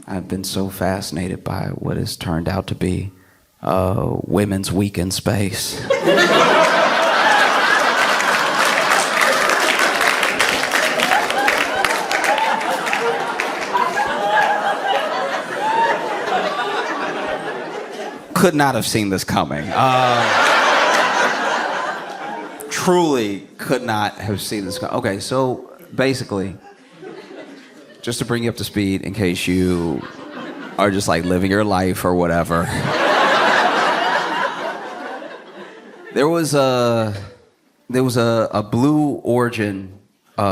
I've been so fascinated by what has turned out to be Women's Week in Space. Could not have seen this coming. Truly could not have seen this coming. Okay, so basically, just to bring you up to speed in case you are just like living your life or whatever. There was a Blue Origin. They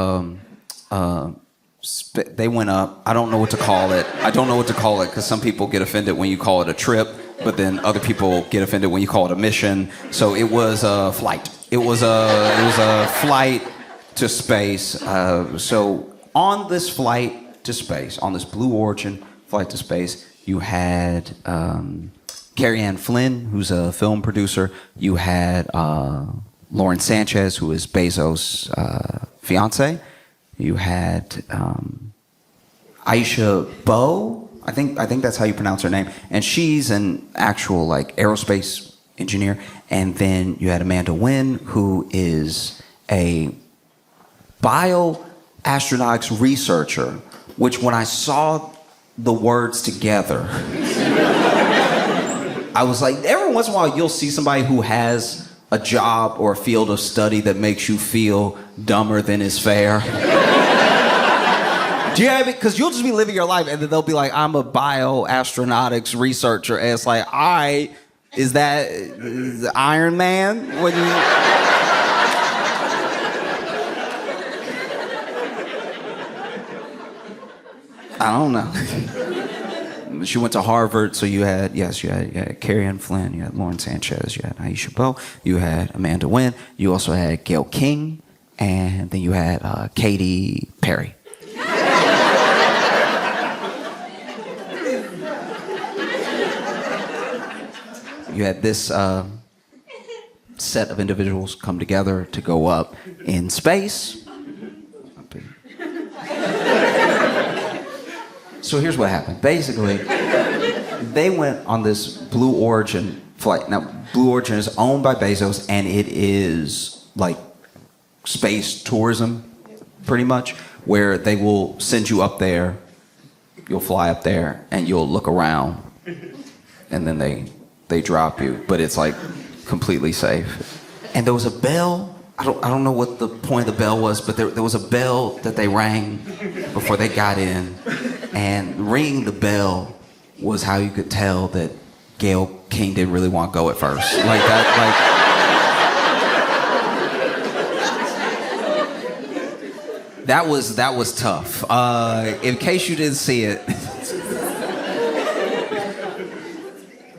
went up. I don't know what to call it. Because some people get offended when you call it a trip, but then other people get offended when you call it a mission. So it was a flight. It was a flight to space. So on this flight to space, on this Blue Origin flight to space, you had Carrie Ann Flynn, who's a film producer. You had Lauren Sanchez, who is Bezos' fiance. You had Aisha Bowe. I think that's how you pronounce her name. And she's an actual like aerospace engineer. And then you had Amanda Wynn, who is a bioastronautics researcher, which when I saw the words together, I was like, every once in a while you'll see somebody who has a job or a field of study that makes you feel dumber than is fair. Do you have it? Because you'll just be living your life and then they'll be like, I'm a bioastronautics researcher. And it's like, all right, is that Iron Man? When you... I don't know. She went to Harvard, so you had Carrie Ann Flynn, you had Lauren Sanchez, you had Aisha Bowe, you had Amanda Wynn, you also had Gayle King, and then you had Katy Perry. You had this set of individuals come together to go up in space. So here's what happened. Basically, they went on this Blue Origin flight. Now, Blue Origin is owned by Bezos, and it is like space tourism, pretty much, where they will send you up there, you'll fly up there, and you'll look around, and then they drop you, but it's like completely safe. And there was a bell. I don't know what the point of the bell was, but there was a bell that they rang before they got in. And ringing the bell was how you could tell that Gayle King didn't really want to go at first. Like that, like that was tough. In case you didn't see it,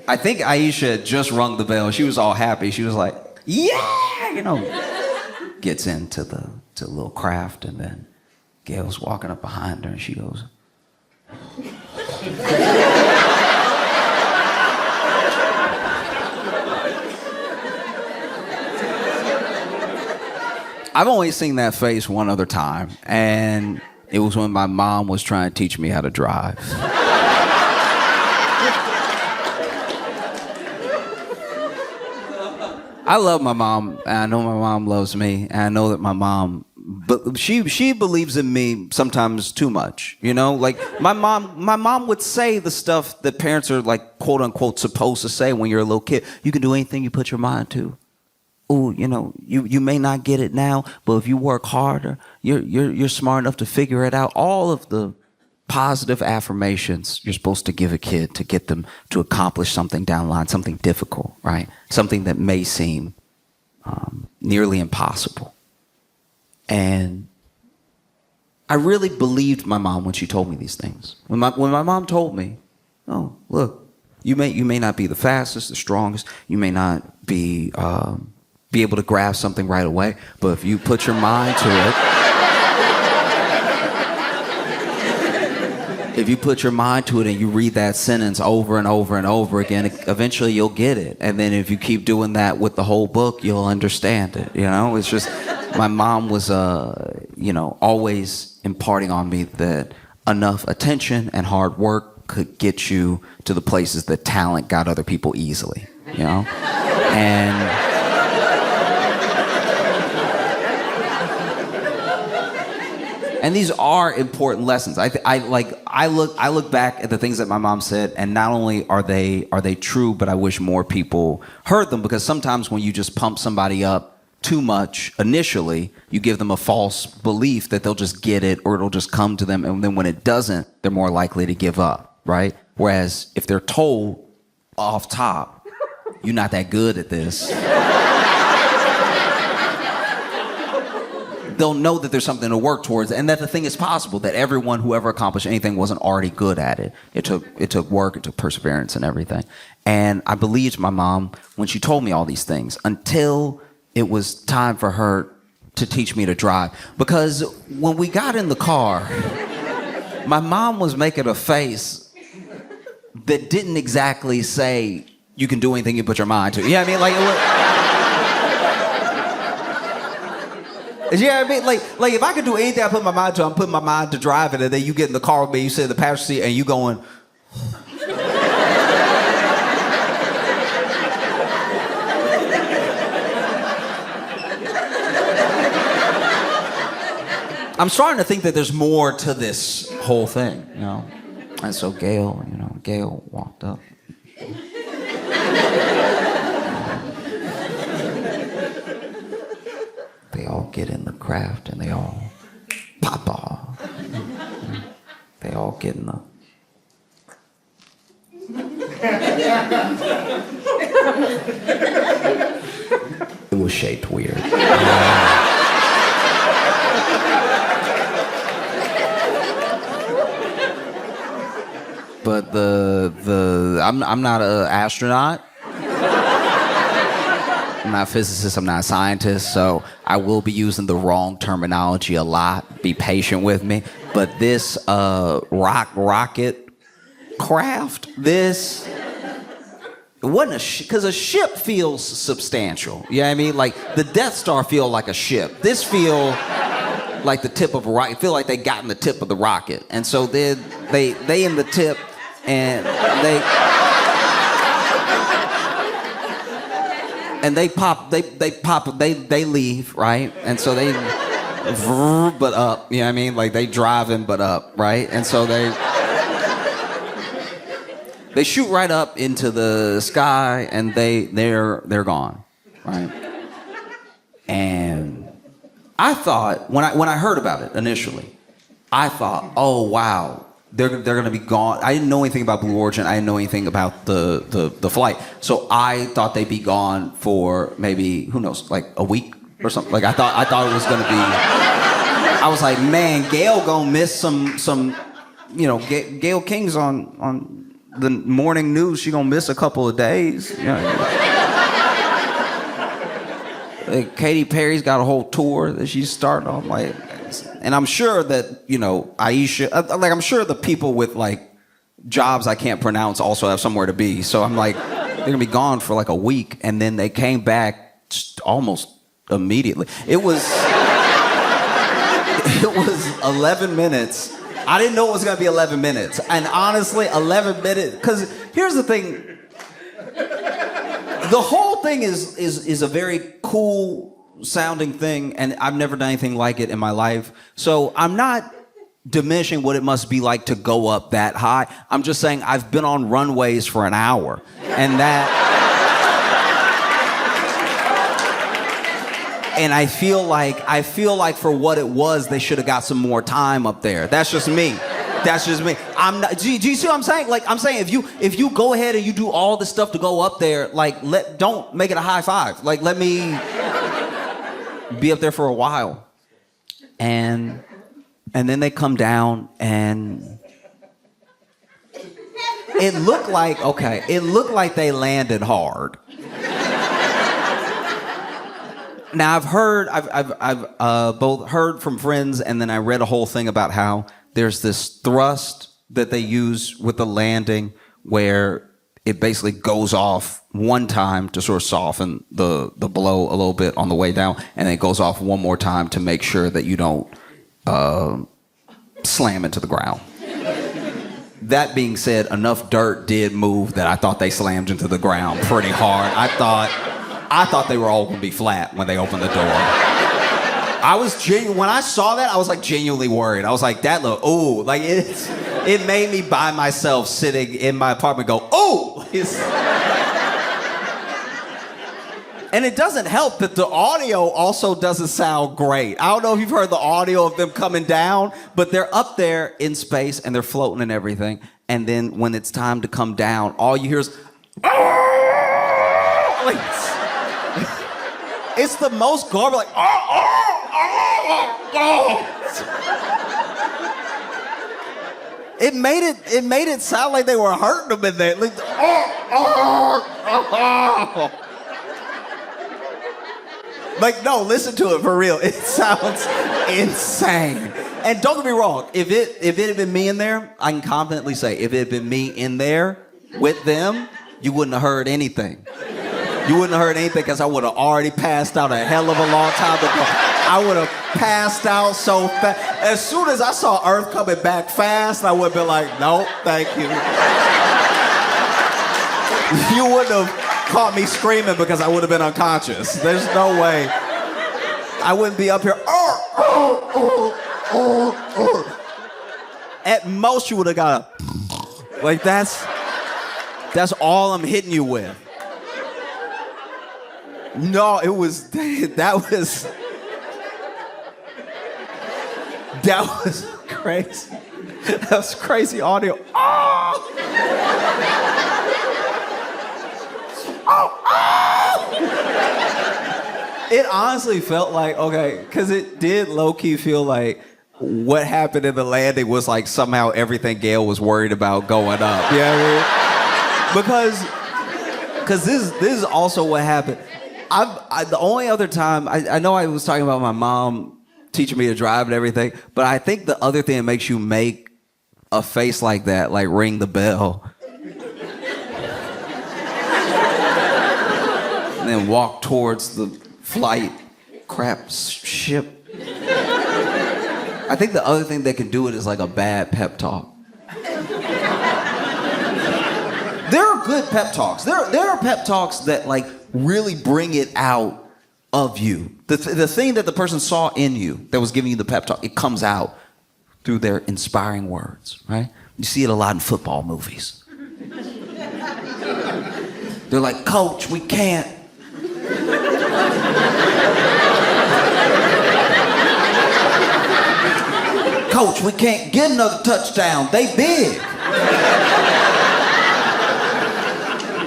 I think Aisha had just rung the bell. She was all happy. She was like, yeah, you know. Gets into the little craft, and then Gayle's walking up behind her, and she goes, I've only seen that face one other time, and it was when my mom was trying to teach me how to drive. I love my mom, and I know my mom loves me, and I know that my mom, but she believes in me sometimes too much, you know? Like, my mom would say the stuff that parents are, like, quote unquote, supposed to say when you're a little kid. You can do anything you put your mind to. Ooh, you know, you may not get it now, but if you work harder, you're smart enough to figure it out. All of the positive affirmations you're supposed to give a kid to get them to accomplish something down the line, something difficult, right? Something that may seem nearly impossible. And I really believed my mom when she told me these things. When my mom told me, oh, look, you may not be the fastest, the strongest, you may not be able to grasp something right away, but if you put your mind to it, if you put your mind to it and you read that sentence over and over and over again, eventually you'll get it. And then if you keep doing that with the whole book, you'll understand it. You know, it's just, my mom was, always imparting on me that enough attention and hard work could get you to the places that talent got other people easily, you know? And these are important lessons. I look back at the things that my mom said, and not only are they true, but I wish more people heard them, because sometimes when you just pump somebody up too much initially, you give them a false belief that they'll just get it or it'll just come to them, and then when it doesn't, they're more likely to give up, right? Whereas if they're told off top, you're not that good at this, they'll know that there's something to work towards, and that the thing is possible, that everyone who ever accomplished anything wasn't already good at it. It took work, it took perseverance and everything. And I believed my mom when she told me all these things, until it was time for her to teach me to drive. Because when we got in the car, my mom was making a face that didn't exactly say, you can do anything you put your mind to. You know what I mean? Like, yeah, I mean, like if I could do anything I put my mind to, I'm putting my mind to driving, and then you get in the car with me, you sit in the passenger seat, and you going. I'm starting to think that there's more to this whole thing, you know. And so Gail walked up. They all get in the craft and they all pop off. They all get in the... It was shaped weird. But I'm not an astronaut. I'm not a physicist, I'm not a scientist, so I will be using the wrong terminology a lot. Be patient with me. But this rocket craft, this... It wasn't because a ship feels substantial. You know what I mean? Like, the Death Star feel like a ship. This feel like the tip of a rocket. Feel like they got in the tip of the rocket. And so they in the tip, and they leave, right? And so they but up, you know what I mean? Like, they driving but up, right? And so they shoot right up into the sky, and they're gone, right? And I thought, when I heard about it initially, I thought, oh wow, they're gonna be gone. I didn't know anything about Blue Origin. I didn't know anything about the flight. So I thought they'd be gone for maybe, who knows, like a week or something. Like I thought it was gonna be. I was like, man, Gail gonna miss some, you know, Gail King's on the morning news. She gonna miss a couple of days. You know? Katy Perry's got a whole tour that she's starting on, like, and I'm sure that, you know, Aisha, like, I'm sure the people with like jobs I can't pronounce also have somewhere to be. So I'm like, they're gonna be gone for like a week, and then they came back almost immediately. It was 11 minutes. I didn't know it was gonna be 11 minutes, and honestly, 11 minutes. Because here's the thing. The whole thing is a very cool sounding thing, and I've never done anything like it in my life. So I'm not diminishing what it must be like to go up that high. I'm just saying I've been on runways for an hour, and I feel like for what it was, they should have got some more time up there. That's just me. That's just me. I'm not. Do you see what I'm saying? Like, I'm saying, if you go ahead and you do all this stuff to go up there, like, don't make it a high five. Like, let me be up there for a while, and then they come down, and it looked like they landed hard. Now I've both heard from friends, and then I read a whole thing about how there's this thrust that they use with the landing where it basically goes off one time to sort of soften the blow a little bit on the way down, and then it goes off one more time to make sure that you don't slam into the ground. That being said, enough dirt did move that I thought they slammed into the ground pretty hard. I thought they were all gonna be flat when they opened the door. When I saw that, I was like genuinely worried. I was like, that look, ooh, like it made me by myself sitting in my apartment go, ooh! And it doesn't help that the audio also doesn't sound great. I don't know if you've heard the audio of them coming down, but they're up there in space and they're floating and everything. And then when it's time to come down, all you hear is, like, it's the most garbage, like, It made it sound like they were hurting them in there. Like, like, no, listen to it for real. It sounds insane. And don't get me wrong, if it had been me in there, I can confidently say, if it had been me in there with them, you wouldn't have heard anything. You wouldn't have heard anything because I would have already passed out a hell of a long time ago. I would have passed out so fast. As soon as I saw Earth coming back fast, I would have been like, nope, thank you. You wouldn't have caught me screaming because I would have been unconscious. There's no way. I wouldn't be up here. At most, you would have got a, like, that's all I'm hitting you with. No, that was crazy. That was crazy audio. Oh! It honestly felt like, okay, because it did low-key feel like what happened in the landing was like somehow everything Gail was worried about going up. You know what I mean? Because this is also what happened. The only other time, I know I was talking about my mom teaching me to drive and everything, but I think the other thing that makes you make a face like that, like ring the bell, and then walk towards the flight crap ship. I think the other thing that can do it is like a bad pep talk. There are good pep talks. There are pep talks that like really bring it out of you. The thing that the person saw in you that was giving you the pep talk, it comes out through their inspiring words, right? You see it a lot in football movies. They're like, Coach, we can't. Coach, we can't get another touchdown. They big.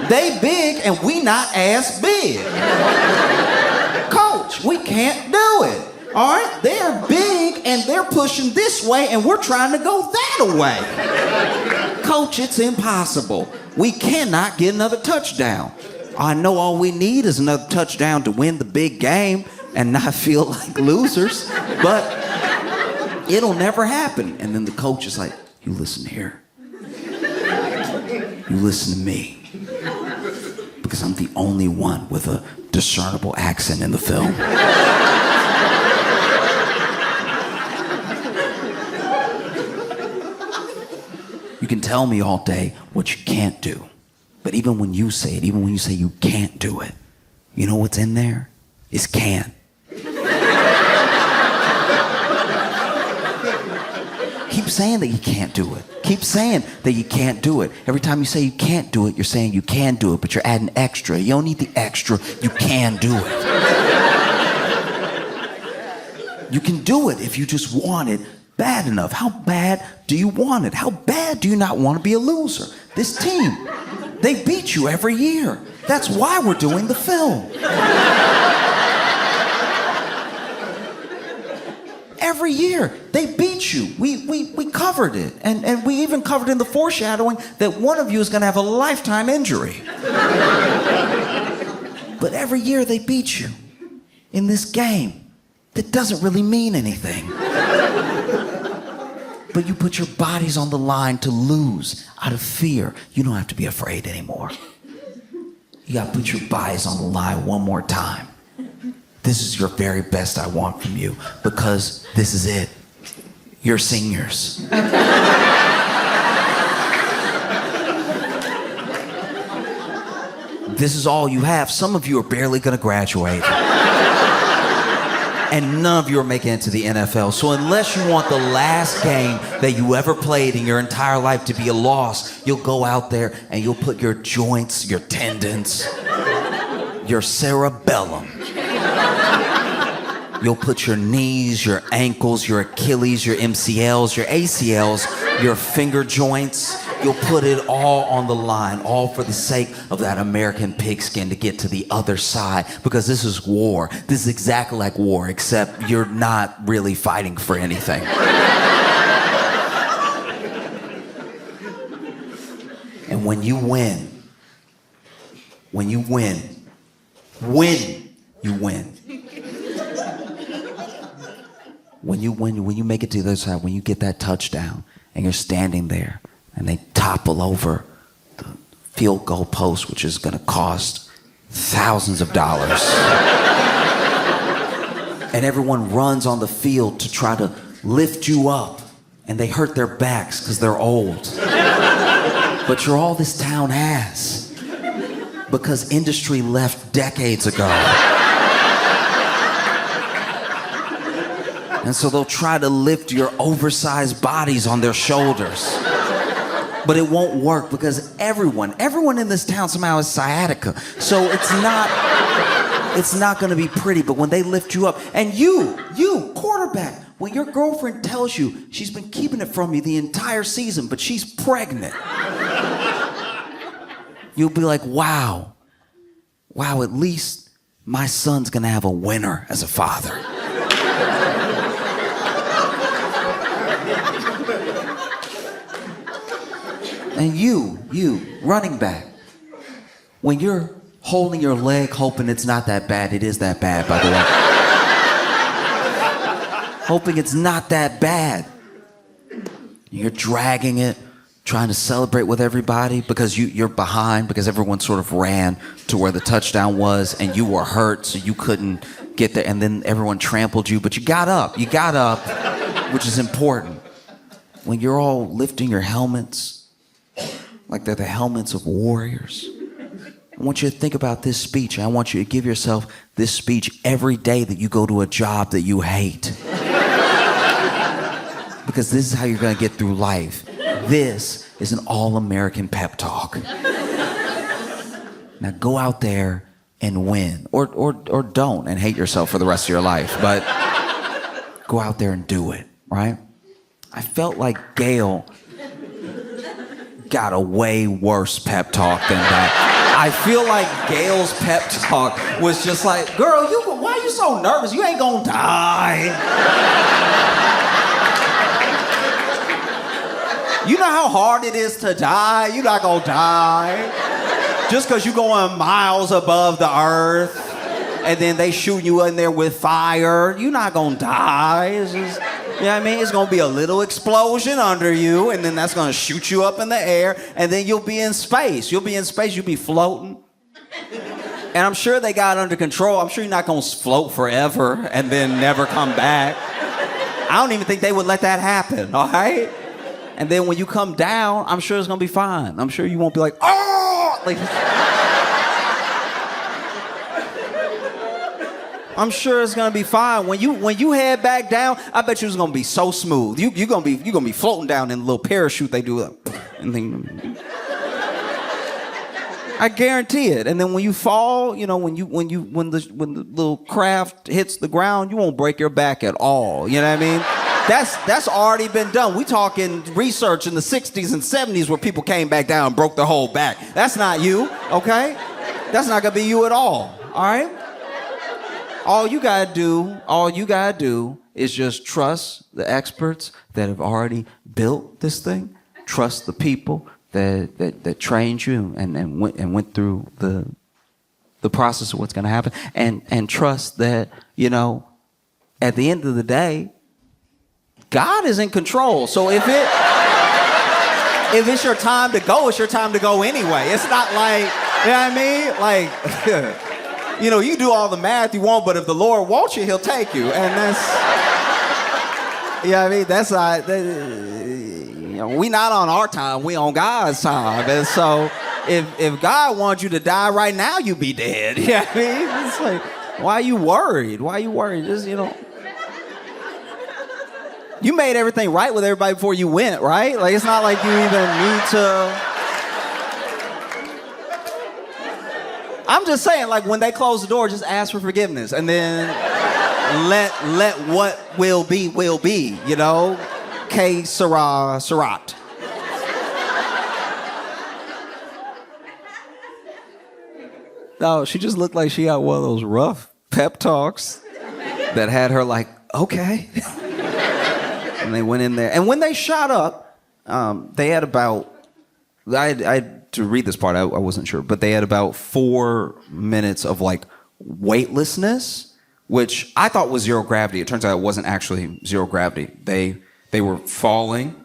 They big and we not as big. Coach, we can't do it. All right? They're big and they're pushing this way and we're trying to go that way. Coach, it's impossible. We cannot get another touchdown. I know all we need is another touchdown to win the big game and not feel like losers, but it'll never happen. And then the coach is like, you listen here. You listen to me. Because I'm the only one with a discernible accent in the film. You can tell me all day what you can't do. But even when you say it, even when you say you can't do it, you know what's in there? It's can. Keep saying that you can't do it. Keep saying that you can't do it. Every time you say you can't do it, you're saying you can do it, but you're adding extra. You don't need the extra. You can do it. You can do it if you just want it bad enough. How bad do you want it? How bad do you not want to be a loser? This team, they beat you every year. That's why we're doing the film. Every year, they beat you. We covered it. And we even covered in the foreshadowing that one of you is going to have a lifetime injury. But every year, they beat you in this game that doesn't really mean anything. But you put your bodies on the line to lose out of fear. You don't have to be afraid anymore. You got to put your bodies on the line one more time. This is your very best I want from you, because this is it. You're seniors. This is all you have. Some of you are barely going to graduate. And none of you are making it to the NFL. So unless you want the last game that you ever played in your entire life to be a loss, you'll go out there and you'll put your joints, your tendons, your cerebellum. You'll put your knees, your ankles, your Achilles, your MCLs, your ACLs, your finger joints. You'll put it all on the line, all for the sake of that American pigskin to get to the other side, because this is war. This is exactly like war, except you're not really fighting for anything. And when you win, when you make it to the other side, when you get that touchdown and you're standing there, and they topple over the field goal post, which is going to cost thousands of dollars. And everyone runs on the field to try to lift you up, and they hurt their backs because they're old. But you're all this town has, because industry left decades ago. And so they'll try to lift your oversized bodies on their shoulders. But it won't work, because everyone in this town somehow has sciatica. So it's not going to be pretty. But when they lift you up, and you, quarterback, when your girlfriend tells you she's been keeping it from you the entire season, but she's pregnant, you'll be like, wow, at least my son's going to have a winner as a father. And you, running back, when you're holding your leg hoping it's not that bad, it is that bad, by the way. Hoping it's not that bad. You're dragging it, trying to celebrate with everybody because you're behind, because everyone sort of ran to where the touchdown was and you were hurt, so you couldn't get there, and then everyone trampled you, but you got up, which is important. When you're all lifting your helmets, like they're the helmets of warriors. I want you to think about this speech. I want you to give yourself this speech every day that you go to a job that you hate. Because this is how you're going to get through life. This is an all-American pep talk. Now go out there and win. Or don't and hate yourself for the rest of your life. But go out there and do it, right? I felt like Gail got a way worse pep talk than that. I feel like Gail's pep talk was just like, girl, why are you so nervous? You ain't gonna die. You know how hard it is to die? You're not gonna die. Just because you're going miles above the earth and then they shoot you in there with fire, you're not gonna die. It's just, you know what I mean? It's gonna be a little explosion under you, and then that's gonna shoot you up in the air, and then you'll be in space. You'll be floating. And I'm sure they got it under control. I'm sure you're not gonna float forever and then never come back. I don't even think they would let that happen, all right? And then when you come down, I'm sure it's gonna be fine. I'm sure you won't be like, oh! Like, I'm sure it's gonna be fine. When you head back down, I bet you it's gonna be so smooth. You're gonna be floating down in a little parachute they do, and then I guarantee it. And then when you fall, you know, when the little craft hits the ground, you won't break your back at all. You know what I mean? That's already been done. We talking research in the 60s and 70s where people came back down and broke their whole back. That's not you, okay? That's not gonna be you at all right? All you gotta do is just trust the experts that have already built this thing. Trust the people that trained you and went through the process of what's gonna happen. And trust that, you know, at the end of the day, God is in control. So if it's your time to go, it's your time to go anyway. It's not like, you know what I mean? Like, you know, you do all the math you want, but if the Lord wants you, he'll take you. And that's, you know what I mean? That's not, you know, we not on our time, we on God's time. And so if God wants you to die right now, you be dead. Yeah, I mean, it's like, why are you worried? Why are you worried? Just, you made everything right with everybody before you went, right? Like, it's not like you even need to. I'm just saying, like, when they close the door, just ask for forgiveness, and then let what will be, Que sera, serat. No, she just looked like she got one of those rough pep talks that had her like, okay. And they went in there. And when they shot up, they had about, I had to read this part, I wasn't sure, but they had about 4 minutes of like weightlessness, which I thought was zero gravity. It turns out it wasn't actually zero gravity. They were falling,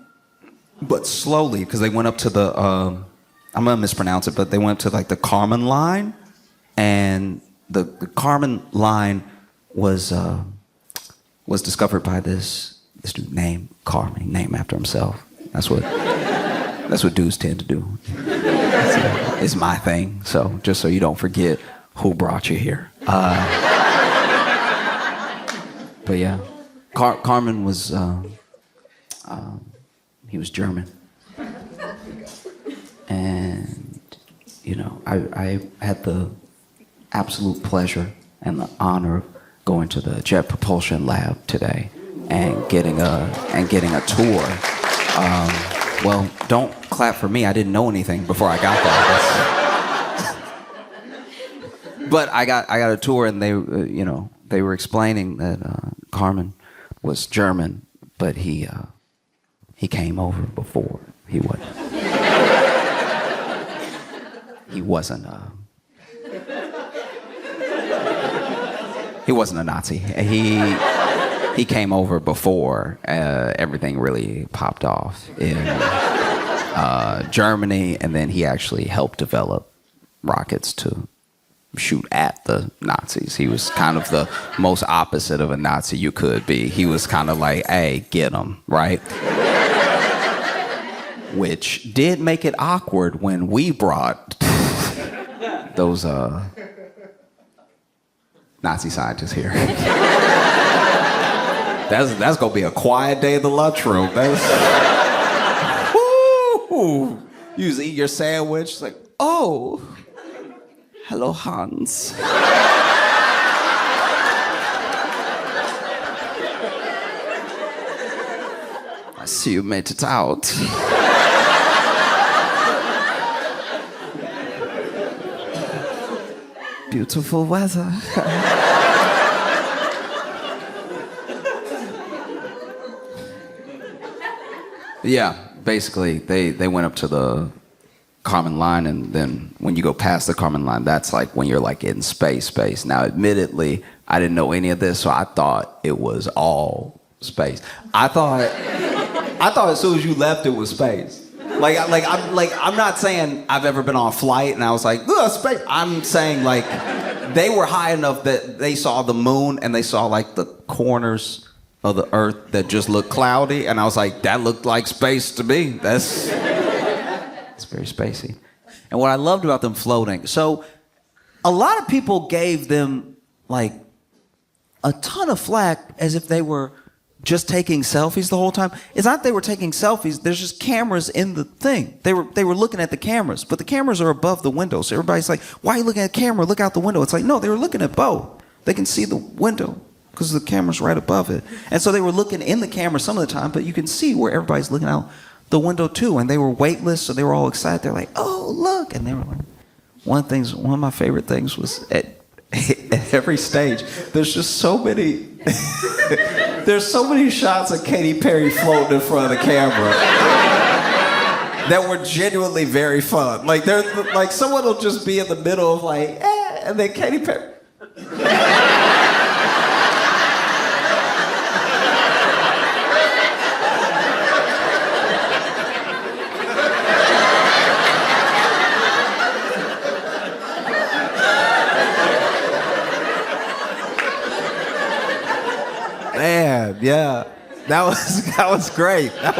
but slowly, because they went up to the, I'm gonna mispronounce it, but they went to like the Kármán line. And the Kármán line was discovered by this dude named Kármán, named after himself. That's what dudes tend to do. It's my thing. So just so you don't forget who brought you here. But yeah, Kármán was he was German, and I had the absolute pleasure and the honor of going to the Jet Propulsion Lab today and getting a tour. Well, don't clap for me. I didn't know anything before I got there. But I got a tour, and they were explaining that Kármán was German, but he came over before. He wasn't. He wasn't a Nazi. He came over before everything really popped off in Germany, and then he actually helped develop rockets to shoot at the Nazis. He was kind of the most opposite of a Nazi you could be. He was kind of like, hey, get him, right? Which did make it awkward when we brought those Nazi scientists here. That's gonna be a quiet day in the lunchroom. Woo! You just eat your sandwich, it's like, oh, hello, Hans. I see you made it out. Beautiful weather. Yeah, basically, they went up to the Kármán line, and then when you go past the Kármán line, that's like when you're like in space. Now, admittedly, I didn't know any of this, so I thought it was all space. I thought as soon as you left, it was space. I'm not saying I've ever been on a flight and I was like, ugh, space. I'm saying like they were high enough that they saw the moon and they saw like the corners of the earth that just looked cloudy, and I was like, that looked like space to me. It's very spacey. And what I loved about them floating, so a lot of people gave them like a ton of flack as if they were just taking selfies the whole time. It's not they were taking selfies. There's just cameras in the thing. They were looking at the cameras, but the cameras are above the window. So everybody's like, why are you looking at the camera? Look out the window. It's like, no, they were looking at both. They can see the window because the camera's right above it. And so they were looking in the camera some of the time, but you can see where everybody's looking out the window too. And they were weightless, so they were all excited. They're like, oh, look. And they were like, one of my favorite things was at every stage, there's just so many there's so many shots of Katy Perry floating in front of the camera that were genuinely very fun. Like someone will just be in the middle of like, and then Katy Perry. Man, yeah, that was great. That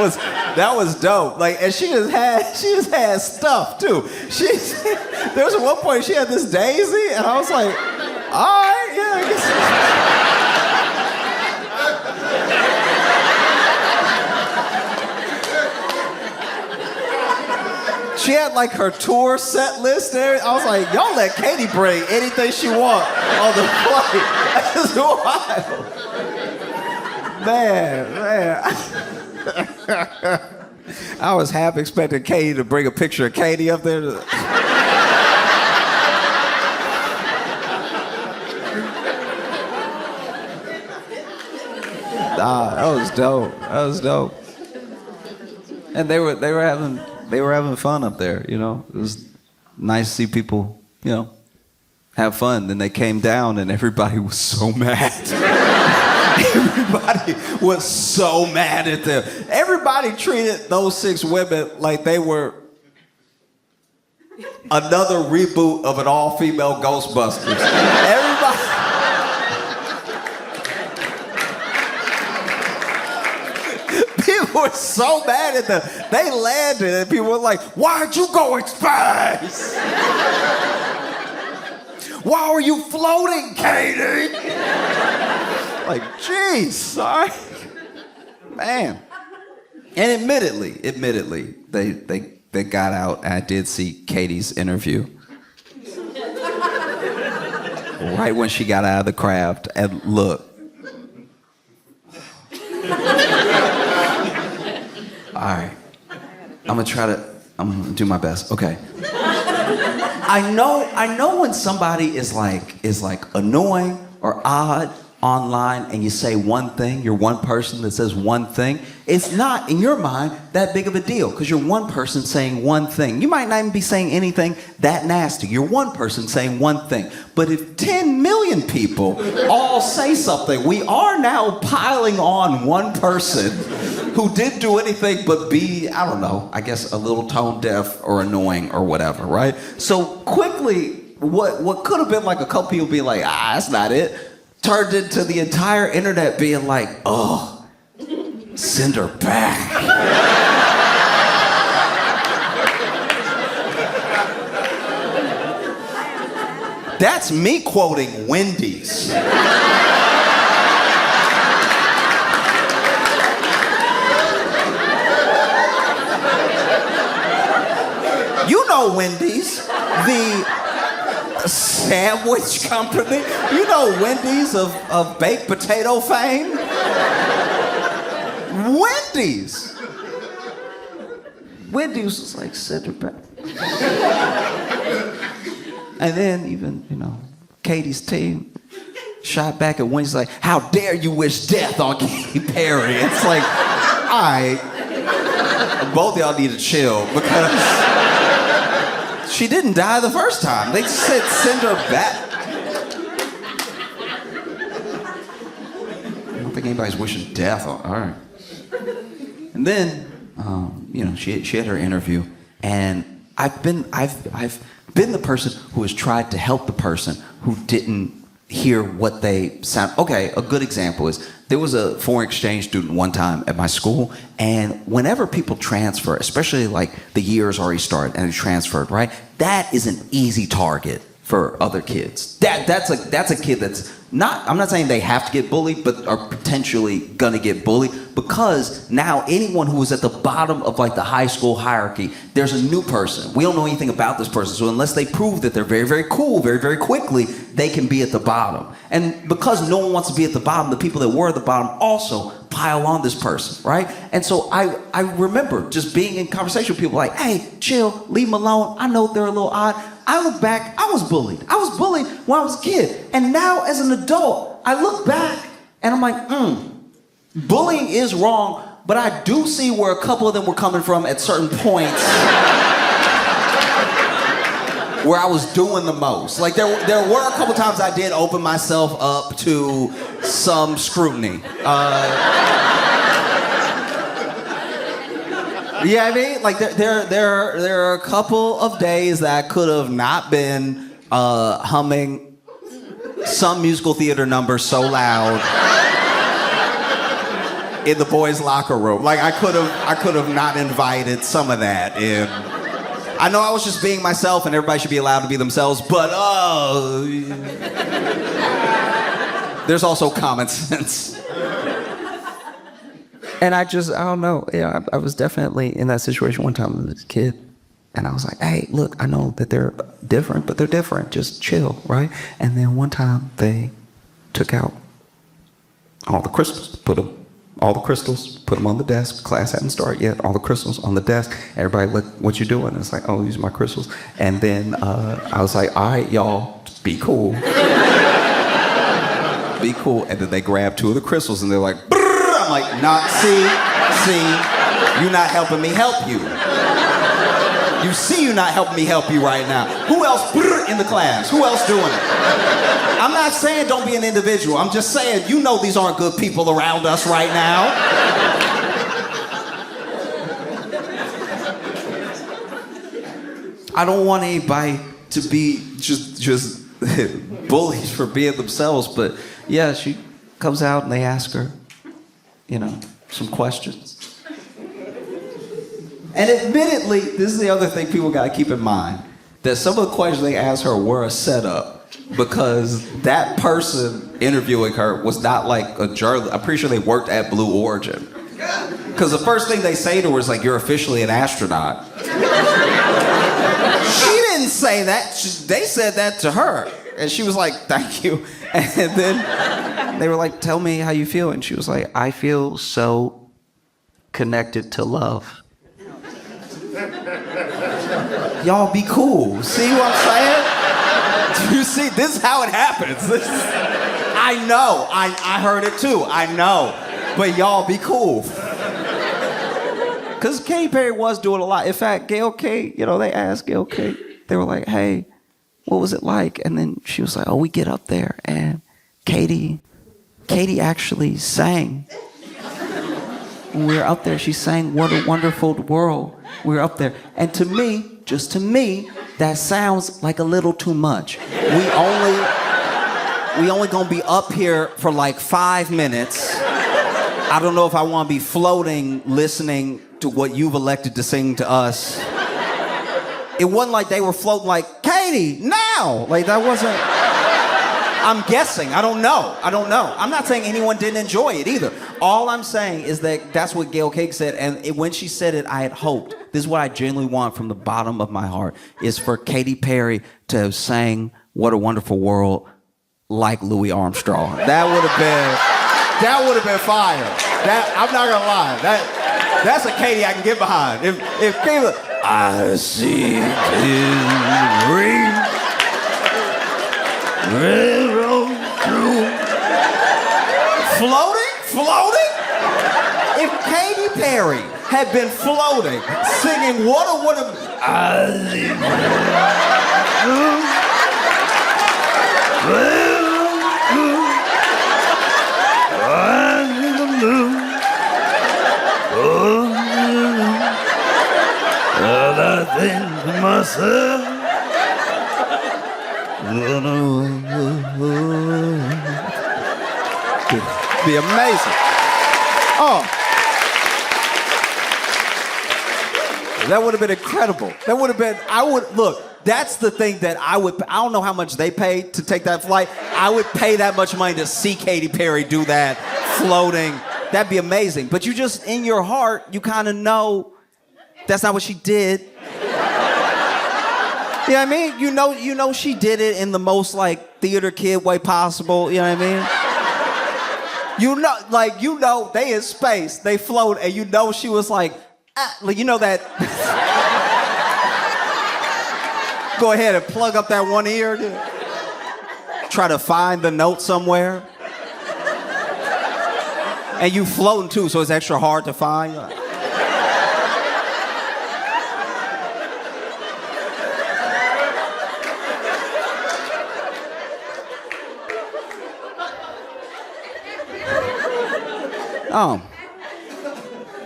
That was dope. Like, and she just had stuff too. There was one point she had this daisy, and I was like, all right, yeah, I guess. She had like her tour set list there. I was like, y'all let Katy bring anything she want on the flight. That's wild. Man. I was half expecting Katy to bring a picture of Katy up there. That was dope. And they were having fun up there, you know. It was nice to see people, you know, have fun. Then they came down and everybody was so mad. Everybody was so mad at them. Everybody treated those 6 women like they were another reboot of an all-female Ghostbusters. Everybody. People were so mad at them. They landed and people were like, why'd you go in space? Why are you floating, Katy? Like, geez, sorry. Man. And admittedly, they got out, and I did see Katy's interview. Right when she got out of the craft, and look. All right. I'm gonna do my best. Okay. I know when somebody is like annoying or odd online and you say one thing, you're one person that says one thing, it's not, in your mind, that big of a deal because you're one person saying one thing. You might not even be saying anything that nasty. You're one person saying one thing. But if 10 million people all say something, we are now piling on one person who didn't do anything but be, I don't know, I guess a little tone deaf or annoying or whatever, right? So quickly, what could have been like a couple people being like, that's not it, turned into the entire internet being like, oh, send her back. That's me quoting Wendy's. You know Wendy's, the sandwich company. You know Wendy's of baked potato fame? Wendy's. Wendy's was like, send her back. And then even, you know, Katy's team shot back at Wendy's like, how dare you wish death on Katy Perry? It's like, all right, both of y'all need to chill because she didn't die the first time. They said send her back. I don't think anybody's wishing death on. All right. And then, you know, she had her interview, and I've been the person who has tried to help the person who didn't hear what they sound. Okay, a good example is there was a foreign exchange student one time at my school, and whenever people transfer, especially like the year's already started and they transferred, right? That is an easy target for other kids. That's a kid that's not, I'm not saying they have to get bullied, but are potentially gonna get bullied because now anyone who is at the bottom of like the high school hierarchy, there's a new person. We don't know anything about this person, so unless they prove that they're very, very cool, very, very quickly, they can be at the bottom. And because no one wants to be at the bottom, the people that were at the bottom also pile on this person, right? And so I remember just being in conversation with people like, hey, chill, leave them alone. I know they're a little odd. I look back, I was bullied. I was bullied when I was a kid. And now as an adult, I look back and I'm like, bullying is wrong, but I do see where a couple of them were coming from at certain points where I was doing the most. Like there were a couple times I did open myself up to some scrutiny. Yeah, I mean, like there are a couple of days that I could have not been humming some musical theater number so loud in the boys' locker room. Like I could have not invited some of that in. I know I was just being myself and everybody should be allowed to be themselves, but there's also common sense. And I don't know. Yeah, I was definitely in that situation one time as a kid. And I was like, hey, look, I know that they're different, but they're different. Just chill, right? And then one time they took out all the crystals, put them on the desk. Class hadn't started yet. All the crystals on the desk. Everybody, look, what you doing? And it's like, oh, these are my crystals. And then I was like, all right, y'all, be cool. Be cool. And then they grabbed two of the crystals and they're like, brrr. I'm like, not, see, you're not helping me help you. You see you're not helping me help you right now. Who else in the class? Who else doing it? I'm not saying don't be an individual. I'm just saying you know these aren't good people around us right now. I don't want anybody to be just bullies for being themselves, but yeah, she comes out and they ask her, some questions. And admittedly, this is the other thing people got to keep in mind, that some of the questions they asked her were a setup because that person interviewing her was not like a journalist. I'm pretty sure they worked at Blue Origin. Because the first thing they say to her is like, you're officially an astronaut. She didn't say that. They said that to her. And she was like, thank you. And then they were like, tell me how you feel. And she was like, I feel so connected to love. Y'all be cool. See what I'm saying? Do you see? This is how it happens. I know. I heard it too. I know. But y'all be cool. Because Katy Perry was doing a lot. In fact, Gayle K, they asked Gayle K, they were like, hey, what was it like? And then she was like, oh, we get up there and Katy actually sang. When we were up there, she sang What a Wonderful World. We were up there. And to me, just to me, that sounds like a little too much. We only gonna be up here for like 5 minutes. I don't know if I wanna be floating, listening to what you've elected to sing to us. It wasn't like they were floating like, Katy, now! Like that wasn't, I'm guessing, I don't know. I'm not saying anyone didn't enjoy it either. All I'm saying is that that's what Gayle Cake said, and when she said it, I had hoped. This is what I genuinely want from the bottom of my heart, is for Katy Perry to have sang What a Wonderful World like Louis Armstrong. That would have been fire. I'm not gonna lie. That's a Katy I can get behind. If Katy, I see it in the rain. Railroad through. Floating? If Katy Perry had been floating, singing what a I think to myself, be amazing. Oh, that would have been incredible. Look, that's the thing that I don't know how much they paid to take that flight. I would pay that much money to see Katy Perry do that, floating. That'd be amazing. But you just, in your heart, you kind of know that's not what she did. You know what I mean? You know she did it in the most like theater kid way possible. You know what I mean? They in space, they float, and she was like that. Go ahead and plug up that one ear. Try to find the note somewhere. And you floating too, so it's extra hard to find.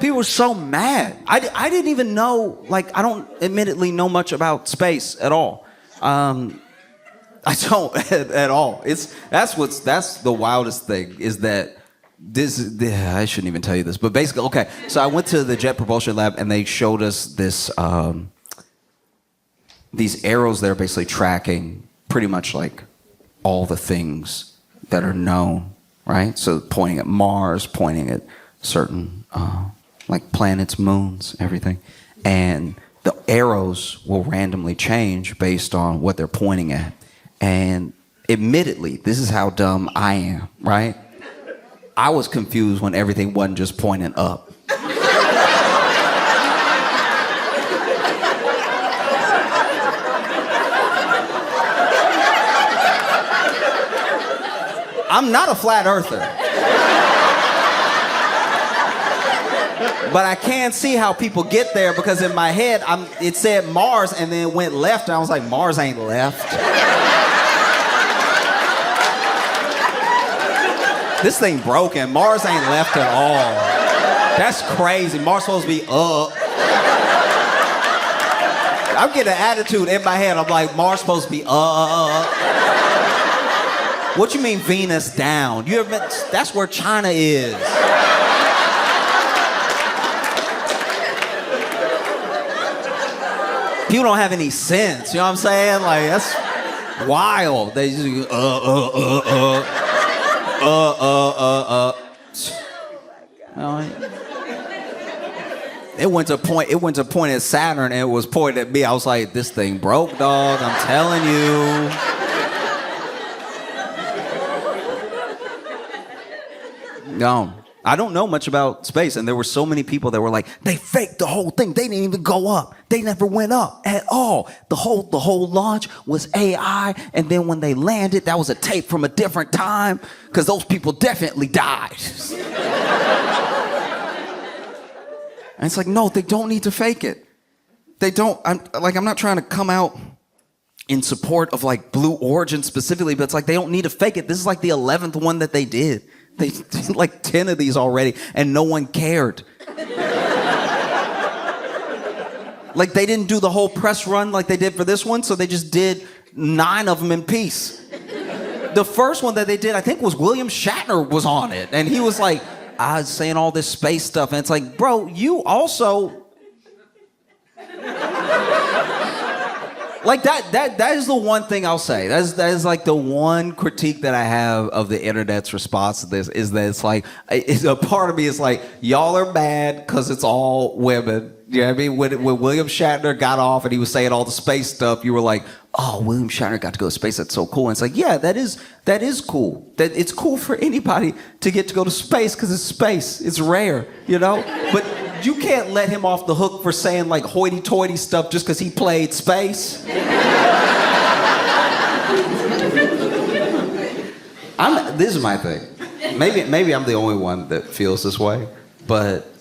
People were so mad. I didn't even know, I don't admittedly know much about space at all. I don't at all. That's the wildest thing, is that I shouldn't even tell you this, but basically, okay. So I went to the Jet Propulsion Lab, and they showed us this these arrows that are basically tracking pretty much like all the things that are known, right? So pointing at Mars, pointing at certain like planets, moons, everything, and the arrows will randomly change based on what they're pointing at. And admittedly, this is how dumb I am, right? I was confused when everything wasn't just pointing up. I'm not a flat earther. But I can see how people get there, because in my head, it said Mars and then it went left, and I was like, Mars ain't left. This thing broken. Mars ain't left at all. That's crazy. Mars supposed to be up. I'm getting an attitude in my head. I'm like, Mars supposed to be up. What you mean Venus down? You ever been, that's where China is. People don't have any sense, you know what I'm saying? Like, that's wild. They just It went to a point at Saturn, and it was pointed at me. I was like, this thing broke, dog. I'm telling you. No, I don't know much about space, and there were so many people that were like, they faked the whole thing. They didn't even go up. They never went up at all. The whole launch was AI, and then when they landed, that was a tape from a different time, because those people definitely died. And it's like, no, they don't need to fake it. They don't. I'm not trying to come out in support of like Blue Origin specifically, but it's like they don't need to fake it. This is like the 11th one that they did. They did like 10 of these already, and no one cared. Like, they didn't do the whole press run like they did for this one, so they just did 9 of them in peace. The first one that they did, I think, was William Shatner was on it, and he was like, I was saying all this space stuff, and it's like, bro, you also... Like, that is the one thing I'll say. That is like the one critique that I have of the internet's response to this, is that it's like, a part of me is like, y'all are mad because it's all women. You know what I mean? When William Shatner got off and he was saying all the space stuff, you were like, oh, William Shatner got to go to space. That's so cool. And it's like, yeah, that is cool. That it's cool for anybody to get to go to space, because it's space. It's rare, you know? But you can't let him off the hook for saying like hoity-toity stuff just because he played space. This is my thing. Maybe I'm the only one that feels this way, but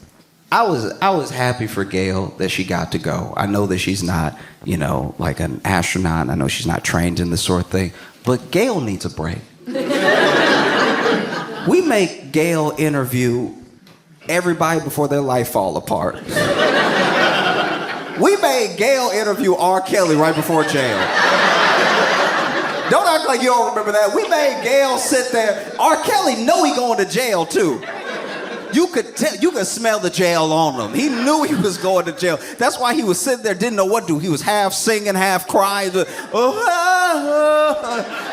I was happy for Gail that she got to go. I know that she's not, you know, like an astronaut. I know she's not trained in this sort of thing, but Gail needs a break. We make Gail interview everybody before their life fall apart. We made Gail interview R. Kelly right before jail. Don't act like you don't remember that. We made Gail sit there. R. Kelly know he going to jail too. You could smell the jail on him. He knew he was going to jail. That's why he was sitting there, didn't know what to do. He was half singing, half crying.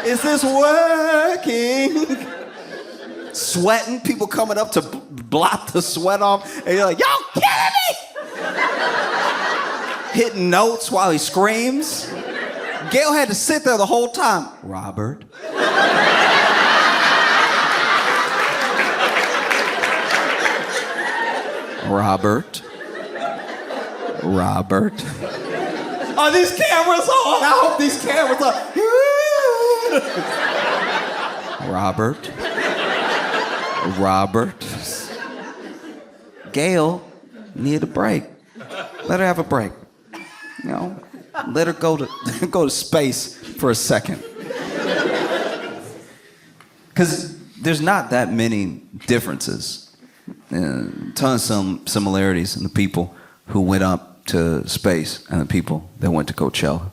Is this working? Sweating, people coming up to blot the sweat off, and you're like, y'all killing me! Hitting notes while he screams. Gail had to sit there the whole time. Robert. Robert. Are these cameras on? I hope these cameras are. Robert. Gail needed a break. Let her have a break. You know, let her go to space for a second. Because there's not that many differences. Tons of similarities in the people who went up to space and the people that went to Coachella.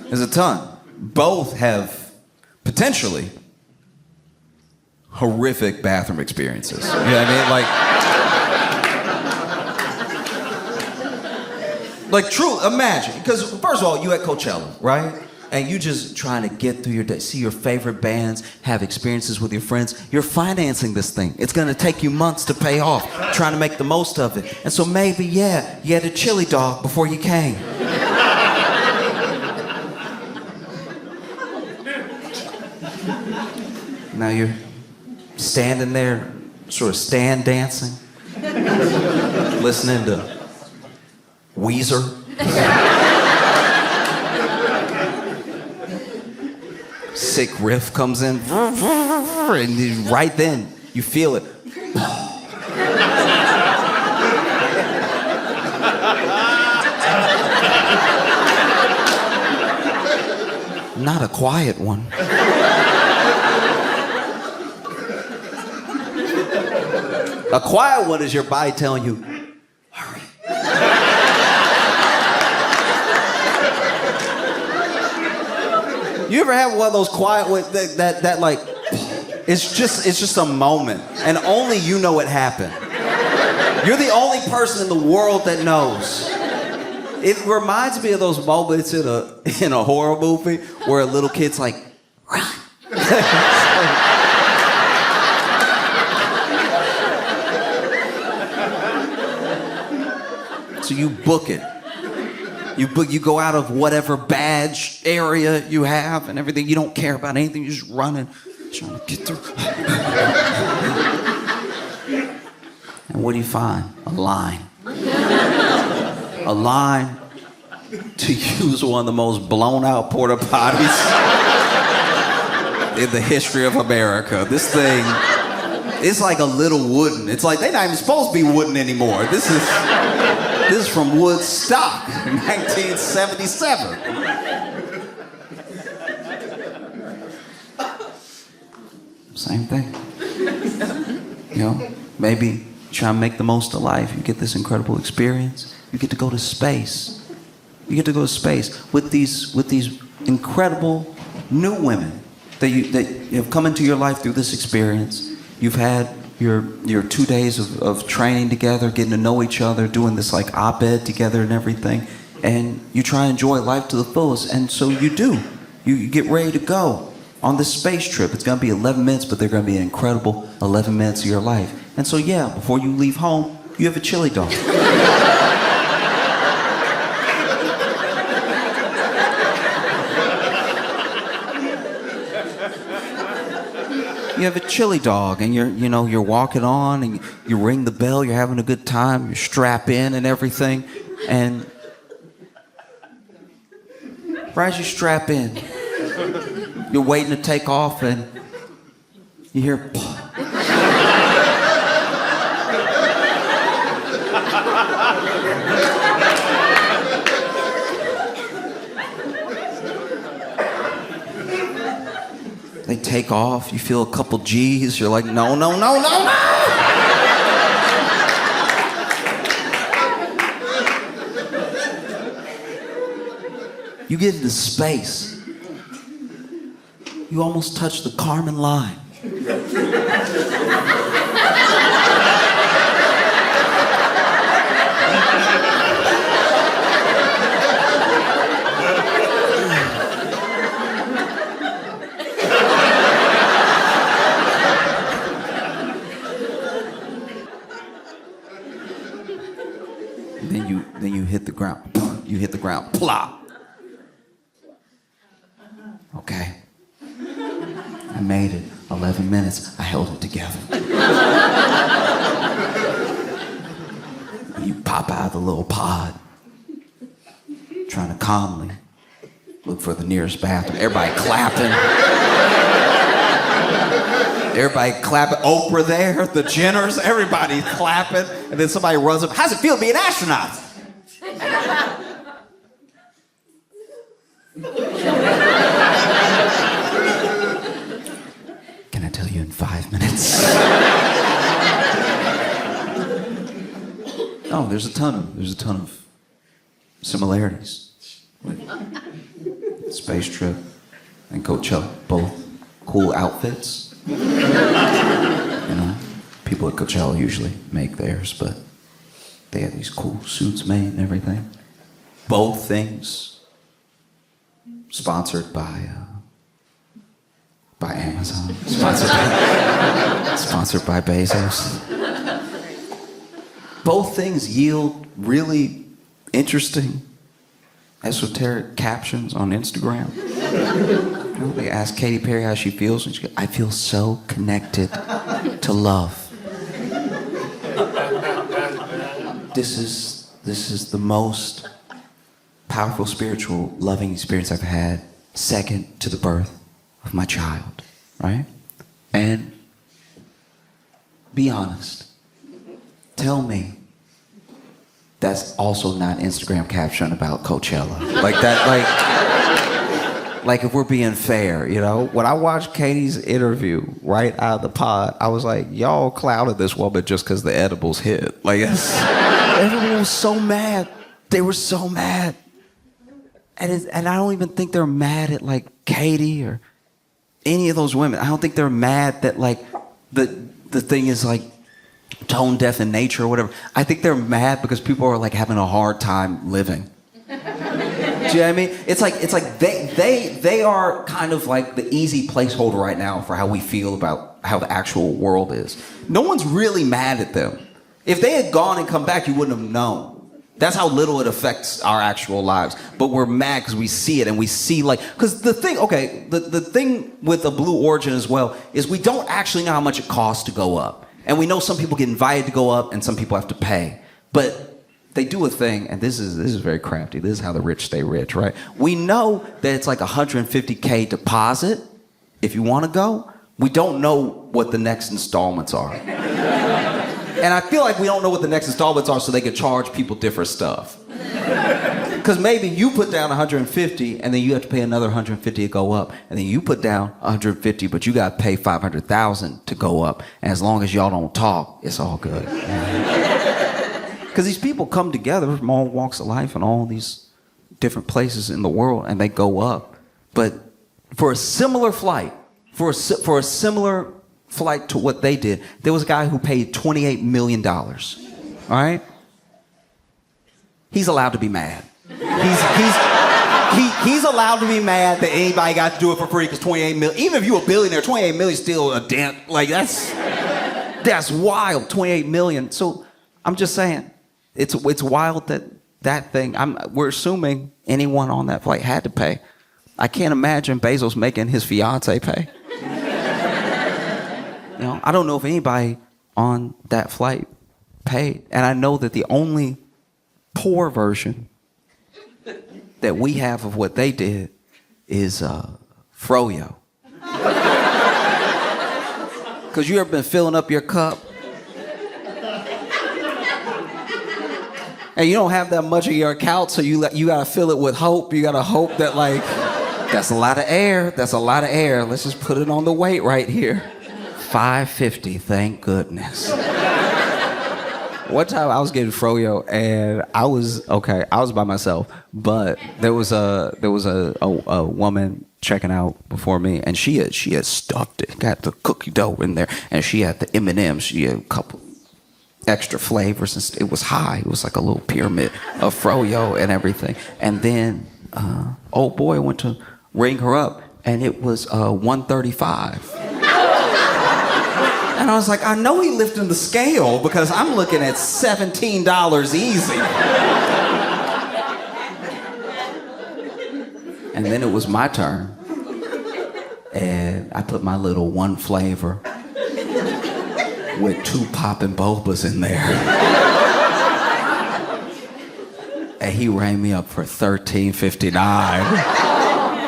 There's a ton. Both have potentially horrific bathroom experiences. You know what I mean? Like true, imagine. Because first of all, you at Coachella, right? And you just trying to get through your day, see your favorite bands, have experiences with your friends. You're financing this thing. It's gonna take you months to pay off, trying to make the most of it. And so maybe, yeah, you had a chili dog before you came. Now you're standing there, sort of stand dancing, listening to Weezer. Sick riff comes in, and right then you feel it. Not a quiet one. A quiet one is your body telling you, hurry. You ever have one of those quiet ones that like, it's just a moment, and only you know it happened. You're the only person in the world that knows. It reminds me of those moments in a horror movie where a little kid's like, run. So you book it. You go out of whatever badge area you have and everything. You don't care about anything. You're just running, trying to get through. And what do you find? A line. A line to use one of the most blown out porta potties in the history of America. This thing is like a little wooden. It's like they're not even supposed to be wooden anymore. This is from Woodstock, 1977. Same thing. You know, maybe try and make the most of life. You get this incredible experience. You get to go to space. You get to go to space with these incredible new women that have come into your life through this experience. You've had your 2 days of training together, getting to know each other, doing this like op-ed together and everything, and you try and enjoy life to the fullest, and so you do. You get ready to go on this space trip. It's gonna be 11 minutes, but they're gonna be an incredible 11 minutes of your life. And so yeah, before you leave home, you have a chili dog. You have a chili dog, and you're walking on, and you ring the bell. You're having a good time. You strap in and everything, and right as you strap in, you're waiting to take off, and you hear. They take off, you feel a couple G's, you're like, no. You get into space. You almost touch the Kármán line. Then you hit the ground. You hit the ground. Plop. Okay. I made it. 11 minutes. I held it together. You pop out of the little pod, trying to calmly look for the nearest bathroom. Everybody clapping. Everybody clapping. Oprah there, the Jenners, everybody clapping. And then somebody runs up. How's it feel to be an astronaut? Can I tell you in 5 minutes? Oh, there's a ton of similarities with Space Trip and Coachella, both cool outfits. You know, people at Coachella usually make theirs, but they have these cool suits made and everything. Both things sponsored by Amazon, sponsored by Bezos. Both things yield really interesting, esoteric captions on Instagram. You know, they ask Katy Perry how she feels, and she goes, "I feel so connected to love." This is the most powerful spiritual loving experience I've had, second to the birth of my child, right? And be honest. Tell me that's also not Instagram caption about Coachella. Like that, like if we're being fair, you know? When I watched Katy's interview right out of the pod, I was like, y'all clouded this woman just because the edibles hit. Like, everyone was so mad. They were so mad. And I don't even think they're mad at like Katy or any of those women. I don't think they're mad that like the thing is like tone deaf in nature or whatever. I think they're mad because people are like having a hard time living. Do you know what I mean? It's like they are kind of like the easy placeholder right now for how we feel about how the actual world is. No one's really mad at them. If they had gone and come back, you wouldn't have known. That's how little it affects our actual lives. But we're mad because we see it and we see like, because the thing with a Blue Origin as well is we don't actually know how much it costs to go up. And we know some people get invited to go up and some people have to pay. But they do a thing, and this is very crafty. This is how the rich stay rich, right? We know that it's like $150K deposit if you want to go. We don't know what the next installments are. And I feel like we don't know what the next installments are so they can charge people different stuff. Because maybe you put down 150 and then you have to pay another 150 to go up. And then you put down 150, but you got to pay 500,000 to go up. And as long as y'all don't talk, it's all good. Because these people come together from all walks of life and all these different places in the world and they go up. But for a similar flight, for a similar flight to what they did, there was a guy who paid $28 million. All right? He's allowed to be mad. He's allowed to be mad that anybody got to do it for free because 28 million, even if you're a billionaire, 28 million is still a dent. Like that's wild, 28 million. So I'm just saying, it's wild that thing, we're assuming anyone on that flight had to pay. I can't imagine Bezos making his fiance pay. You know, I don't know if anybody on that flight paid. And I know that the only poor version that we have of what they did is froyo. Because you ever been filling up your cup and you don't have that much of your account, so you got to fill it with hope. You got to hope that like, that's a lot of air. That's a lot of air. Let's just put it on the weight right here. $5.50, thank goodness. One time I was getting froyo and I was by myself, but there was a woman checking out before me, and she had stuffed it, got the cookie dough in there, and she had the M&Ms. She had a couple extra flavors, and it was high. It was like a little pyramid of froyo and everything. And then old boy went to ring her up, and it was $135. And I was like, I know he lifted the scale because I'm looking at $17 easy. And then it was my turn. And I put my little one flavor with 2 popping bobas in there. And he rang me up for $13.59.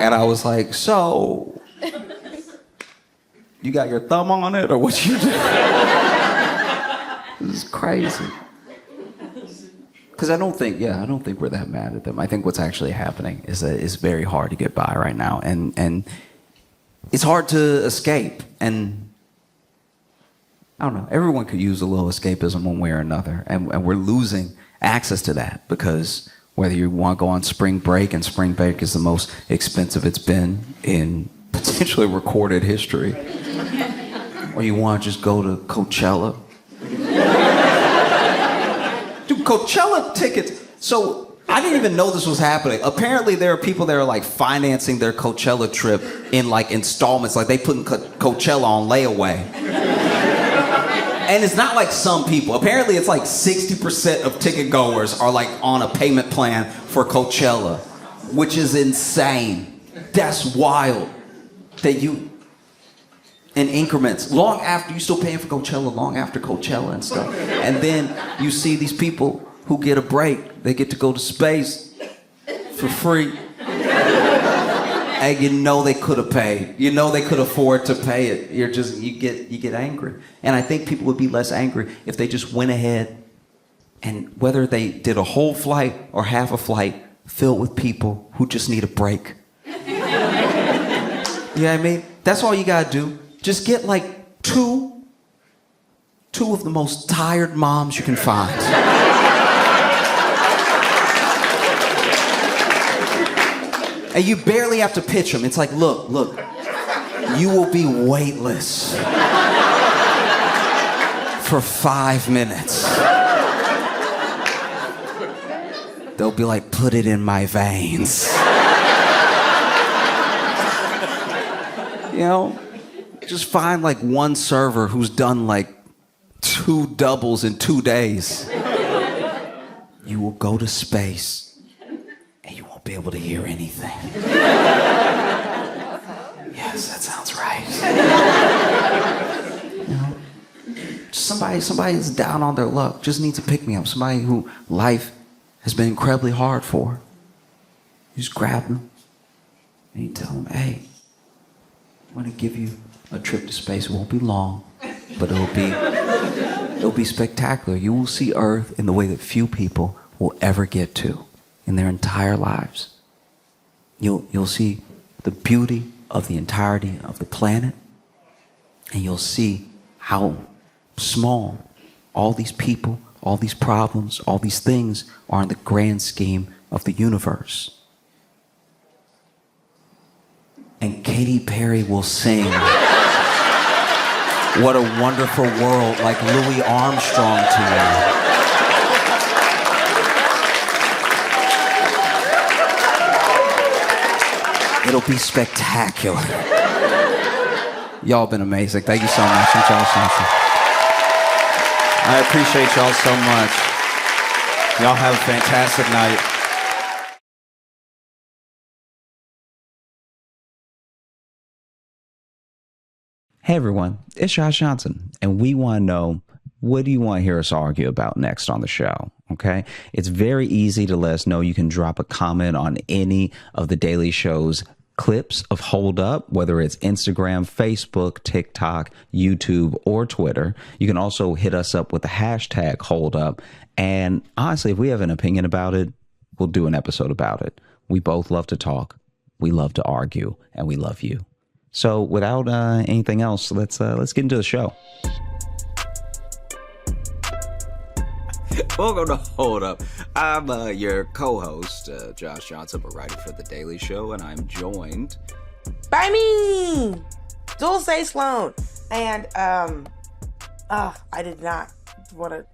And I was like, so... you got your thumb on it, or what you do? This is crazy. Because I don't think we're that mad at them. I think what's actually happening is that it's very hard to get by right now, and it's hard to escape. And I don't know. Everyone could use a little escapism one way or another, and we're losing access to that because whether you want to go on spring break, and spring break is the most expensive it's been in potentially recorded history. Or you want to just go to Coachella. Dude, Coachella tickets. So I didn't even know this was happening. Apparently there are people that are like financing their Coachella trip in like installments. Like they putting Coachella on layaway. And it's not like some people. Apparently it's like 60% of ticket goers are like on a payment plan for Coachella, which is insane. That's wild. That you, in increments, long after, you still paying for Coachella, long after Coachella and stuff. And then you see these people who get a break. They get to go to space for free. And you know they could have paid. You know they could afford to pay it. You get angry. And I think people would be less angry if they just went ahead and whether they did a whole flight or half a flight filled with people who just need a break. You know what I mean? That's all you gotta do. Just get like two of the most tired moms you can find. And you barely have to pitch them. It's like, look, you will be weightless for 5 minutes. They'll be like, put it in my veins. You know, just find like one server who's done like 2 doubles in 2 days. You will go to space and you won't be able to hear anything. Yes, that sounds right. You know, somebody is down on their luck, just needs to pick me up. Somebody who life has been incredibly hard for. You just grab them and you tell them, hey, I'm gonna give you a trip to space. It won't be long, but it'll be spectacular. You will see Earth in the way that few people will ever get to in their entire lives. You'll see the beauty of the entirety of the planet, and you'll see how small all these people, all these problems, all these things are in the grand scheme of the universe. And Katy Perry will sing What a Wonderful World like Louis Armstrong to you. It'll be spectacular. Y'all been amazing. Thank you so much. I'm Josh Johnson. I appreciate y'all so much. Y'all have a fantastic night. Hey everyone, it's Josh Johnson, and we want to know, what do you want to hear us argue about next on the show? Okay, it's very easy to let us know. You can drop a comment on any of the Daily Show's clips of Hold Up, whether it's Instagram, Facebook, TikTok, YouTube, or Twitter. You can also hit us up with the hashtag Hold Up. And honestly, if we have an opinion about it, we'll do an episode about it. We both love to talk, we love to argue, and we love you. So without anything else, let's get into the show. Welcome to Hold Up. I'm your co-host, Josh Johnson, a writer for The Daily Show, and I'm joined by me, Dulce Sloan. And I did not want to.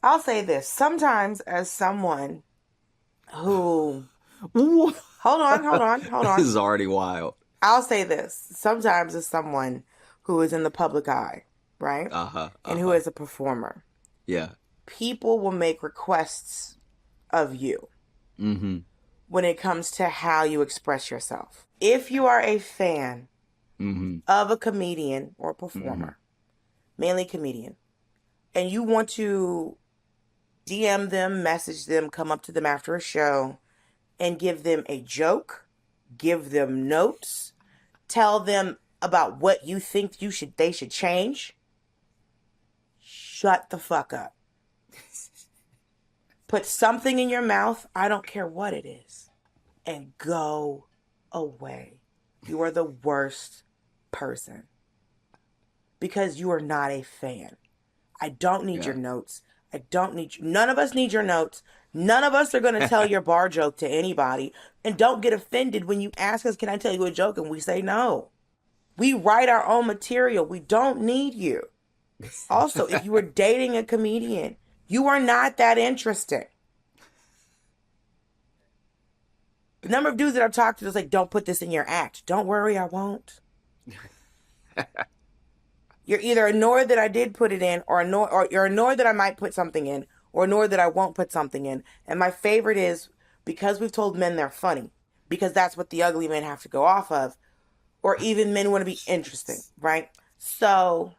I'll say this: sometimes, as someone who. Hold on. This is already wild. I'll say this. Sometimes as someone who is in the public eye, right? And who is a performer. Yeah. People will make requests of you when it comes to how you express yourself. If you are a fan of a comedian or a performer, mainly comedian, and you want to DM them, message them, come up to them after a show, and give them a joke, give them notes, tell them about what you think they should change. Shut the fuck up. Put something in your mouth, I don't care what it is, and go away. You are the worst person. Because you are not a fan. I don't need your notes. I don't need you. None of us need your notes. None of us are going to tell your bar joke to anybody. And don't get offended when you ask us, can I tell you a joke? And we say no. We write our own material. We don't need you. Also, if you were dating a comedian, you are not that interesting. The number of dudes that I've talked to is like, don't put this in your act. Don't worry, I won't. You're either annoyed that I did put it in, or you're annoyed that I might put something in, or annoyed that I won't put something in. And my favorite is, because we've told men they're funny, because that's what the ugly men have to go off of, or even men want to be interesting, right? So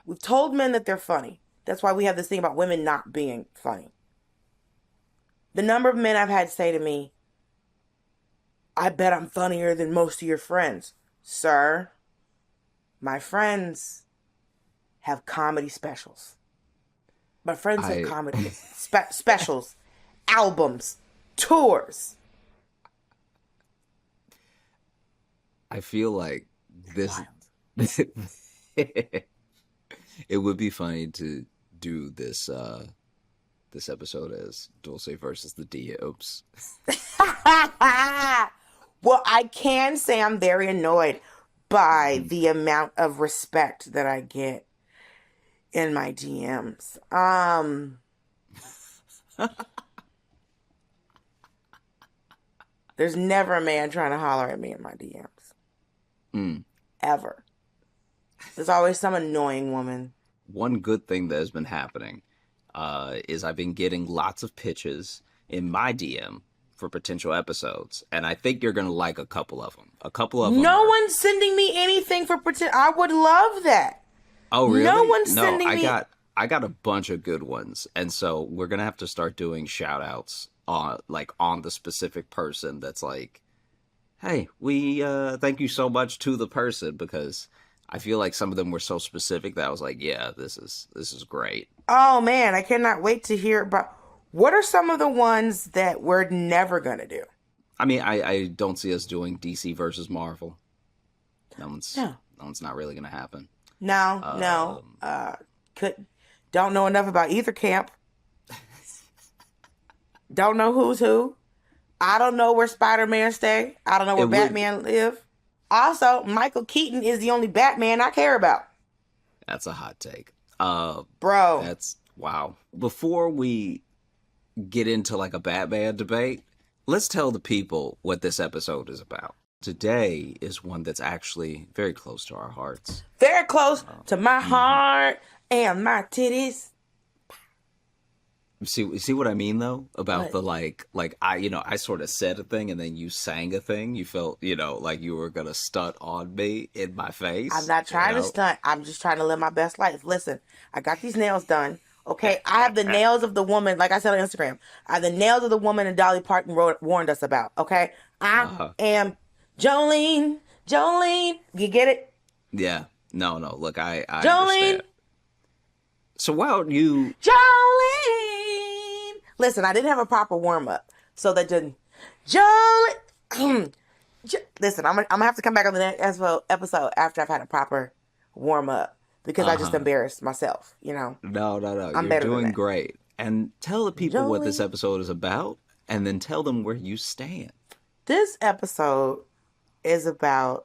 we've told men that they're funny. That's why we have this thing about women not being funny. The number of men I've had say to me, I bet I'm funnier than most of your friends. Sir, my friends have comedy specials. My friends have comedy specials, albums, tours. I feel like this it would be funny to do this this episode as Dulce versus the DMs. Well, I can say I'm very annoyed by the amount of respect that I get in my DMs. There's never a man trying to holler at me in my DMs. Ever. There's always some annoying woman. One good thing that has been happening is I've been getting lots of pitches in my DM for potential episodes, and I think you're gonna like a couple of them. No one's sending me anything for potential. I would love that. Oh, really? No one's sending me. I got a bunch of good ones, and so we're gonna have to start doing shout outs on the specific person that's like, hey, we thank you so much to the person, because I feel like some of them were so specific that I was like, yeah, this is great. Oh man, I cannot wait to hear about. What are some of the ones that we're never gonna do? I mean, I don't see us doing DC versus Marvel. That one's not really gonna happen. No. Don't know enough about either camp. Don't know who's who. I don't know where Spider-Man stay. I don't know where Batman live. Also, Michael Keaton is the only Batman I care about. That's a hot take. Bro. That's wow. Before we get into like a Batman debate, let's tell the people what this episode is about. Today is one that's actually very close to our hearts. Very close to my heart and my titties. See what I mean though about What? the like I sort of said a thing and then you sang a thing. You felt like you were gonna stunt on me in my face. I'm not trying to stunt. I'm just trying to live my best life. Listen, I got these nails done. Okay, I have the nails of the woman, like I said on Instagram. I have the nails of the woman that Dolly Parton warned us about. Okay, I am Jolene. You get it? Yeah. No. Look, I Jolene. understand. So while you Jolene. Listen, I didn't have a proper warm up, so that didn't. Jolene. Listen, I'm gonna have to come back on the next episode after I've had a proper warm up. Because I just embarrassed myself, No. You're doing great. And tell the people what this episode is about, and then tell them where you stand. This episode is about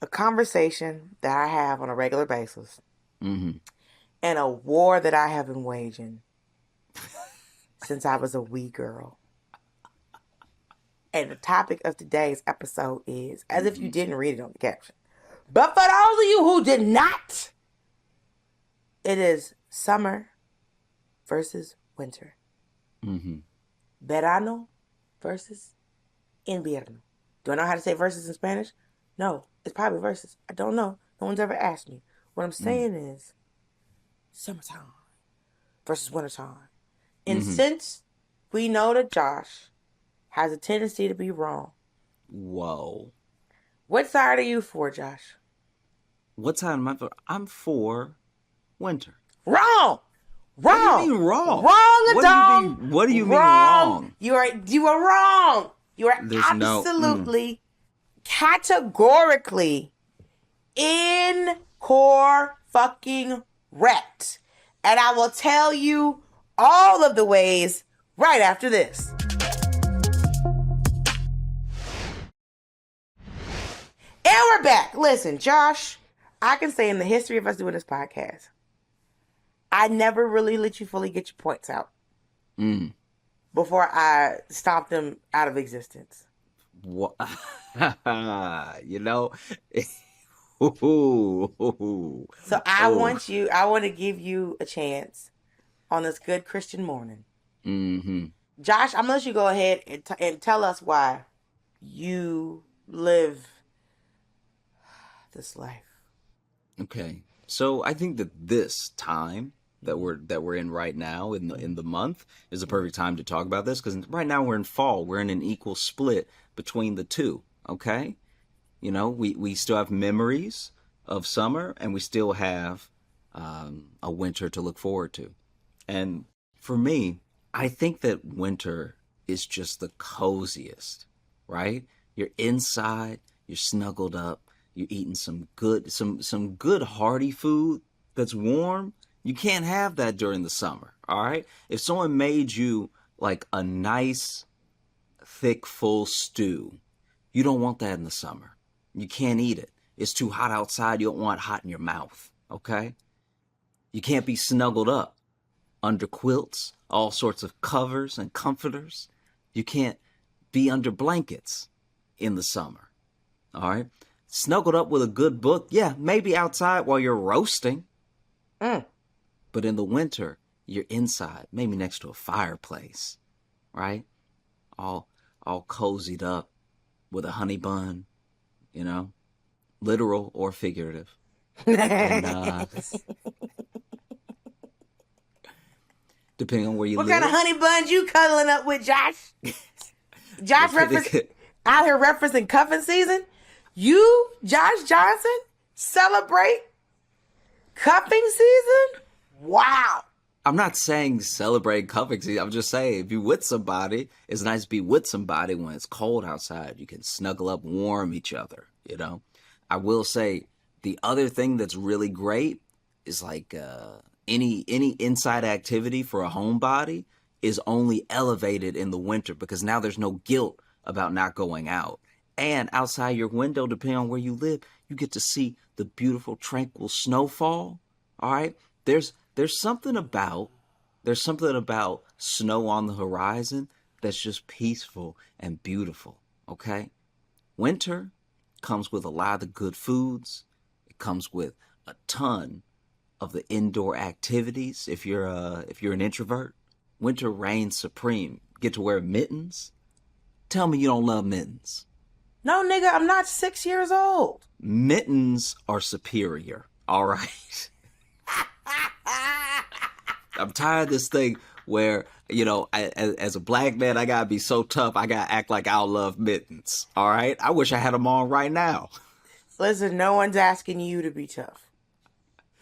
a conversation that I have on a regular basis. And a war that I have been waging since I was a wee girl. And the topic of today's episode is, as if you didn't read it on the caption, but for those of you who did not, it is summer versus winter. Verano versus invierno. Do I know how to say versus in Spanish? No, it's probably versus. I don't know. No one's ever asked me. What I'm saying is summertime versus wintertime. And since we know that Josh has a tendency to be wrong. Whoa. What side are you for, Josh? What side am I for? I'm for winter. Wrong. What do you mean wrong? Wrong, What do you mean wrong? You are wrong. You are absolutely, categorically, fucking wrecked. And I will tell you all of the ways right after this. And we're back. Listen, Josh, I can say in the history of us doing this podcast, I never really let you fully get your points out before I stomped them out of existence. What? You know? So I want to give you a chance on this good Christian morning. Mm-hmm. Josh, I'm going to let you go ahead and tell us why you live this life. Okay. So I think that this time that we're in right now in the month is the perfect time to talk about this, because right now we're in fall. We're in an equal split between the two. Okay. You know, we still have memories of summer, and we still have a winter to look forward to. And for me, I think that winter is just the coziest, right? You're inside, you're snuggled up, you're eating some good hearty food that's warm. You can't have that during the summer, all right? If someone made you like a nice, thick, full stew, you don't want that in the summer. You can't eat it. It's too hot outside. You don't want hot in your mouth, okay? You can't be snuggled up under quilts, all sorts of covers and comforters. You can't be under blankets in the summer, all right? Snuggled up with a good book, yeah, maybe outside while you're roasting. But in the winter, you're inside, maybe next to a fireplace, right? All cozied up with a honey bun, you know, literal or figurative. And, depending on where you live. What kind of honey buns you cuddling up with, Josh? Josh out here referencing cuffing season. You, Josh Johnson, celebrate cuffing season? Wow. I'm not saying celebrate cuffing season. I'm just saying if you're with somebody, it's nice to be with somebody when it's cold outside. You can snuggle up, warm each other, you know. I will say the other thing that's really great is like any inside activity for a homebody is only elevated in the winter, because now there's no guilt about not going out. And outside your window, depending on where you live, you get to see the beautiful, tranquil snowfall. All right. There's something about snow on the horizon that's just peaceful and beautiful. Okay. Winter comes with a lot of the good foods. It comes with a ton of the indoor activities. If you're an introvert, winter reigns supreme. Get to wear mittens. Tell me you don't love mittens. No, nigga, I'm not 6 years old. Mittens are superior. All right. I'm tired of this thing where, you know, as a black man, I gotta be so tough. I gotta act like I love mittens. All right. I wish I had them on right now. Listen, no one's asking you to be tough.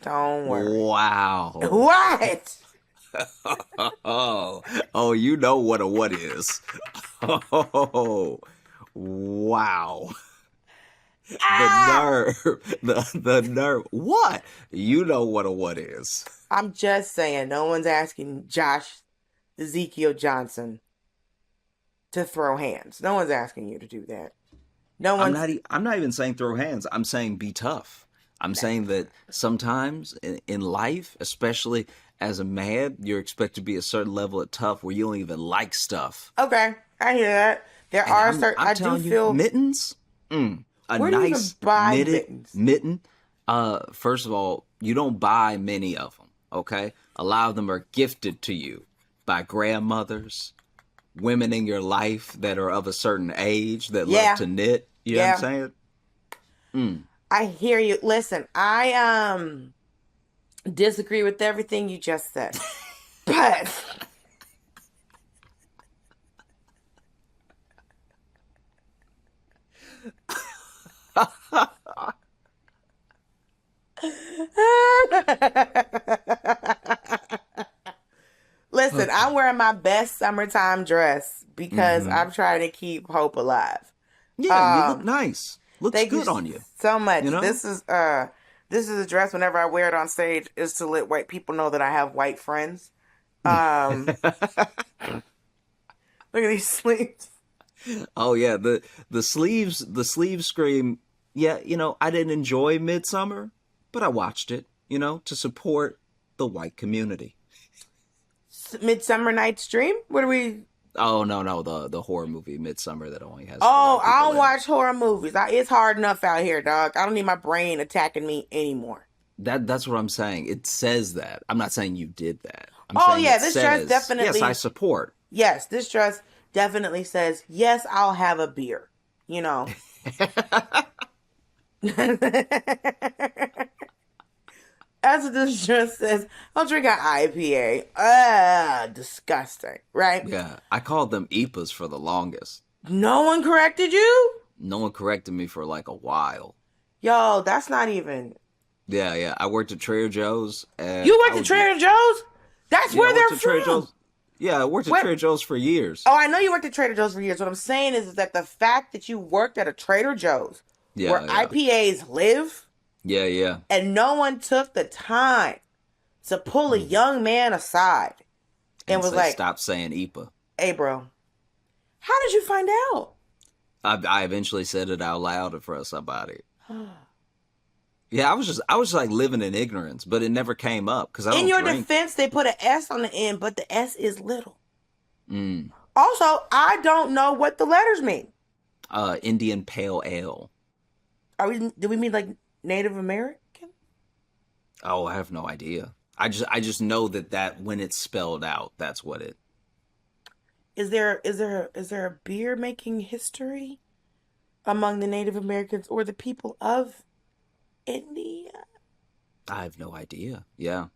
Don't worry. Wow. What? Oh, you know what a what is. Oh, wow. The nerve. What? You know what a what is. I'm just saying, no one's asking Josh Ezekiel Johnson to throw hands. No one's asking you to do that. I'm not even saying throw hands. I'm saying be tough. I'm saying that sometimes in life, especially as a man, you're expected to be a certain level of tough where you don't even like stuff. Okay, I hear that. There And are I'm certain. I do telling you, feel mittens. A Where do you even nice buy knitted mittens? mitten. First of all, you don't buy many of them. Okay, a lot of them are gifted to you by grandmothers, women in your life that are of a certain age that Yeah. love to knit. You know what I'm saying? I hear you. Listen, I disagree with everything you just said, but listen, I'm wearing my best summertime dress because I'm trying to keep hope alive. Yeah, you look nice. Looks Thank good you on you. so much. You know? This is a dress. Whenever I wear it on stage, is to let white people know that I have white friends. Look at these sleeves. Oh yeah, the sleeves scream. Yeah, I didn't enjoy Midsummer, but I watched it, to support the white community. Midsummer Night's Dream? What are we? Oh no, the horror movie Midsummer that only has Oh, white I people don't in it. watch horror movies. It's hard enough out here, dog. I don't need my brain attacking me anymore. That's what I'm saying. It says that. I'm not saying you did that. I'm Oh saying yeah, it this dress says, definitely. yes, I support. Yes, this dress definitely says yes. I'll have a beer. That's what this dress says. I'll drink an IPA. Disgusting, right? Yeah, I called them IPAs for the longest. No one corrected you? No one corrected me for like a while. Yo, that's not even. Yeah. I worked at Trader Joe's. And You worked at Trader Joe's? That's where they're from. Trader Joe's. Yeah, I worked at Trader Joe's for years. Oh, I know you worked at Trader Joe's for years. What I'm saying is that the fact that you worked at a Trader Joe's where IPAs live. Yeah. And no one took the time to pull a young man aside and was like, stop saying IPA. Hey, bro, how did you find out? I eventually said it out loud in front of somebody. Yeah, I was like living in ignorance, but it never came up because I don't In your drink. defense, they put an S on the end, but the S is little. Also, I don't know what the letters mean. Indian Pale Ale. Do we mean like Native American? Oh, I have no idea. I just know that when it's spelled out, that's what it. Is there a beer making history among the Native Americans or the people of India? I have no idea. Yeah.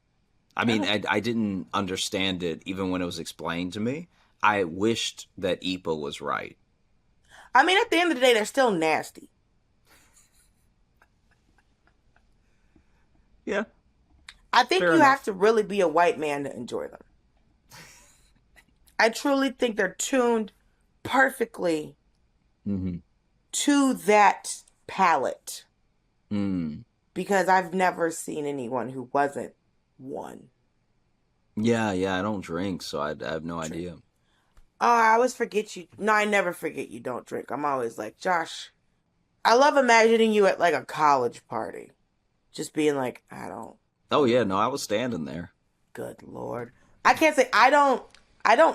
I mean, I didn't understand it even when it was explained to me. I wished that IPA was right. I mean, at the end of the day, they're still nasty. Yeah. I think Fair you enough. have to really be a white man to enjoy them. I truly think they're tuned perfectly to that palate. Because I've never seen anyone who wasn't one. Yeah, I don't drink, so I have no idea. Oh, I always forget you. No, I never forget you don't drink. I'm always like, Josh, I love imagining you at like a college party. Just being like, I don't. Oh yeah, no, I was standing there. Good Lord. I can't say I don't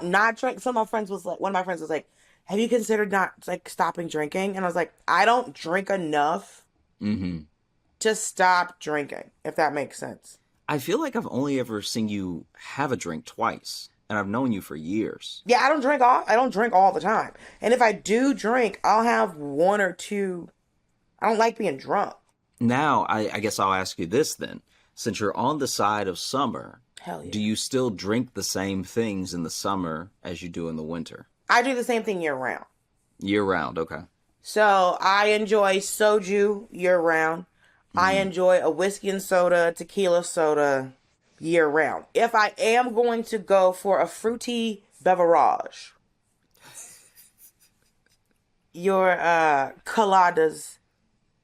not drink. One of my friends was like, have you considered not like stopping drinking? And I was like, I don't drink enough to stop drinking, if that makes sense. I feel like I've only ever seen you have a drink twice, and I've known you for years. Yeah, I don't drink all the time. And if I do drink, I'll have one or two. I don't like being drunk. Now, I guess I'll ask you this then. Since you're on the side of summer, Hell yeah. do you still drink the same things in the summer as you do in the winter? I do the same thing year round. Year round, okay. So I enjoy soju year round. I enjoy a whiskey and soda, tequila soda year round. If I am going to go for a fruity beverage, your coladas,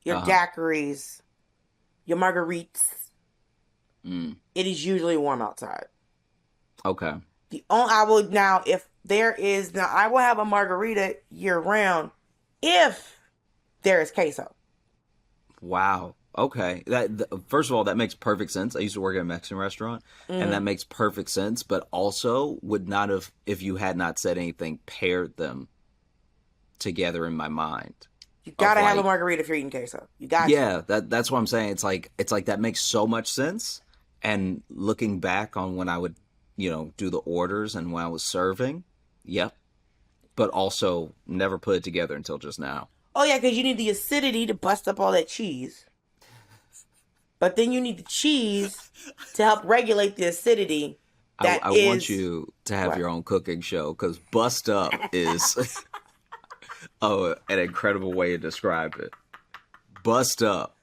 your daiquiris, your margaritas, it is usually warm outside. Okay. I will have a margarita year round if there is queso. Wow. Okay. First of all, that makes perfect sense. I used to work at a Mexican restaurant, and that makes perfect sense, but also would not have, if you had not said anything, paired them together in my mind. You gotta have a margarita if you're eating queso. You got Yeah, that's what I'm saying. It's like that makes so much sense. And looking back on when I would, do the orders and when I was serving, yep. But also never put it together until just now. Oh yeah, because you need the acidity to bust up all that cheese. But then you need the cheese to help regulate the acidity. I want you to have your own cooking show because bust up is an incredible way to describe it. Bust up.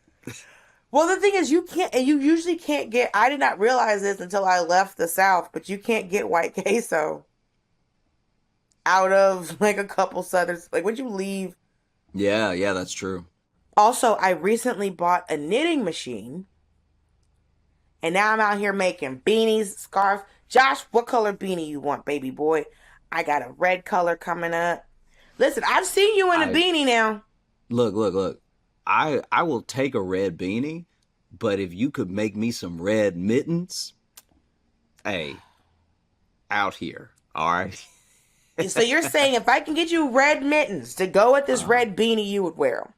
Well, the thing is, you usually can't get, I did not realize this until I left the South, but you can't get white queso out of like a couple Southern, like when you leave. Yeah, that's true. Also, I recently bought a knitting machine, and now I'm out here making beanies, scarves. Josh, what color beanie you want, baby boy? I got a red color coming up. Listen, I've seen you in a beanie now. Look. I will take a red beanie, but if you could make me some red mittens, hey, out here, all right? So you're saying if I can get you red mittens to go with this red beanie, you would wear them?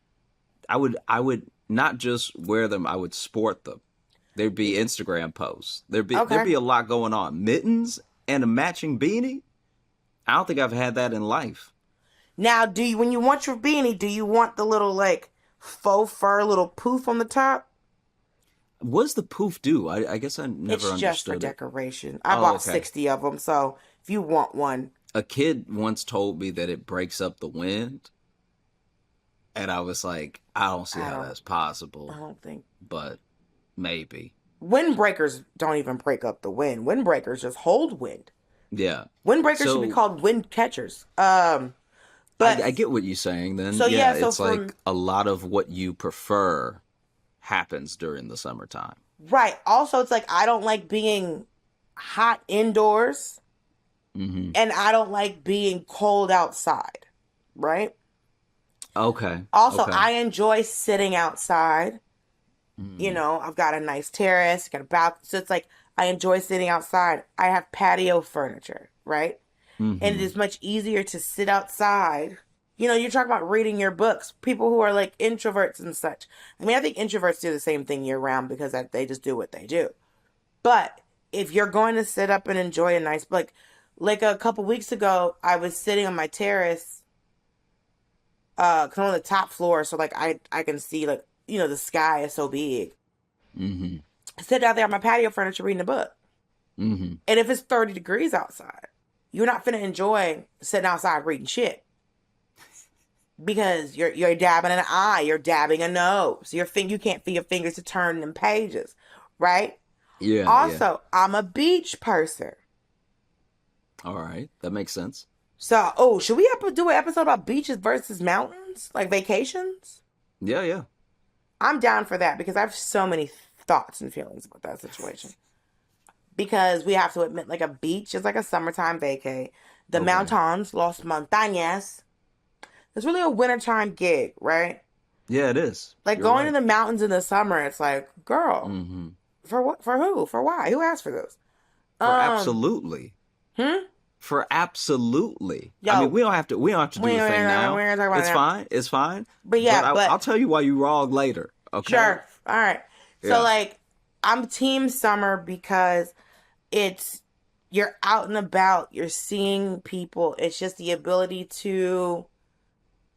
I would not just wear them, I would sport them. There'd be Instagram posts. There'd be a lot going on. Mittens and a matching beanie? I don't think I've had that in life. Now, when you want your beanie, do you want the little like faux fur little poof on the top? What does the poof do? I guess I never understood. It's just for decoration. I bought 60 of them, so if you want one. A kid once told me that it breaks up the wind. And I was like, I don't see how that's possible. I don't think. But maybe. Windbreakers don't even break up the wind. Windbreakers just hold wind. Yeah. Windbreakers should be called wind catchers. But I get what you're saying then. So yeah, it's like a lot of what you prefer happens during the summertime. Right. Also, it's like I don't like being hot indoors. Mm-hmm. And I don't like being cold outside. Right? Okay. Also, I enjoy sitting outside. You know, I've got a nice terrace, got a balcony. So it's like, I enjoy sitting outside. I have patio furniture, right? Mm-hmm. And it is much easier to sit outside. You know, you're talking about reading your books. People who are like introverts and such. I mean, I think introverts do the same thing year round because they just do what they do. But if you're going to sit up and enjoy a nice, like a couple weeks ago, I was sitting on my terrace. Cause I'm on the top floor, so like I can see, like, you know, the sky is so big. Mm-hmm. I sit out there on my patio furniture reading a book. Mm-hmm. And if it's 30 degrees outside, you're not finna enjoy sitting outside reading shit. Because you're dabbing an eye, you're dabbing a nose. You can't feel your fingers to turn them pages, right? Yeah. Also, I'm a beach person. All right, that makes sense. So, should we do an episode about beaches versus mountains? Like vacations? Yeah. I'm down for that because I have so many thoughts and feelings about that situation. Because we have to admit, like, a beach is like a summertime vacay. The mountains, Los Montañas, it's really a wintertime gig, right? Yeah, it is. Like, going to the mountains in the summer, it's like, girl, for what? For who? For why? Who asked for this? For absolutely. For absolutely. Yo, I mean, we don't have to do the thing now. It's fine. But yeah, I'll tell you why you're wrong later. Okay. Sure. All right. Yeah. So like, I'm team summer because you're out and about, you're seeing people. It's just the ability to.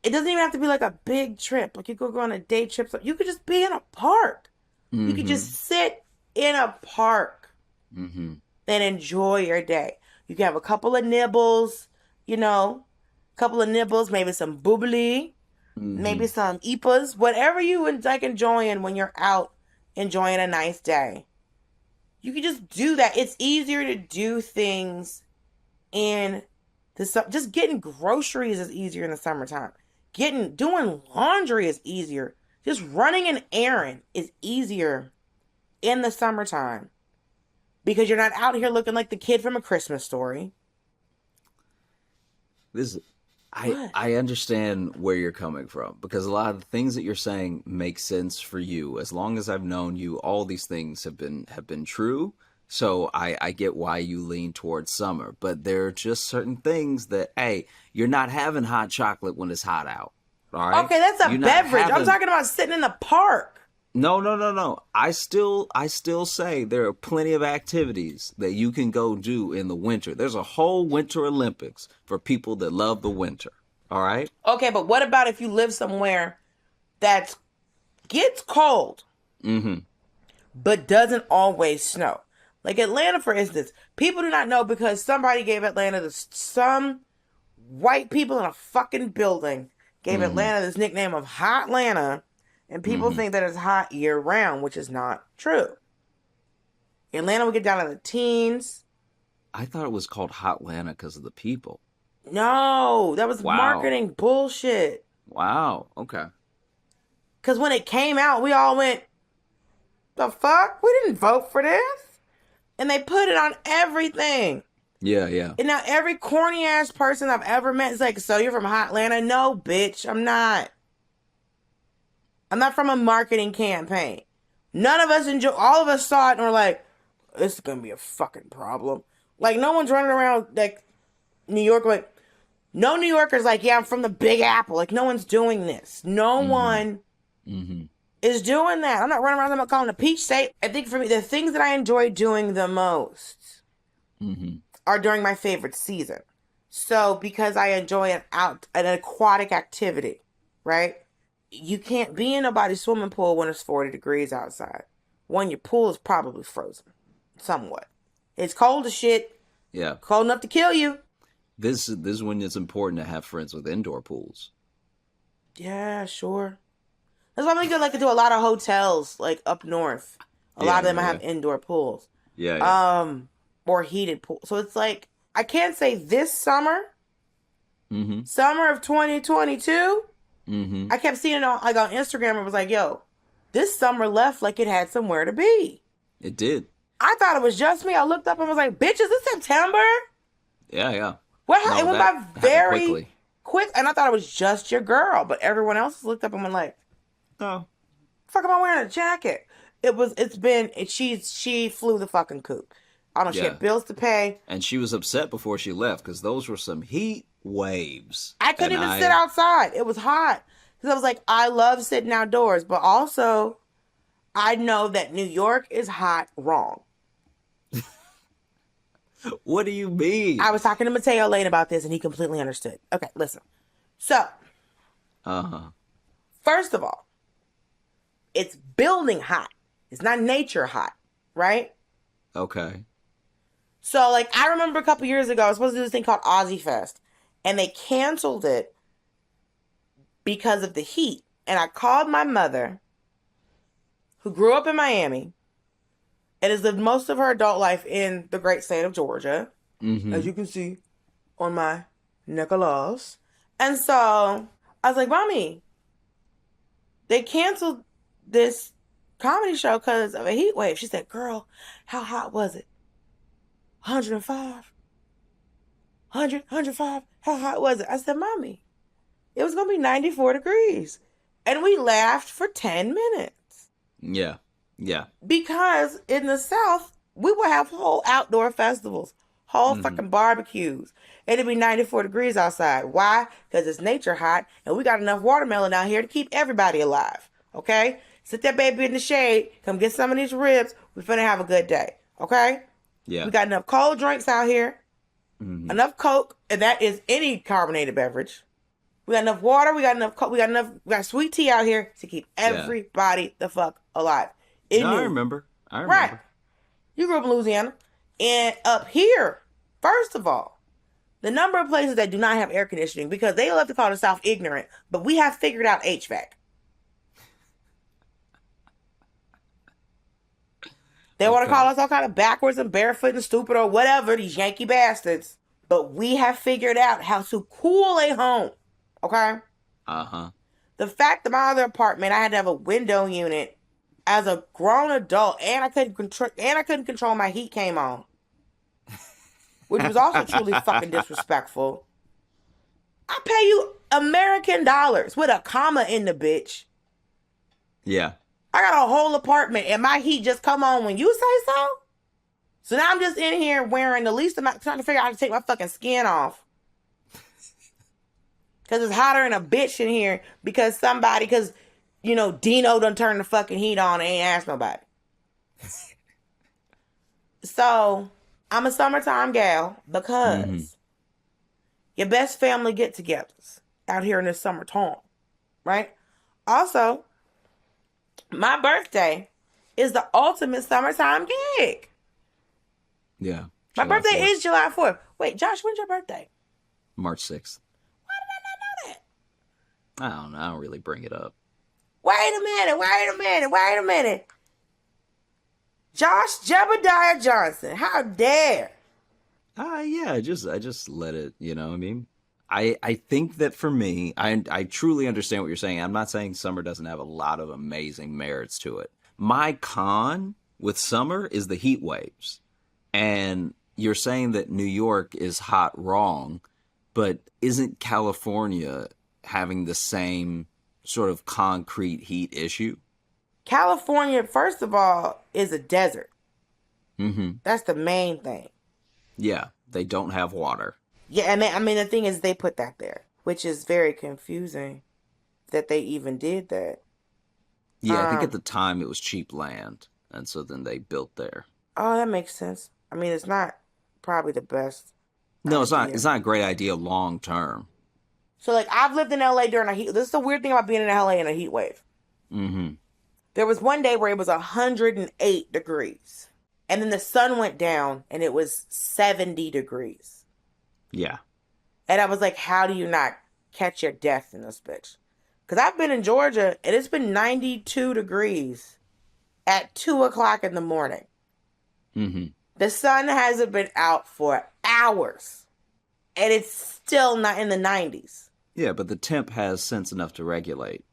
It doesn't even have to be like a big trip. Like you could go on a day trip. You could just be in a park. Mm-hmm. You could just sit in a park and enjoy your day. You can have a couple of nibbles, maybe some bubbly, maybe some ipas, whatever you would like enjoying when you're out enjoying a nice day. You can just do that. It's easier to do things in the just getting groceries is easier in the summertime. Doing laundry is easier. Just running an errand is easier in the summertime. Because you're not out here looking like the kid from A Christmas Story. I understand where you're coming from. Because a lot of the things that you're saying make sense for you. As long as I've known you, all these things have been true. So I get why you lean towards summer. But there are just certain things that, hey, you're not having hot chocolate when it's hot out. All right? Okay, that's a beverage. I'm talking about sitting in the park. No. I still say there are plenty of activities that you can go do in the winter. There's a whole Winter Olympics for people that love the winter. All right? Okay, but what about if you live somewhere that gets cold, but doesn't always snow? Like Atlanta, for instance. People do not know because somebody gave Atlanta some white people in a fucking building gave Atlanta this nickname of Hot Atlanta. And people think that it's hot year round, which is not true. Atlanta will get down to the teens. I thought it was called Hot Atlanta because of the people. No, that was marketing bullshit. Wow. Okay. Because when it came out, we all went, the fuck? We didn't vote for this. And they put it on everything. Yeah, yeah. And now every corny ass person I've ever met is like, so you're from Hotlanta? No, bitch, I'm not. I'm not from a marketing campaign. None of us all of us saw it and were like, this is gonna be a fucking problem. Like, no one's running around like New York, like, no New Yorker's like, yeah, I'm from the Big Apple. Like, no one's doing this. No one is doing that. I'm not running around them calling the Peach State. I think for me, the things that I enjoy doing the most are during my favorite season. So, because I enjoy an aquatic activity, right? You can't be in nobody's swimming pool when it's 40 degrees outside. One, your pool is probably frozen. Somewhat. It's cold as shit. Yeah. Cold enough to kill you. This is when it's important to have friends with indoor pools. Yeah, sure. That's why I'm gonna like to do a lot of hotels, like up north. A lot of them have indoor pools. Yeah. Or heated pools. So it's like, I can't say this summer. Summer of 2022. I kept seeing it on Instagram. It was like, yo, this summer left like it had somewhere to be. It did. I thought it was just me. I looked up and was like, bitch, is this September? Yeah, yeah. Well, it went by very quickly. quick. And I thought it was just your girl. But everyone else looked up and went like, Oh. fuck am I wearing a jacket? She flew the fucking coop. I don't know, she had bills to pay. And she was upset before she left because those were some heat waves. I couldn't even sit outside. It was hot. Because I was like, I love sitting outdoors. But also, I know that New York is hot wrong. What do you mean? I was talking to Mateo Lane about this and he completely understood. Okay, listen. So, first of all, it's building hot. It's not nature hot, right? Okay. So, like, I remember a couple years ago, I was supposed to do this thing called Aussie Fest. And they canceled it because of the heat. And I called my mother, who grew up in Miami, and has lived most of her adult life in the great state of Georgia, as you can see on my neck of laws. And so I was like, Mommy, they canceled this comedy show because of a heat wave. She said, girl, how hot was it? 105? 105? How hot was it? I said, Mommy, it was going to be 94 degrees. And we laughed for 10 minutes. Yeah. Yeah. Because in the South, we would have whole outdoor festivals, whole fucking barbecues. And it'd be 94 degrees outside. Why? Because it's nature hot and we got enough watermelon out here to keep everybody alive. Okay? Sit that baby in the shade. Come get some of these ribs. We finna have a good day. Okay? Yeah. We got enough cold drinks out here. Enough Coke. And that is any carbonated beverage. We got enough water. We got enough Coke. We got sweet tea out here to keep everybody the fuck alive. I remember. Right. You grew up in Louisiana. And up here, first of all, the number of places that do not have air conditioning, because they love to call the South ignorant, but we have figured out HVAC. They want to call us all kind of backwards and barefoot and stupid or whatever, these Yankee bastards. But we have figured out how to cool a home. Okay? The fact that my other apartment, I had to have a window unit as a grown adult, and I couldn't control my heat came on, which was also truly fucking disrespectful. I pay you American dollars with a comma in the bitch. Yeah. I got a whole apartment, and my heat just come on when you say so. So now I'm just in here wearing the least amount, trying to figure out how to take my fucking skin off. Because it's hotter than a bitch in here because Dino done turned the fucking heat on and ain't asked nobody. So, I'm a summertime gal because your best family get-togethers out here in this summertime, right? Also, my birthday is the ultimate summertime gig. Yeah. My birthday is July 4th. Wait, Josh, when's your birthday? March 6th. Why did I not know that? I don't know. I don't really bring it up. Wait a minute. Josh Jebediah Johnson, how dare? Yeah, I just let it, you know what I mean? I think that for me, I truly understand what you're saying. I'm not saying summer doesn't have a lot of amazing merits to it. My con with summer is the heat waves. And you're saying that New York is hot wrong, but isn't California having the same sort of concrete heat issue? California, first of all, is a desert. Mm-hmm. That's the main thing. Yeah, they don't have water. Yeah, and I mean, the thing is, they put that there, which is very confusing that they even did that. Yeah, I think at the time it was cheap land, and so then they built there. Oh, that makes sense. I mean, it's not probably the best. No, it's not. idea. It's not a great idea long term. So, like, I've lived in LA during a heat. This is the weird thing about being in LA in a heat wave. Mm-hmm. There was one day where it was 108 degrees, and then the sun went down, and it was 70 degrees. Yeah. And I was like, how do you not catch your death in this bitch? Because I've been in Georgia, and it's been 92 degrees at 2 o'clock in the morning. Mm-hmm. The sun hasn't been out for hours, and it's still not in the 90s. Yeah, but the temp has sense enough to regulate.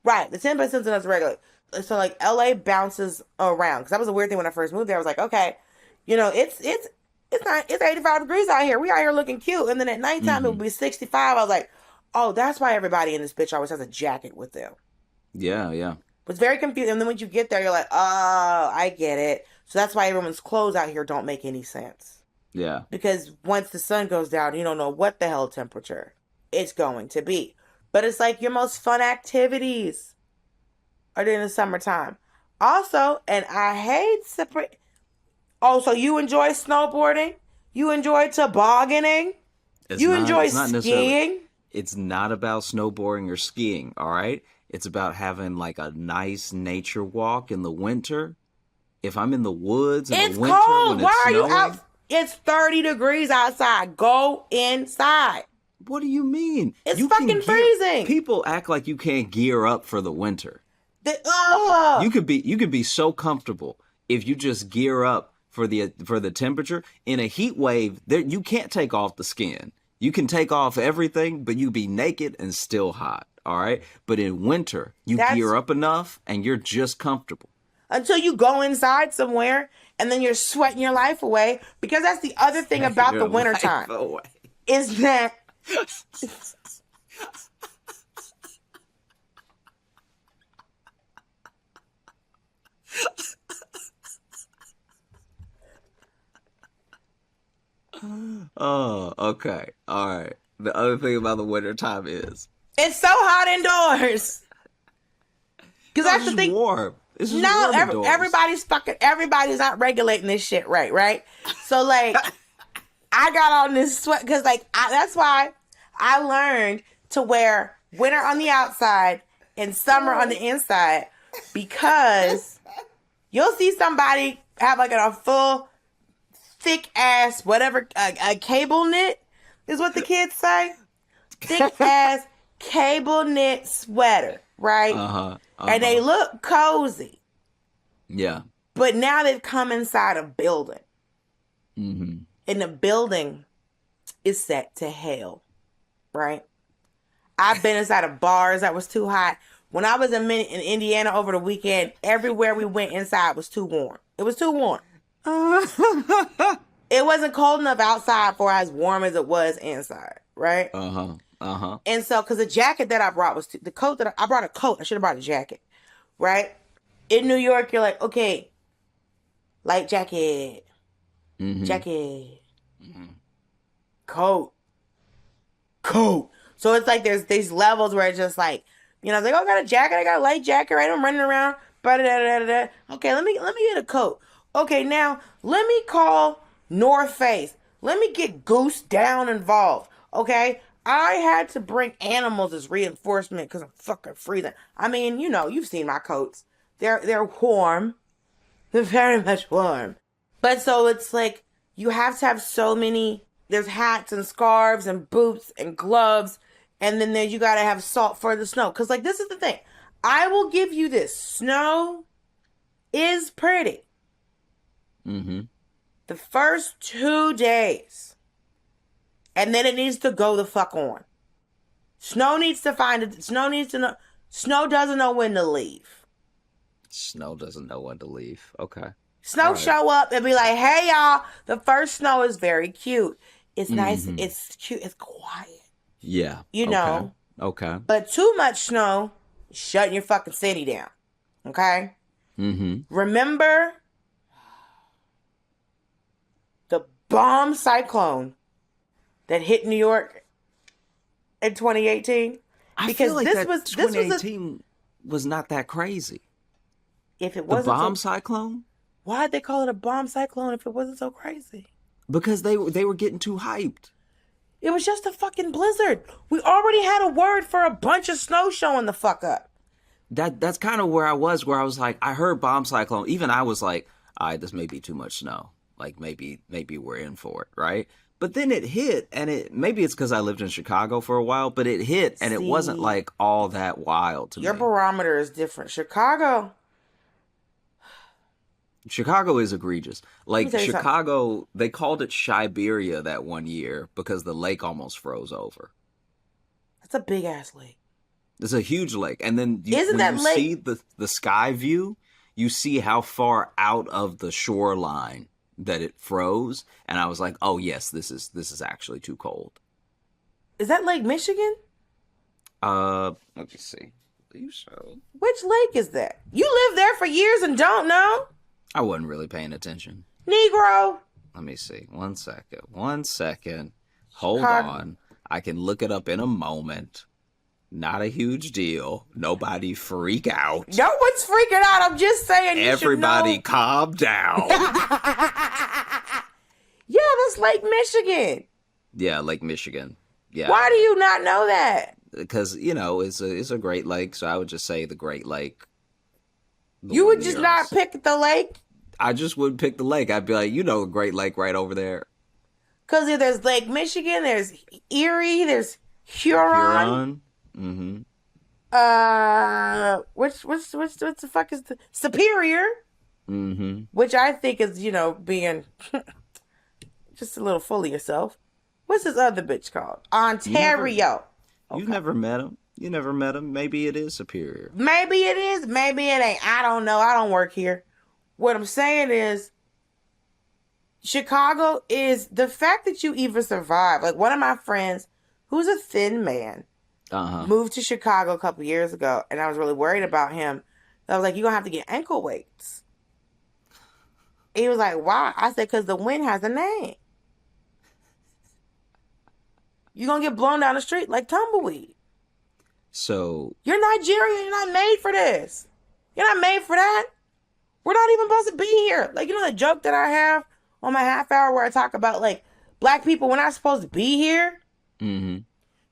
Right, the 10% is enough to regulate. So, like, LA bounces around. Because that was a weird thing when I first moved there. I was like, okay, you know, it's 85 degrees out here. We out here looking cute. And then at nighttime, it would be 65. I was like, oh, that's why everybody in this bitch always has a jacket with them. Yeah, yeah. It was very confusing. And then when you get there, you're like, oh, I get it. So that's why everyone's clothes out here don't make any sense. Yeah. Because once the sun goes down, you don't know what the hell temperature it's going to be. But it's like your most fun activities are during the summertime. Also, and I hate separate. Oh, so you enjoy snowboarding? You enjoy tobogganing? You enjoy skiing? It's not about snowboarding or skiing, all right? It's about having like a nice nature walk in the winter. If I'm in the woods in the winter cold. when Why it's are snowing, you out? It's 30 degrees outside. Go inside. what do you mean? It's You fucking can freezing. People act like you can't gear up for the winter. Ugh. You could be so comfortable if you just gear up for the temperature. In a heat wave, there you can't take off the skin. You can take off everything, but you be naked and still hot. All right. But in winter, you gear up enough and you're just comfortable. Until you go inside somewhere and then you're sweating your life away. Because that's the other thing about the wintertime. Is that Oh, okay. All right. The other thing about the wintertime is it's so hot indoors. Because that's the thing. Warm. It's just No, warm indoors. everybody's not regulating this shit right? So, like, I got on this sweat because, like, that's why I learned to wear winter on the outside and summer on the inside, because you'll see somebody have, like, a full thick ass, whatever, a cable knit is what the kids say. Thick ass cable knit sweater, right? And they look cozy. Yeah. But now they've come inside a building. Mm-hmm. And the building is set to hell, right? I've been inside of bars that was too hot. When I was in Indiana over the weekend, everywhere we went inside was too warm. It was too warm. It wasn't cold enough outside for as warm as it was inside, right? And so, because the jacket that I brought was the coat that I brought a coat. I should have brought a jacket, right? In New York, you're like, okay, light jacket, jacket, coat. So it's like there's these levels where it's just like, you know, it's like, oh, I got a jacket, I got a light jacket, right? I'm running around. Okay, let me get a coat. Okay, now let me call North Face. Let me get Goose Down involved. Okay, I had to bring animals as reinforcement because I'm fucking freezing. I mean, you know, you've seen my coats. They're warm. They're very much warm. But so it's like you have to have so many. There's hats and scarves and boots and gloves, and then you gotta have salt for the snow. Cause like this is the thing. I will give you this. Snow is pretty. The first 2 days. And then it needs to go the fuck on. Snow needs to find it. Snow needs to know. Snow doesn't know when to leave. Snow doesn't know when to leave. Okay. Snow Right. show up and be like, hey, y'all, the first snow is very cute. It's nice. It's cute. It's quiet. Yeah. You know. Okay. But too much snow, shutting your fucking city down. Okay? Remember the bomb cyclone that hit New York in 2018? I Because feel like this that was 2018 was not that crazy. if it The wasn't bomb so, cyclone? why'd they call it a bomb cyclone if it wasn't so crazy? Because they were getting too hyped. It was just a fucking blizzard. We already had a word for a bunch of snow showing the fuck up. That's kind of where I was like, I heard bomb cyclone. Even I was like, all right, this may be too much snow. Like maybe we're in for it, right? But then it hit, and maybe it's because I lived in Chicago for a while, but it hit, and it wasn't See, like all that wild to your me. barometer is different. Chicago Chicago is egregious. Like tell you something. Chicago, they called it Shiberia that one year because the lake almost froze over. That's a big ass lake. It's a huge lake, and then Isn't when that you lake- see the sky view, you see how far out of the shoreline that it froze, and I was like, "Oh yes, this is actually too cold." Is that Lake Michigan? Let me see. I believe so. Which lake is that? You lived there for years and don't know? I wasn't really paying attention. Negro. Let me see. 1 second. 1 second. Hold Chicago. on. I can look it up in a moment. Not a huge deal. Nobody freak out. No one's freaking out. I'm just saying. Everybody calm down. Yeah, that's Lake Michigan. Yeah, Lake Michigan. Yeah. Why do you not know that? Because, it's a Great Lake, so I would just say the Great Lake. You would just not pick the lake? I just wouldn't pick the lake. I'd be like, a Great Lake right over there. Because there's Lake Michigan, there's Erie, there's Huron. Mm-hmm. Which the fuck is the Superior? Mm-hmm. Which I think is, being just a little full of yourself. What's this other bitch called? Ontario. You've never met him. You never met him. Maybe it is Superior. Maybe it is. Maybe it ain't. I don't know. I don't work here. What I'm saying is, Chicago is the fact that you even survive. Like one of my friends, who's a thin man, moved to Chicago a couple years ago, and I was really worried about him. I was like, "You're gonna have to get ankle weights." He was like, "Why?" I said, "Because the wind has a name. You're gonna get blown down the street like tumbleweed." So You're Nigerian. You're not made for this. You're not made for that. We're not even supposed to be here. Like, the joke that I have on my half hour where I talk about, like, black people, we're not supposed to be here. Mm-hmm.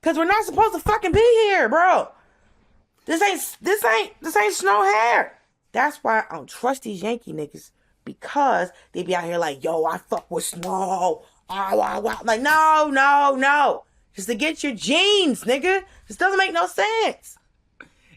Because we're not supposed to fucking be here, bro. This ain't snow hair. That's why I don't trust these Yankee niggas. Because they be out here like, yo, I fuck with snow. Like, no. Just to get your jeans, nigga. This doesn't make no sense.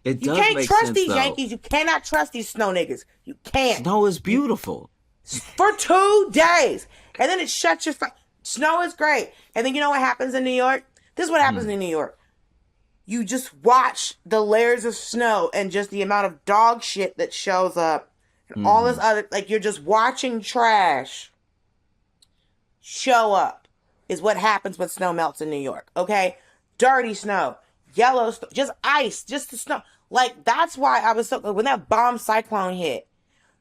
It You does can't make trust sense, these though. Yankees. You cannot trust these snow niggas. You can't. Snow is beautiful. For 2 days. And then it shuts your... Snow is great. And then you know what happens in New York? This is what happens in New York. You just watch the layers of snow and just the amount of dog shit that shows up. And all this other... Like, you're just watching trash show up is what happens when snow melts in New York. Okay? Dirty snow. Yellow snow. Just ice. Just the snow. Like, that's why I was so... When that bomb cyclone hit,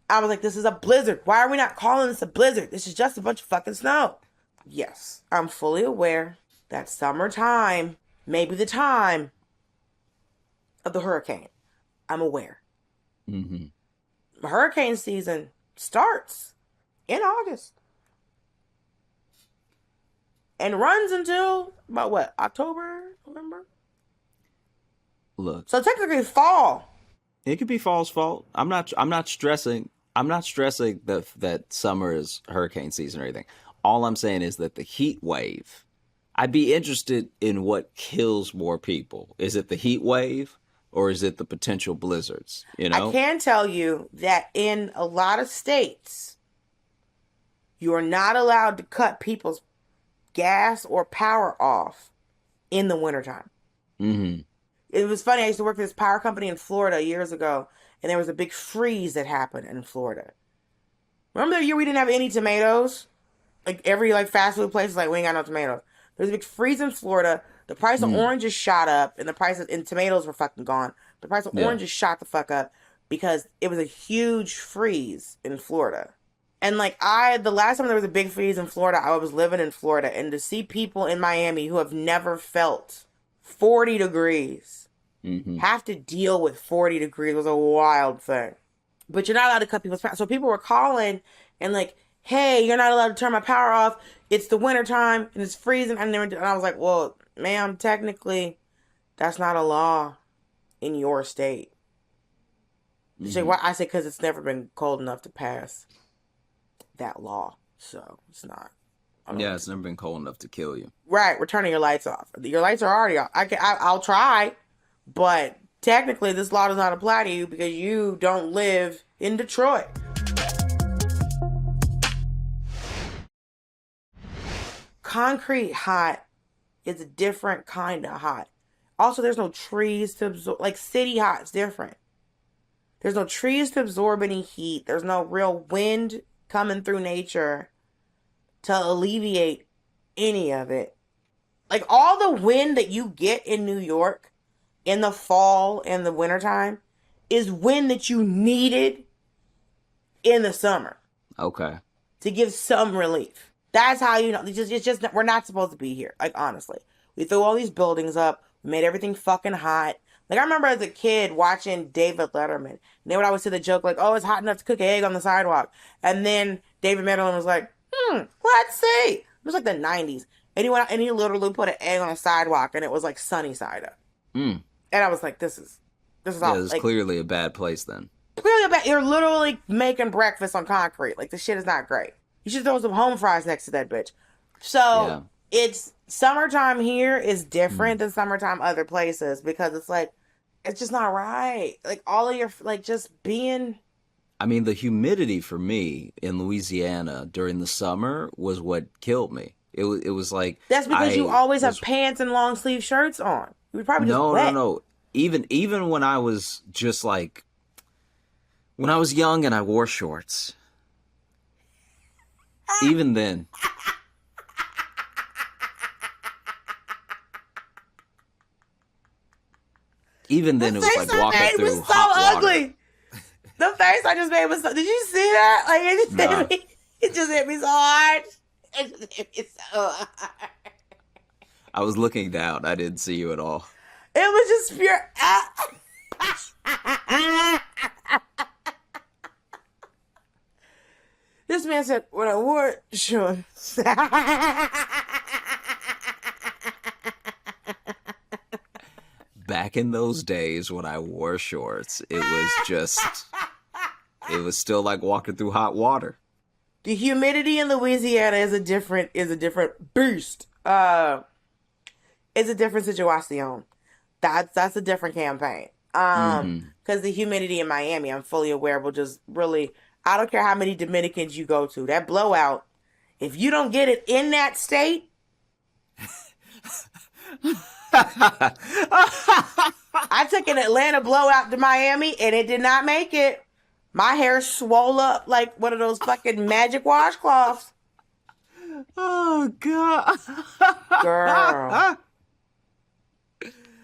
I was like, this is a blizzard. Why are we not calling this a blizzard? This is just a bunch of fucking snow. Yes, I'm fully aware that summertime may be the time of the hurricane. I'm aware. Mm-hmm. Hurricane season starts in August. And runs until, about what, October, November? Look, So technically fall. it could be fall's fault. I'm not stressing. I'm not stressing that summer is hurricane season or anything. All I'm saying is that the heat wave, I'd be interested in what kills more people. Is it the heat wave or is it the potential blizzards? I can tell you that in a lot of states, you are not allowed to cut people's gas or power off in the wintertime. Mm-hmm. It was funny. I used to work for this power company in Florida years ago, and there was a big freeze that happened in Florida. Remember the year we didn't have any tomatoes? Like every like fast food place is like, we ain't got no tomatoes. There's a big freeze in Florida. The price of oranges shot up, and the price of tomatoes were fucking gone. The price of oranges shot the fuck up because it was a huge freeze in Florida. And like the last time there was a big freeze in Florida, I was living in Florida, and to see people in Miami who have never felt 40 degrees have to deal with 40 degrees was a wild thing. But you're not allowed to cut people's power. So people were calling and like, hey, you're not allowed to turn my power off. It's the wintertime and it's freezing. And I was like, well, ma'am, technically, that's not a law in your state. She's like, why? I said, because it's never been cold enough to pass that law. So it's not. Yeah, it's never been cold enough to kill you. Right. We're turning your lights off. Your lights are already off. I'll try, but technically this law does not apply to you because you don't live in Detroit. Concrete hot is a different kind of hot. Also, there's no trees to absorb. Like city hot is different. There's no trees to absorb any heat. There's no real wind coming through nature to alleviate any of it. Like all the wind that you get in New York in the fall and the wintertime is wind that you needed in the summer. Okay. To give some relief. That's how you know. It's just we're not supposed to be here. Like honestly, we threw all these buildings up. We made everything fucking hot. Like I remember as a kid watching David Letterman. And they would always say the joke like, "Oh, it's hot enough to cook an egg on the sidewalk." And then David Letterman was like, let's see. It was like the 90s. And he went out and he literally put an egg on a sidewalk and it was like sunny side up. And I was like, this is all. It's like, clearly a bad place then. Clearly bad. You're literally making breakfast on concrete. Like the shit is not great. You should throw some home fries next to that bitch. So it's summertime here is different than summertime other places because it's like, it's just not right. Like all of your, like just being. I mean, the humidity for me in Louisiana during the summer was what killed me. It was like. That's because you always have pants and long sleeve shirts on. You would probably just wet. No. Even when I was just like, when I was young and I wore shorts. Even then. Even then, it was like walking through hot water. Ugly. The face I just made was so. Did you see that? Like it just hit me so hard. It just hit me so hard. I was looking down. I didn't see you at all. It was just pure. This man said, "When I wore shorts." Back in those days when I wore shorts, it was still like walking through hot water. The humidity in Louisiana is a different beast. It's a different situation. That's a different campaign. Because the humidity in Miami, I'm fully aware, will just really. I don't care how many Dominicans you go to. That blowout, if you don't get it in that state. I took an Atlanta blowout to Miami and it did not make it. My hair swole up like one of those fucking magic washcloths. Oh, God.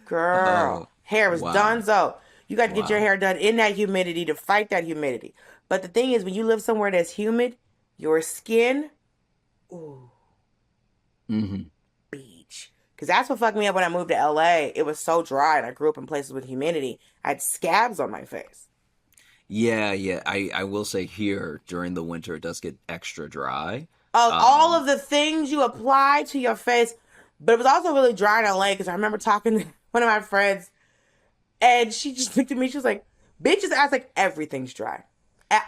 Girl. Hair was donezo. You got to get your hair done in that humidity to fight that humidity. But the thing is, when you live somewhere that's humid, your skin, beach. Because that's what fucked me up when I moved to LA. It was so dry and I grew up in places with humidity. I had scabs on my face. Yeah. I will say here during the winter, it does get extra dry. All of the things you apply to your face. But it was also really dry in LA because I remember talking to one of my friends and she just looked at me. She was like, bitches act like everything's dry.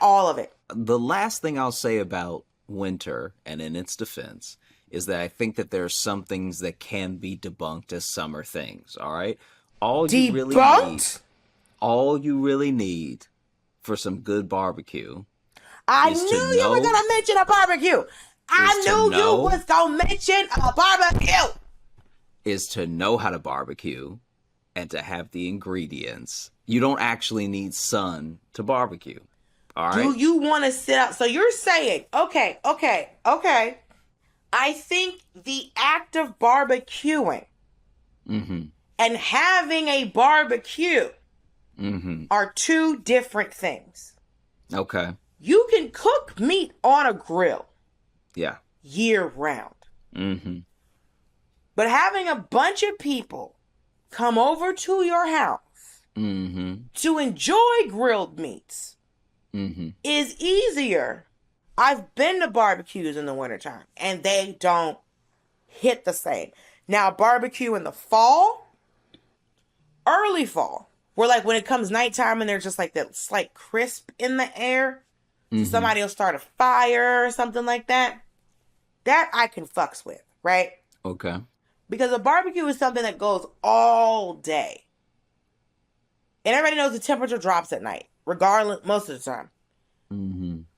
All of it. The last thing I'll say about winter, and in its defense, is that I think that there are some things that can be debunked as summer things, all right? All you really need for some good barbecue. I knew you were going to mention a barbecue. I knew you was going to mention a barbecue. Is to know how to barbecue and to have the ingredients. You don't actually need sun to barbecue. All right. Do you want to sit out? So you're saying, okay. I think the act of barbecuing and having a barbecue are two different things. Okay. You can cook meat on a grill Yeah. year round. But having a bunch of people come over to your house to enjoy grilled meats is easier. I've been to barbecues in the wintertime, and they don't hit the same. Now, barbecue in the fall, early fall, where like when it comes nighttime and there's just like that slight crisp in the air, somebody will start a fire or something like that. That I can fucks with, right? Okay. Because a barbecue is something that goes all day. And everybody knows the temperature drops at night, regardless, most of the time.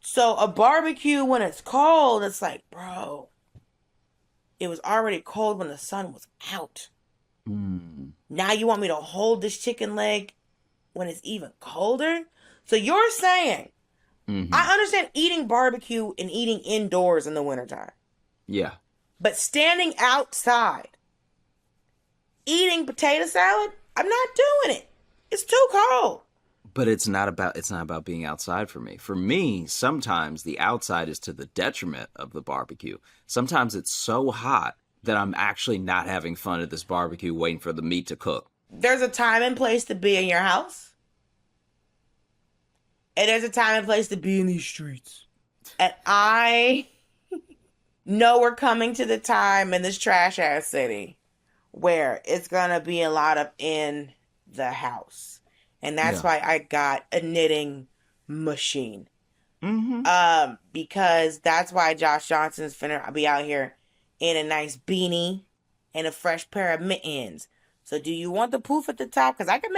So a barbecue, when it's cold, it's like, bro, it was already cold when the sun was out. Now you want me to hold this chicken leg when it's even colder? So you're saying, I understand eating barbecue and eating indoors in the wintertime. Yeah. But standing outside, eating potato salad, I'm not doing it. It's too cold. But it's not about being outside for me. For me, sometimes the outside is to the detriment of the barbecue. Sometimes it's so hot that I'm actually not having fun at this barbecue waiting for the meat to cook. There's a time and place to be in your house. And there's a time and place to be in these streets. And I know we're coming to the time in this trash ass city where it's going to be a lot of in the house. And that's why I got a knitting machine. Because that's why Josh Johnson's finna be out here in a nice beanie and a fresh pair of mittens. So do you want the poof at the top? Because I can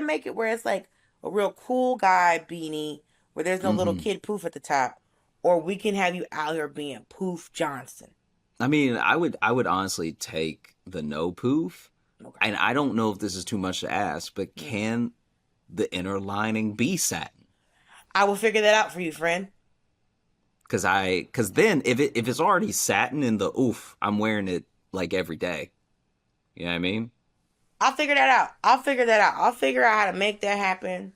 make it where it's like a real cool guy beanie where there's no little kid poof at the top. Or we can have you out here being Poof Johnson. I mean, I would honestly take the no poof. Okay. And I don't know if this is too much to ask, but can the inner lining be satin? I will figure that out for you, friend. Because then if it's already satin in the oof, I'm wearing it like every day. You know what I mean? I'll figure that out. I'll figure out how to make that happen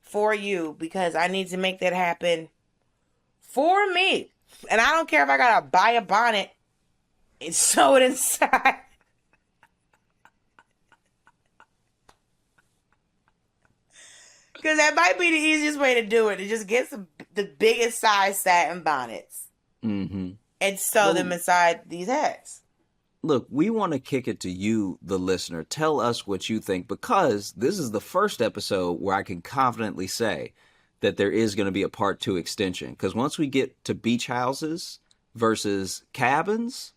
for you because I need to make that happen for me. And I don't care if I gotta buy a bonnet and sew it inside. Because that might be the easiest way to do it. To just get the biggest size satin bonnets. And sew them inside these hats. Look, we want to kick it to you, the listener. Tell us what you think, because this is the first episode where I can confidently say that there is going to be a part 2 extension. Because once we get to beach houses versus cabins,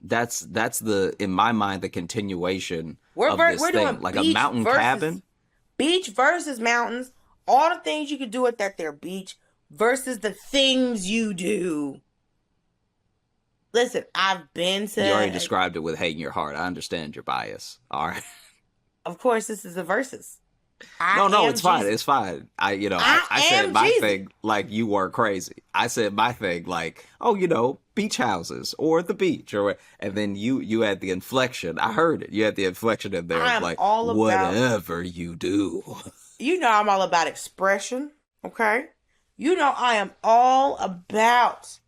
that's the, in my mind, the continuation of this we're thing. doing Like a mountain cabin. Beach versus mountains. All the things you can do at that there beach versus the things you do. Listen, I've been to... You already described it with hate in your heart. I understand your bias. All right. Of course, this is a versus. No, it's fine. It's fine. I said my thing like you were crazy. I said my thing like, beach houses or the beach and then you had the inflection. I heard it. You had the inflection in there of like whatever you do. You know I'm all about expression, okay? You know I am all about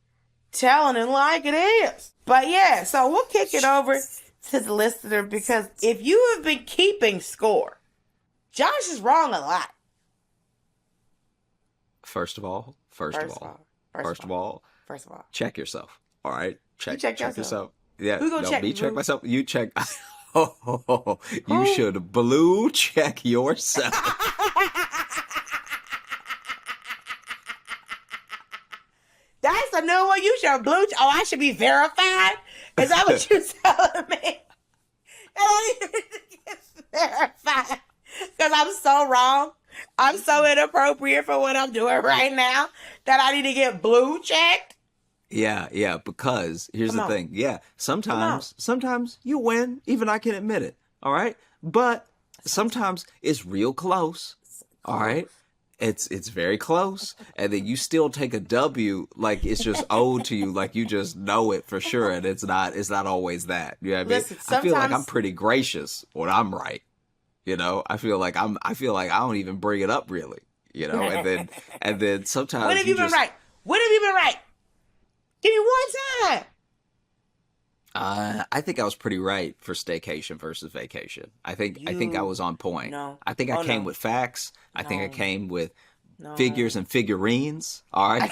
telling it like it is. But yeah, so we'll kick it over to the listener because if you have been keeping score, Josh is wrong a lot. First of all, check yourself. All right, check yourself. Yeah, who gonna check me? Blue? Check myself. You check. You should blue check yourself. That's a new one. You should blue. I should be verified. Is that what you're telling me? I don't even get verified. Because I'm so wrong. I'm so inappropriate for what I'm doing right now that I need to get blue checked. Yeah, because here's the thing. Yeah, sometimes you win, even I can admit it. All right? But sometimes it's real close. All right? It's very close, and then you still take a W like it's just owed to you, like you just know it for sure, and it's not always that. You know what I mean? Listen, I feel like I'm sometimes- pretty gracious when I'm right. I feel like I don't even bring it up really. And then sometimes When have you been right? When have you been right? Give me one time. I think I was pretty right for staycation versus vacation. I think I was on point. No. I think I came No. with facts. I think I No. came with No. figures and figurines. All right.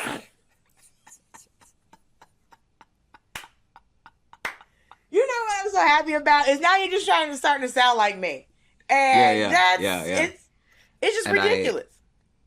You know what I'm so happy about is now you're just starting to sound like me, and Yeah. it's just And ridiculous.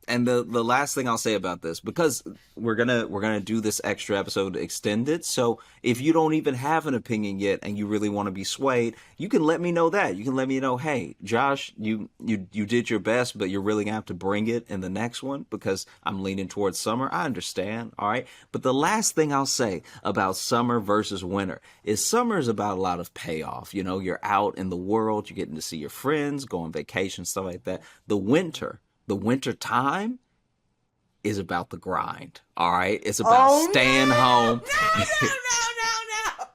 And the last thing I'll say about this, because we're gonna do this extra episode extended, so if you don't even have an opinion yet and you really want to be swayed, you can let me know that. You can let me know, hey, Josh, you did your best, but you're really gonna have to bring it in the next one because I'm leaning towards summer. I understand, all right. But the last thing I'll say about summer versus winter is summer is about a lot of payoff. You're out in the world, you're getting to see your friends, go on vacation, stuff like that. The winter time is about the grind. All right. It's about staying home. No.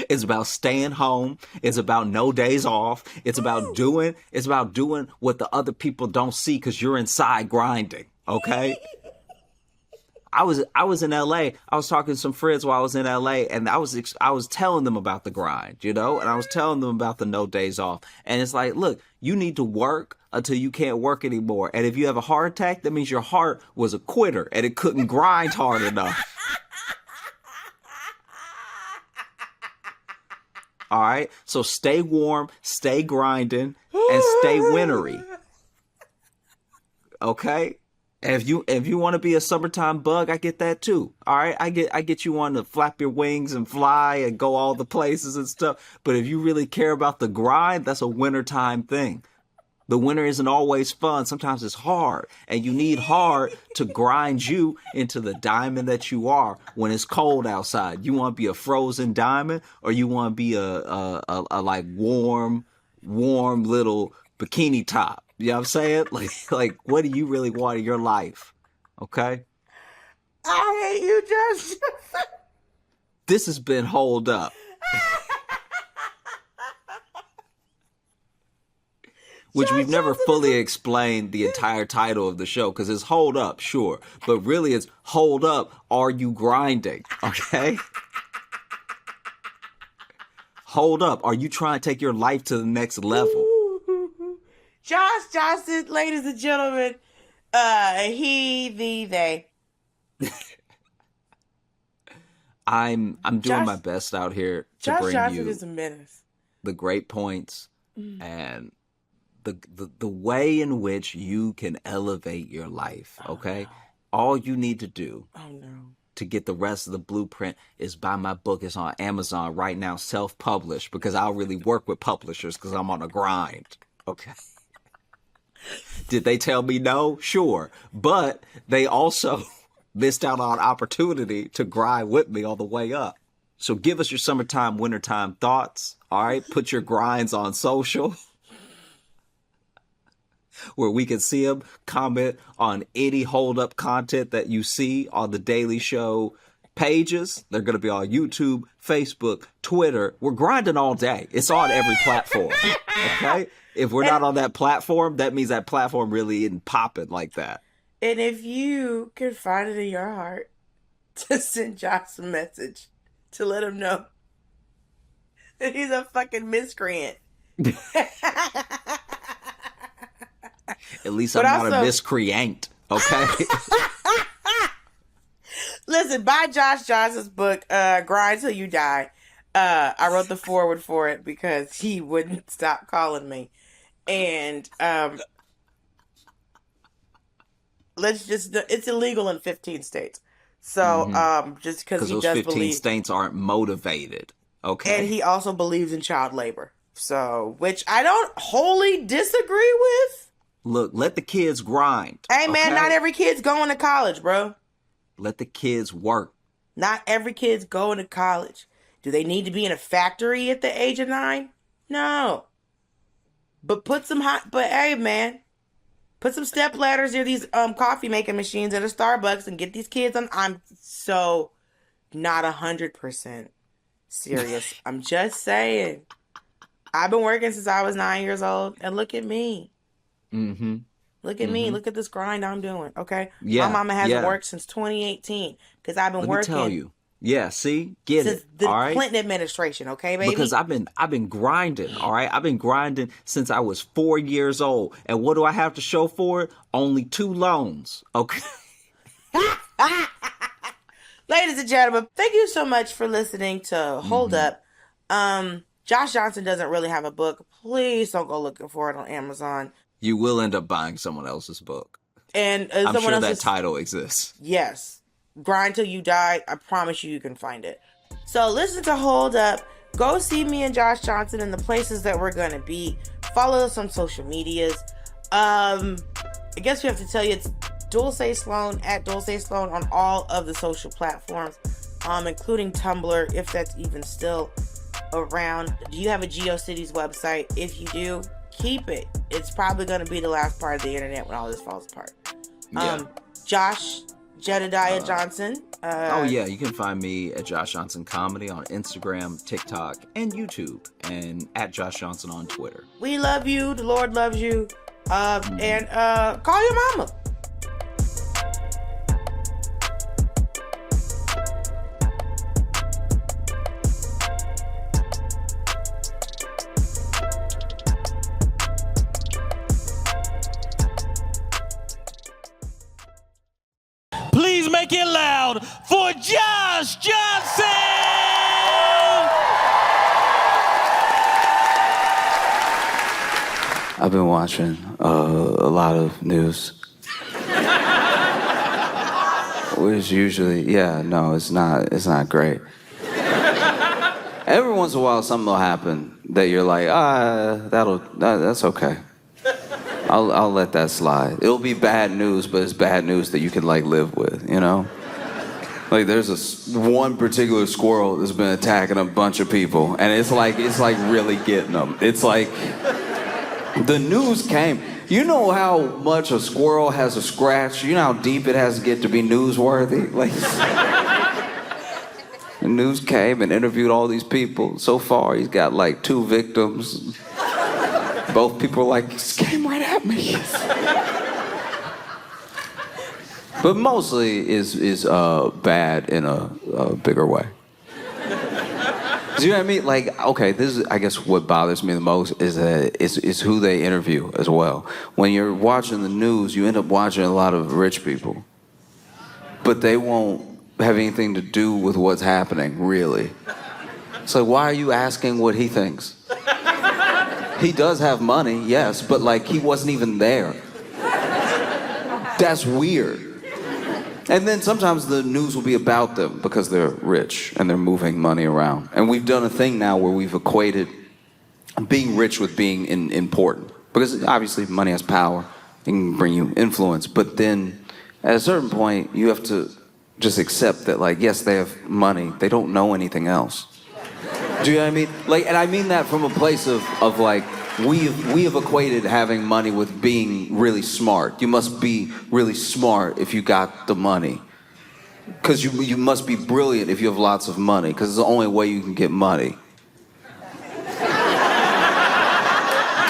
It's about staying home. It's about no days off. It's about doing what the other people don't see because you're inside grinding. Okay. I was in LA. I was talking to some friends while I was in LA, and I was telling them about the grind, and I was telling them about the no days off. And it's like, look, you need to work until you can't work anymore. And if you have a heart attack, that means your heart was a quitter and it couldn't grind hard enough. All right. So stay warm, stay grinding, and stay wintry. Okay. And if you want to be a summertime bug, I get that too. All right, I get you want to flap your wings and fly and go all the places and stuff. But if you really care about the grind, that's a wintertime thing. The winter isn't always fun. Sometimes it's hard, and you need hard to grind you into the diamond that you are when it's cold outside. You want to be a frozen diamond, or you want to be a like warm little bikini top. You know what I'm saying? Like what do you really want in your life? Okay? I hate you, Josh. This has been Hold Up. Which we've never fully explained the entire title of the show, because it's Hold Up, sure. But really it's Hold Up, Are You Grinding? Okay? Hold up, are you trying to take your life to the next level? Josh Johnson, ladies and gentlemen, he, they. I'm doing Josh- my best out here to Josh bring Johnson you is a menace. the great points and the way in which you can elevate your life, okay? no. All you need to do Oh no. to get the rest of the blueprint is buy my book. It's on Amazon right now, self-published, because I'll really work with publishers because I'm on a grind, okay? Did they tell me no? Sure. But they also missed out on opportunity to grind with me all the way up. So give us your summertime, wintertime thoughts, all right? Put your grinds on social, where we can see them. Comment on any hold-up content that you see on the Daily Show pages. They're going to be on YouTube, Facebook, Twitter. We're grinding all day. It's on every platform, okay? If we're not on that platform, that means that platform really isn't popping like that. And if you can find it in your heart to send Josh a message to let him know that he's a fucking miscreant. At least But I'm not also- a miscreant, okay? Listen, buy Josh Johnson's book, Grind Till You Die. I wrote the foreword for it because he wouldn't stop calling me. And it's illegal in 15 states. So just because Because he those does 15 believe, states aren't motivated, okay? and he also believes in child labor. So, which I don't wholly disagree with. Look, let the kids grind. Hey man, okay? not every kid's going to college, bro. Let the kids work. Not every kid's going to college. Do they need to be in a factory at the age of 9? No. But but hey man, Put some step ladders near these coffee making machines at a Starbucks and get these kids on. I'm so not 100% serious. I'm just saying. I've been working since I was 9 years old, and look at me. Mm-hmm. Look at me. Look at this grind I'm doing. Okay. Yeah. My mama hasn't worked since 2018 because I've been Let working. me tell you. Yeah, see? Get since it. the All right? Clinton administration, okay, baby? Because I've been grinding, all right? I've been grinding since I was 4 years old. And what do I have to show for it? Only 2 loans. Okay. Ladies and gentlemen, thank you so much for listening to Hold Up. Josh Johnson doesn't really have a book. Please don't go looking for it on Amazon. You will end up buying someone else's book. And I'm someone sure that else's title exists. Yes. Grind Till You Die. I promise you can find it. So listen to Hold Up. Go see me and Josh Johnson in the places that we're going to be. Follow us on social medias. I guess we have to tell you it's Dulce Sloan at Dulce Sloan on all of the social platforms, including Tumblr, if that's even still around. Do you have a GeoCities website? If you do, keep it. It's probably going to be the last part of the internet when all this falls apart. Yeah. Josh Jedediah Johnson. Yeah, you can find me at Josh Johnson Comedy on Instagram, TikTok, and YouTube, and at Josh Johnson on Twitter. We love you. The Lord loves you. And call your mama. Please make it loud for Josh Johnson! I've been watching a lot of news. Which usually, it's not great. Every once in a while, something will happen that you're like, that's okay. I'll let that slide. It'll be bad news, but it's bad news that you can like live with, you know? Like there's one particular squirrel that's been attacking a bunch of people, and it's like really getting them. It's like the news came. You know how much a squirrel has a scratch? You know how deep it has to get to be newsworthy? Like the news came and interviewed all these people. So far, he's got like 2 victims. Both people are like, "This came right at me." But mostly is bad in a bigger way. Do you know what I mean? Like, okay, this is, I guess, what bothers me the most is that it's who they interview as well. When you're watching the news, you end up watching a lot of rich people, but they won't have anything to do with what's happening, really. So why are you asking what he thinks? He does have money, yes, but like he wasn't even there. That's weird. And then sometimes the news will be about them because they're rich and they're moving money around. And we've done a thing now where we've equated being rich with being important. Because obviously money has power, it can bring you influence, but then at a certain point you have to just accept that, like, yes, they have money, they don't know anything else. Do you know what I mean? Like, and I mean that from a place of like, we have equated having money with being really smart. You must be really smart if you got the money. Because you must be brilliant if you have lots of money, because it's the only way you can get money.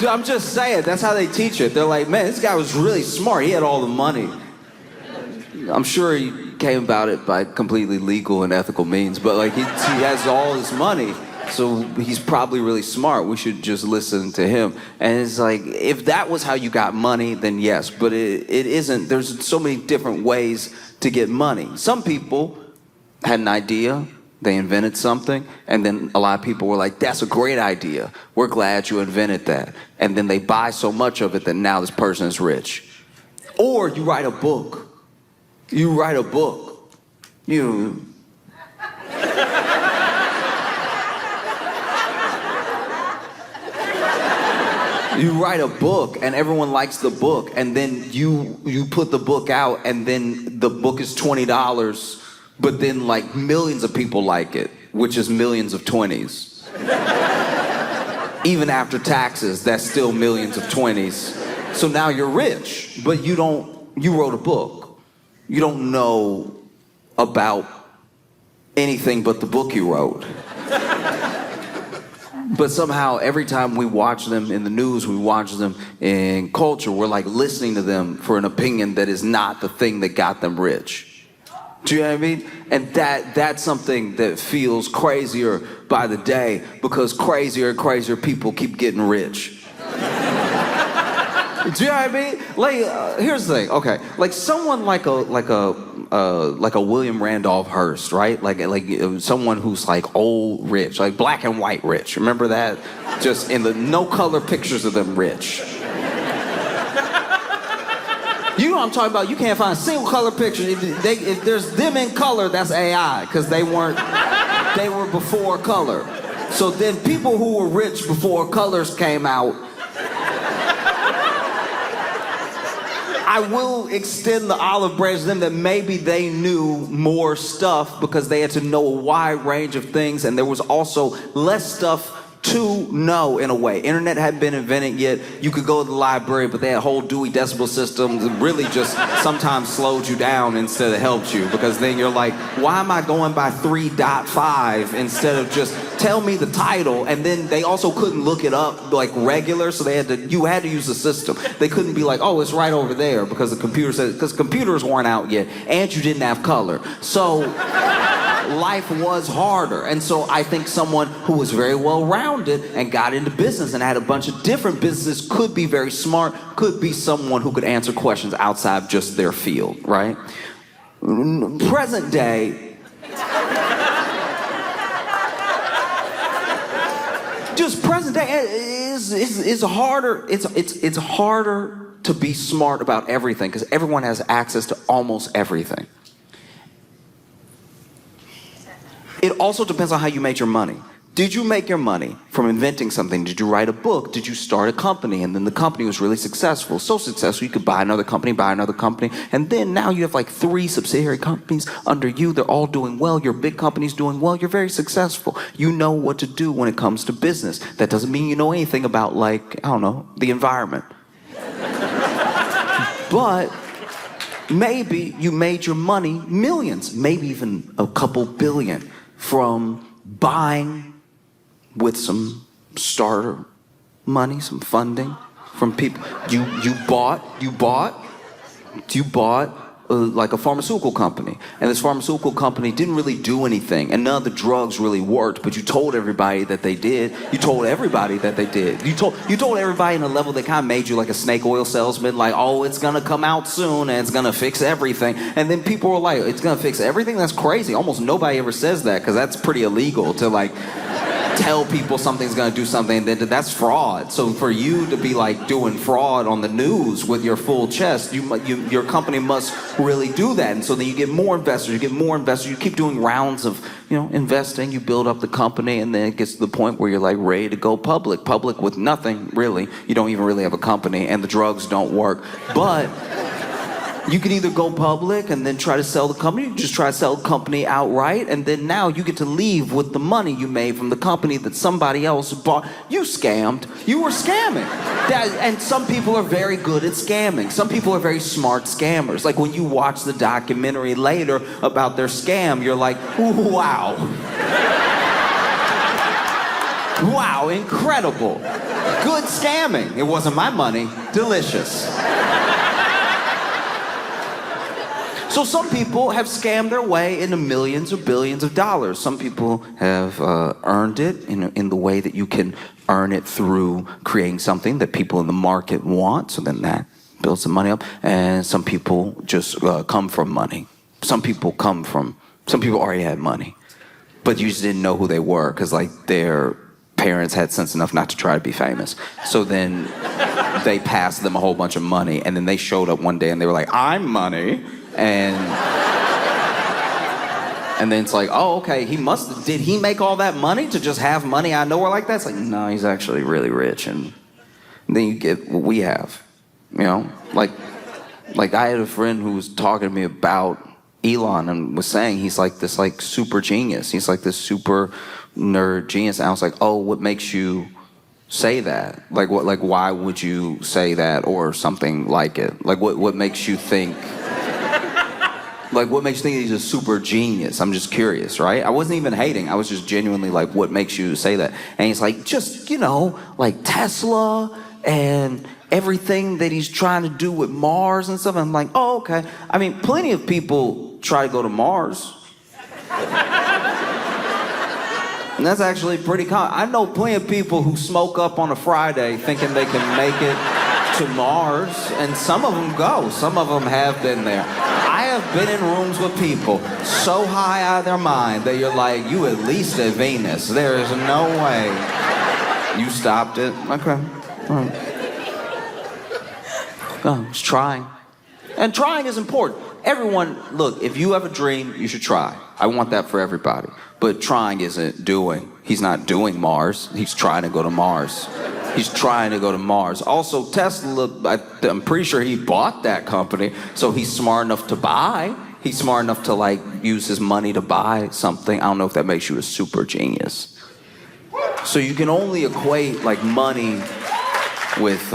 Dude, I'm just saying, that's how they teach it. They're like, man, this guy was really smart. He had all the money. I'm sure he came about it by completely legal and ethical means, but like he has all this money. So he's probably really smart. We should just listen to him. And it's like, if that was how you got money, then yes. But it isn't. There's so many different ways to get money. Some people had an idea. They invented something. And then a lot of people were like, that's a great idea. We're glad you invented that. And then they buy so much of it that now this person is rich. Or you write a book. You write a book. You write a book and everyone likes the book, and then you put the book out and then the book is $20, but then like millions of people like it, which is millions of 20s. Even after taxes, that's still millions of 20s. So now you're rich, but you wrote a book. You don't know about anything but the book you wrote. But somehow every time we watch them in the news, we watch them in culture, we're like listening to them for an opinion that is not the thing that got them rich. Do you know what I mean? And that's something that feels crazier by the day, because crazier and crazier people keep getting rich. Do you know what I mean? Like, here's the thing. Okay, like someone like a William Randolph Hearst, right? Like someone who's like old rich, like black and white rich. Remember that? Just in the no color pictures of them rich. You know what I'm talking about? You can't find a single color picture. If there's them in color, that's AI, because they were before color. So then people who were rich before colors came out, I will extend the olive branch to them that maybe they knew more stuff because they had to know a wide range of things, and there was also less stuff to know in a way. Internet hadn't been invented yet. You could go to the library, but they had whole Dewey Decimal Systems that really just sometimes slowed you down instead of helped you, because then you're like, why am I going by 3.5 instead of just tell me the title? And then they also couldn't look it up like regular, so you had to use the system. They couldn't be like, oh, it's right over there, because the computer said, because computers weren't out yet, and you didn't have color. So life was harder. And so I think someone who was very well-rounded and got into business and had a bunch of different businesses could be very smart, could be someone who could answer questions outside of just their field, right? Present day, just present day is harder. It's harder to be smart about everything because everyone has access to almost everything. It also depends on how you made your money. Did you make your money from inventing something? Did you write a book? Did you start a company? And then the company was really successful. So successful, you could buy another company. And then now you have like 3 subsidiary companies under you. They're all doing well. Your big company's doing well. You're very successful. You know what to do when it comes to business. That doesn't mean you know anything about, like, I don't know, the environment. But maybe you made your money millions, maybe even a couple billion, from buying with some starter money, some funding from people. You bought like a pharmaceutical company, and this pharmaceutical company didn't really do anything, and none of the drugs really worked, but you told everybody that they did. You told everybody that they did. You told everybody in a level that kind of made you like a snake oil salesman, like, oh, it's gonna come out soon and it's gonna fix everything. And then people were like, it's gonna fix everything? That's crazy. Almost nobody ever says that, because that's pretty illegal to like tell people something's gonna do something, then that's fraud. So for you to be like doing fraud on the news with your full chest, your company must really do that. And so then you get more investors, you keep doing rounds of, investing, you build up the company, and then it gets to the point where you're like ready to go public with nothing really. You don't even really have a company, and the drugs don't work. But you can either go public and then try to sell the company, you can just try to sell the company outright, and then now you get to leave with the money you made from the company that somebody else bought. You scammed. You were scamming. And some people are very good at scamming. Some people are very smart scammers. Like when you watch the documentary later about their scam, you're like, ooh, wow. Wow, incredible. Good scamming. It wasn't my money. Delicious. So some people have scammed their way into millions or billions of dollars. Some people have earned it in the way that you can earn it through creating something that people in the market want. So then that builds some money up. And some people just come from money. Some people already had money, but you just didn't know who they were because like their parents had sense enough not to try to be famous. So then they passed them a whole bunch of money, and then they showed up one day and they were like, I'm money. And then it's like, oh, okay, did he make all that money to just have money out of nowhere like that? It's like, no, he's actually really rich. And then you get what we have, like I had a friend who was talking to me about Elon and was saying he's like this like super genius. He's like this super nerd genius. And I was like, oh, what makes you say that? Like what? Like why would you say that or something like it? Like what makes you think? Like what makes you think he's a super genius? I'm just curious, right? I wasn't even hating. I was just genuinely like, what makes you say that? And he's like, just like Tesla and everything that he's trying to do with Mars and stuff. And I'm like, oh, okay. I mean, plenty of people try to go to Mars. And that's actually pretty common. I know plenty of people who smoke up on a Friday thinking they can make it to Mars, and some of them go. Some of them have been there. I have been in rooms with people so high out of their mind that you're like, you at least at Venus. There is no way. You stopped it. Okay. All right. Oh, it's trying. And trying is important. Everyone, look, if you have a dream, you should try. I want that for everybody. But trying isn't doing. He's not doing Mars. He's trying to go to Mars. He's trying to go to Mars. Also, Tesla, I'm pretty sure he bought that company, so he's smart enough to buy. He's smart enough to, like, use his money to buy something. I don't know if that makes you a super genius. So you can only equate, like, money with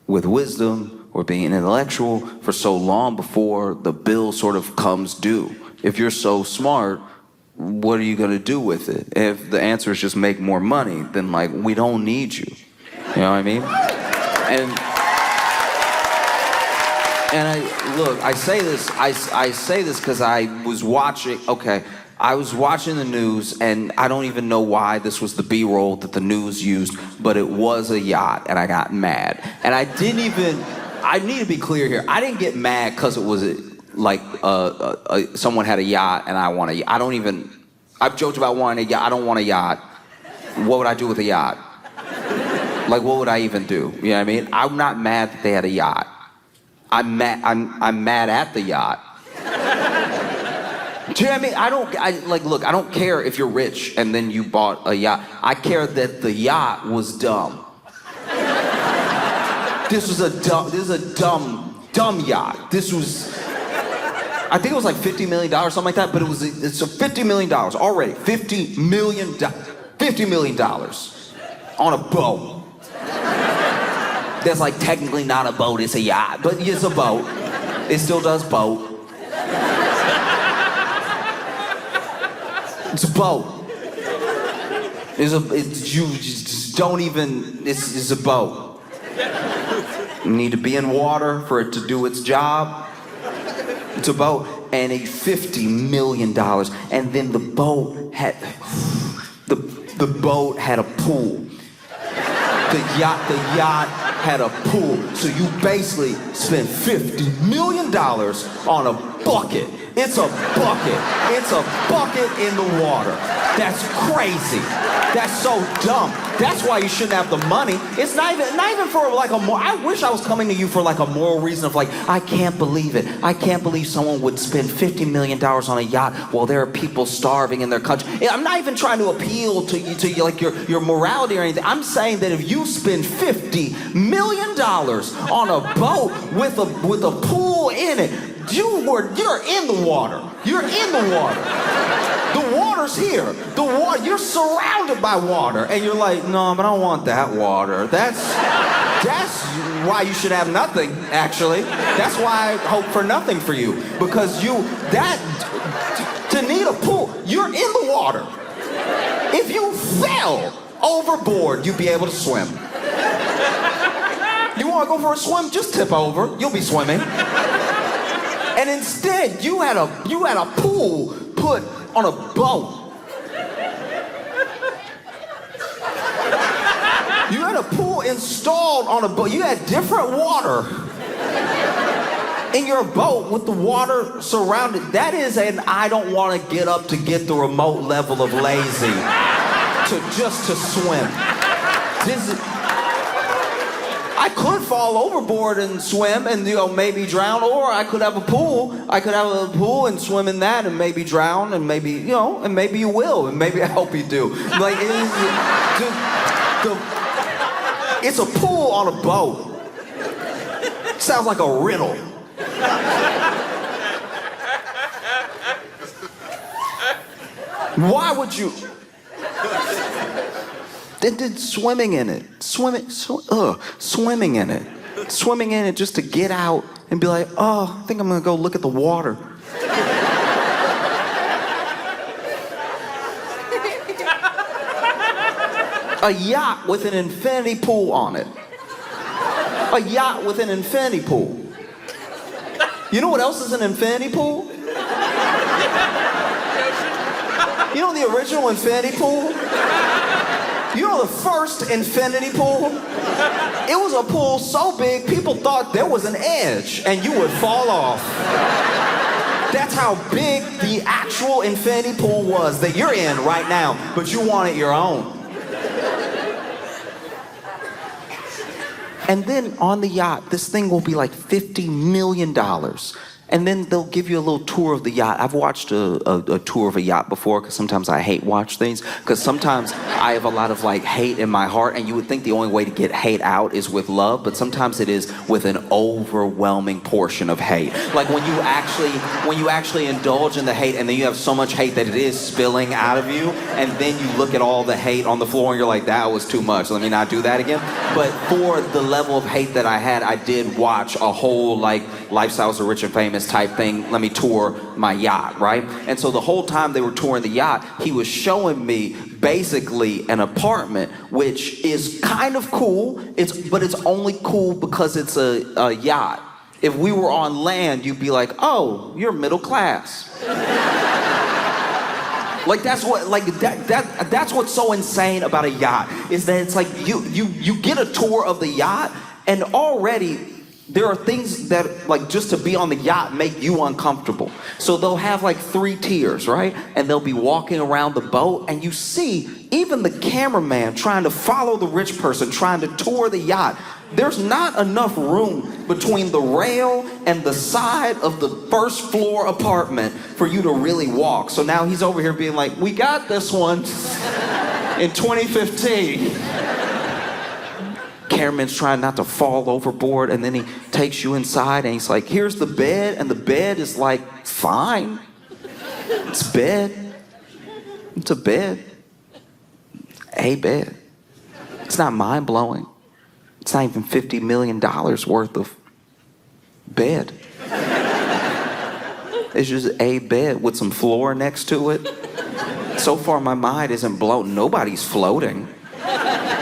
wisdom or being intellectual for so long before the bill sort of comes due. If you're so smart, what are you going to do with it? If the answer is just make more money, then like we don't need you. You know what I mean? And I say this because I was watching the news, and I don't even know why this was the B-roll that the news used, but it was a yacht, and I got mad. And I need to be clear here. I didn't get mad because it was like someone had a yacht and I want a yacht. I've joked about wanting a yacht. I don't want a yacht. What would I do with a yacht? Like, what would I even do? You know what I mean? I'm not mad that they had a yacht. I'm mad at the yacht. Do you know what I mean? Look, I don't care if you're rich and then you bought a yacht. I care that the yacht was dumb. This is a dumb yacht. This was, I think it was like $50 million, something like that, but it's a $50 million already. $50 million on a boat. That's like technically not a boat, it's a yacht, but it's a boat. It still does boat. It's a boat. It's a boat. You need to be in water for it to do its job. It's a boat, and a $50 million. And then the boat had a pool. The yacht had a pool. So you basically spent $50 million on a bucket. It's a bucket. It's a bucket in the water. That's crazy. That's so dumb. That's why you shouldn't have the money. It's not even for like a more. I wish I was coming to you for like a moral reason of like, I can't believe it. I can't believe someone would spend $50 million on a yacht while there are people starving in their country. I'm not even trying to appeal to you like your morality or anything. I'm saying that if you spend $50 million on a boat with a pool in it, you're in the water. You're in the water. The water's here. You're surrounded by water, and you're like, no, but I don't want that water. That's why you should have nothing. Actually, that's why I hope for nothing for you, because to need a pool, you're in the water. If you fell overboard, you'd be able to swim. You want to go for a swim? Just tip over. You'll be swimming. And instead, you had a pool put on a boat. You had a pool installed on a boat. You had different water in your boat with the water surrounded. That is an I don't want to get up to get the remote level of lazy to swim. I could fall overboard and swim and maybe drown, or I could have a pool. I could have a pool and swim in that and maybe drown and maybe and maybe you will and maybe I hope you do. Like it's a pool on a boat. Sounds like a riddle. Why would you? Then swimming in it. Swimming in it. Swimming in it just to get out and be like, oh, I think I'm gonna go look at the water. A yacht with an infinity pool on it. A yacht with an infinity pool. You know what else is an infinity pool? You know the original infinity pool? You know the first infinity pool? It was a pool so big, people thought there was an edge and you would fall off. That's how big the actual infinity pool was that you're in right now, but you want it your own. And then on the yacht, this thing will be like $50 million. And then they'll give you a little tour of the yacht. I've watched a tour of a yacht before because sometimes I hate watch things. Because sometimes I have a lot of like hate in my heart, and you would think the only way to get hate out is with love, but sometimes it is with an overwhelming portion of hate. Like when you actually indulge in the hate, and then you have so much hate that it is spilling out of you, and then you look at all the hate on the floor and you're like, that was too much. Let me not do that again. But for the level of hate that I had, I did watch a whole like Lifestyles of Rich and Famous type thing. Let me tour my yacht, right? And so the whole time they were touring the yacht, he was showing me basically an apartment, which is kind of cool. But it's only cool because it's a yacht. If we were on land, you'd be like, oh, you're middle class. Like that's what's so insane about a yacht is that it's like you get a tour of the yacht, and already there are things that, like, just to be on the yacht make you uncomfortable. So they'll have like 3 tiers, right? And they'll be walking around the boat, and you see even the cameraman trying to follow the rich person trying to tour the yacht. There's not enough room between the rail and the side of the first floor apartment for you to really walk. So now he's over here being like, we got this one in 2015. Cameraman's trying not to fall overboard, and then he takes you inside and he's like, here's the bed, and the bed is like, fine. It's a bed. It's a bed. A bed. It's not mind-blowing. It's not even $50 million worth of bed. It's just a bed with some floor next to it. So far my mind isn't blown. Nobody's floating.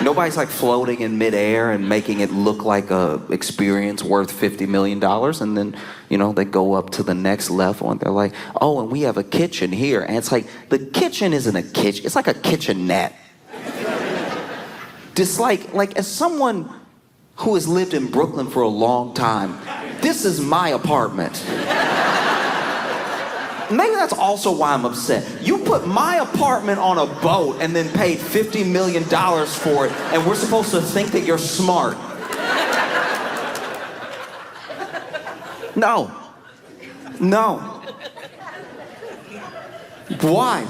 Nobody's like floating in midair and making it look like a experience worth $50 million. And then, you know, they go up to the next level and they're like, oh, and we have a kitchen here. And it's like, the kitchen isn't a kitchen. It's like a kitchenette. Just like as someone who has lived in Brooklyn for a long time, this is my apartment. Maybe that's also why I'm upset. You put my apartment on a boat and then paid $50 million for it, and we're supposed to think that you're smart. No. No. Why?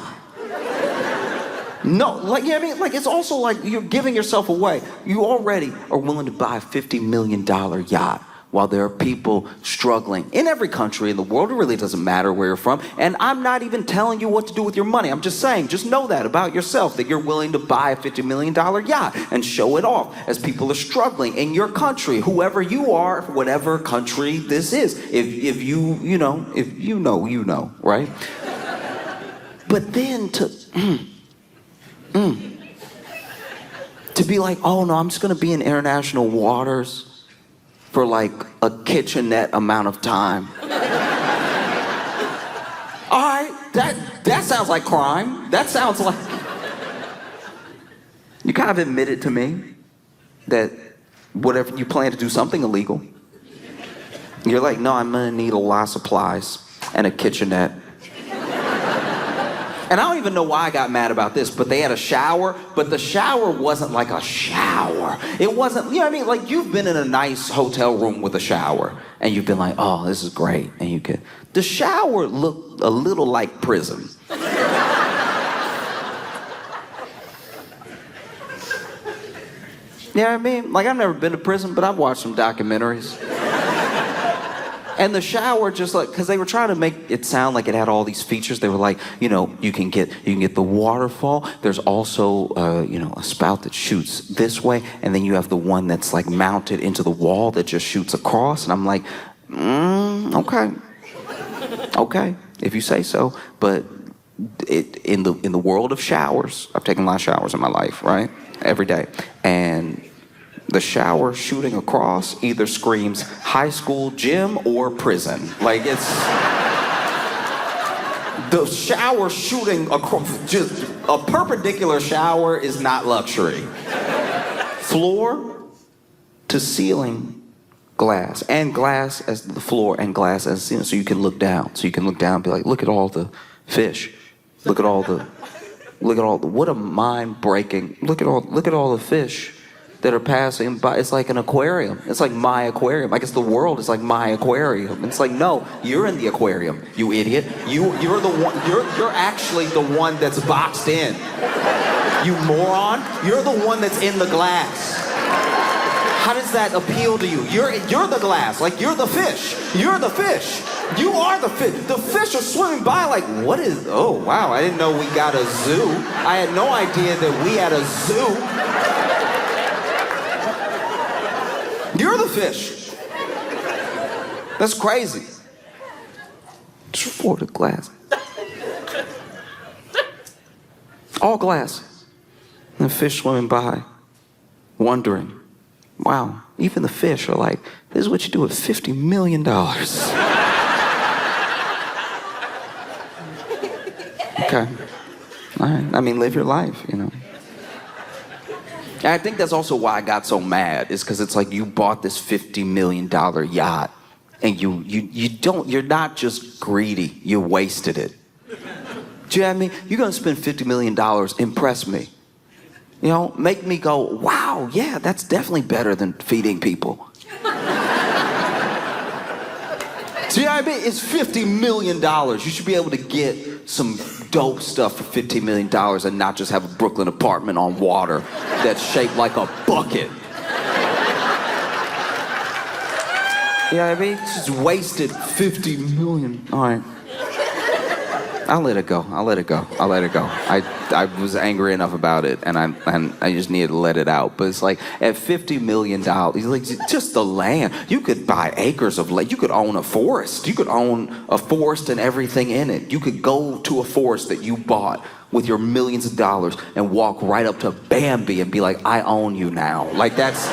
No, like, yeah, I mean, like, it's also like you're giving yourself away. You already are willing to buy a $50 million yacht while there are people struggling in every country in the world. It really doesn't matter where you're from. And I'm not even telling you what to do with your money. I'm just saying, just know that about yourself, that you're willing to buy a $50 million yacht and show it off as people are struggling in your country, whoever you are, whatever country this is. If you know, right? But then to be like, oh no, I'm just gonna be in international waters for like a kitchenette amount of time. All right, that sounds like crime. That sounds like... You kind of admitted to me that whatever you plan to do something illegal. You're like, no, I'm gonna need a lot of supplies and a kitchenette. And I don't even know why I got mad about this, but they had a shower, but the shower wasn't like a shower. It wasn't, you know what I mean? Like, you've been in a nice hotel room with a shower, and you've been like, oh, this is great. And you could, the shower looked a little like prison. You know what I mean? Like, I've never been to prison, but I've watched some documentaries. And the shower just like, because they were trying to make it sound like it had all these features. They were like, you know, you can get the waterfall. There's also, you know, a spout that shoots this way. And then you have the one that's like mounted into the wall that just shoots across. And I'm like, okay. Okay, if you say so. But in the world of showers, I've taken a lot of showers in my life, right? Every day. And the shower shooting across either screams high school gym or prison. Like, it's the shower shooting across, just a perpendicular shower is not luxury. Floor to ceiling glass, and glass as the floor and glass as the ceiling, so you can look down. So you can look down and be like, look at all the fish. Look at all the, what a mind-breaking, look at all the fish that are passing by. It's like an aquarium. It's like my aquarium. I guess the world is like my aquarium. It's like, no, you're in the aquarium, you idiot. You're the one. You're actually the one that's boxed in. You moron. You're the one that's in the glass. How does that appeal to you? You're the glass. Like, you're the fish. You're the fish. You are the fish. The fish are swimming by like, what is? Oh wow! I didn't know we got a zoo. I had no idea that we had a zoo. You're the fish. That's crazy. Just for the glass. All glass. And the fish swimming by, wondering, wow, even the fish are like, this is what you do with $50 million. Okay. All right. I mean, live your life, you know. And I think that's also why I got so mad, is because it's like you bought this $50 million yacht and you're not just greedy, you wasted it. Do you know what I mean? You're going to spend $50 million, impress me. You know, make me go, wow, yeah, that's definitely better than feeding people. See what I mean? It's $50 million. You should be able to get some dope stuff for $15 million and not just have a Brooklyn apartment on water that's shaped like a bucket. You know what I mean? Just wasted $50 million. All right. I'll let it go. I was angry enough about it, and I just needed to let it out. But it's like, at $50 million, like, just the land. You could buy acres of land. You could own a forest. You could own a forest and everything in it. You could go to a forest that you bought with your millions of dollars and walk right up to Bambi and be like, I own you now. Like, that's...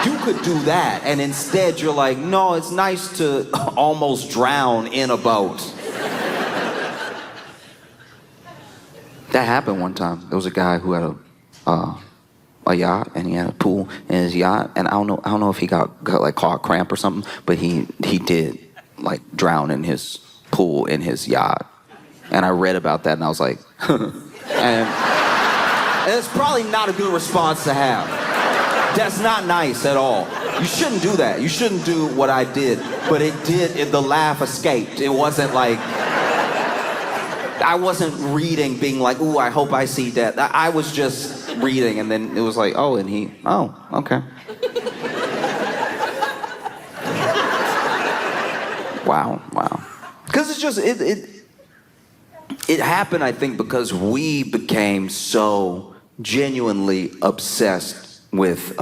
You could do that, and instead you're like, no, it's nice to almost drown in a boat. That happened one time. There was a guy who had a yacht, and he had a pool in his yacht, and I don't know if he got like caught cramp or something, but he did like drown in his pool in his yacht. And I read about that, and I was like, and it's probably not a good response to have. That's not nice at all. You shouldn't do that. You shouldn't do what I did, but the laugh escaped. It wasn't like, I wasn't reading being like, ooh, I hope I see that. I was just reading, and then it was like, oh, and okay. Wow. Because it's just, it happened, I think, because we became so genuinely obsessed with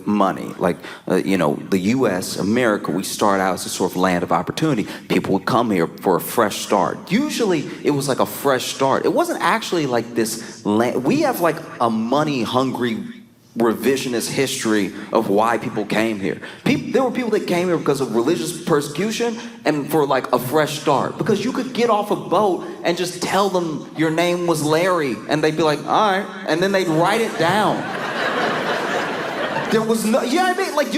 money. Like, you know, the U.S., America, we start out as a sort of land of opportunity. People would come here for a fresh start. Usually it was like a fresh start. It wasn't actually like this land. We have like a money-hungry revisionist history of why people came here. There were people that came here because of religious persecution and for like a fresh start. Because you could get off a boat and just tell them your name was Larry, and they'd be like, all right, and then they'd write it down. There was no, yeah, I mean, like I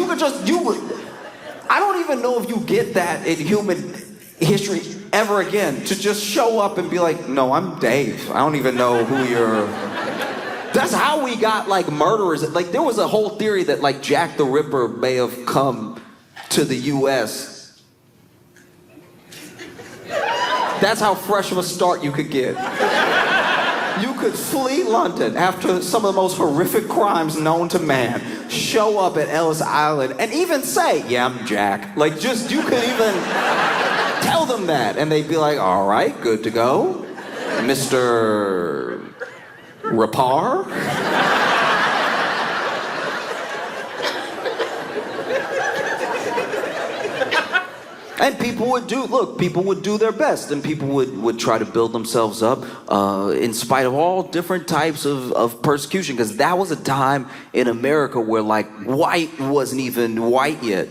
don't even know if you get that in human history ever again, to just show up and be like, no, I'm Dave. I don't even know who you're. That's how we got like murderers. Like, there was a whole theory that like Jack the Ripper may have come to the U.S. That's how fresh of a start you could get. You could flee London after some of the most horrific crimes known to man, show up at Ellis Island, and even say, yeah, I'm Jack. Like, just, you could even tell them that, and they'd be like, all right, good to go. Mr. Rapar? And people would do their best, and people would try to build themselves up in spite of all different types of persecution, because that was a time in America where, like, white wasn't even white yet.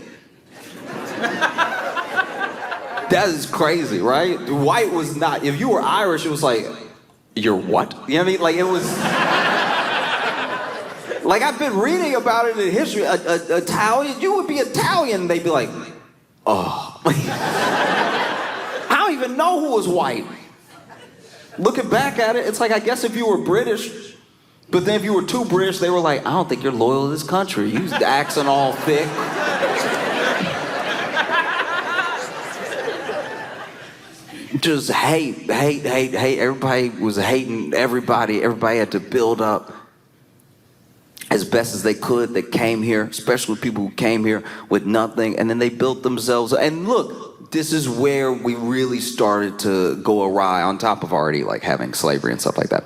That is crazy, right? White was not, if you were Irish, it was like, you're what? You know what I mean? Like, it was, like, I've been reading about it in history. Italian, you would be Italian, they'd be like, oh. I don't even know who was white. Looking back at it, it's like, I guess if you were British, but then if you were too British, they were like, I don't think you're loyal to this country. You accent all thick. Just hate. Everybody was hating everybody. Everybody had to build up as best as they could that came here, especially people who came here with nothing, and then they built themselves. And look, this is where we really started to go awry, on top of already like having slavery and stuff like that.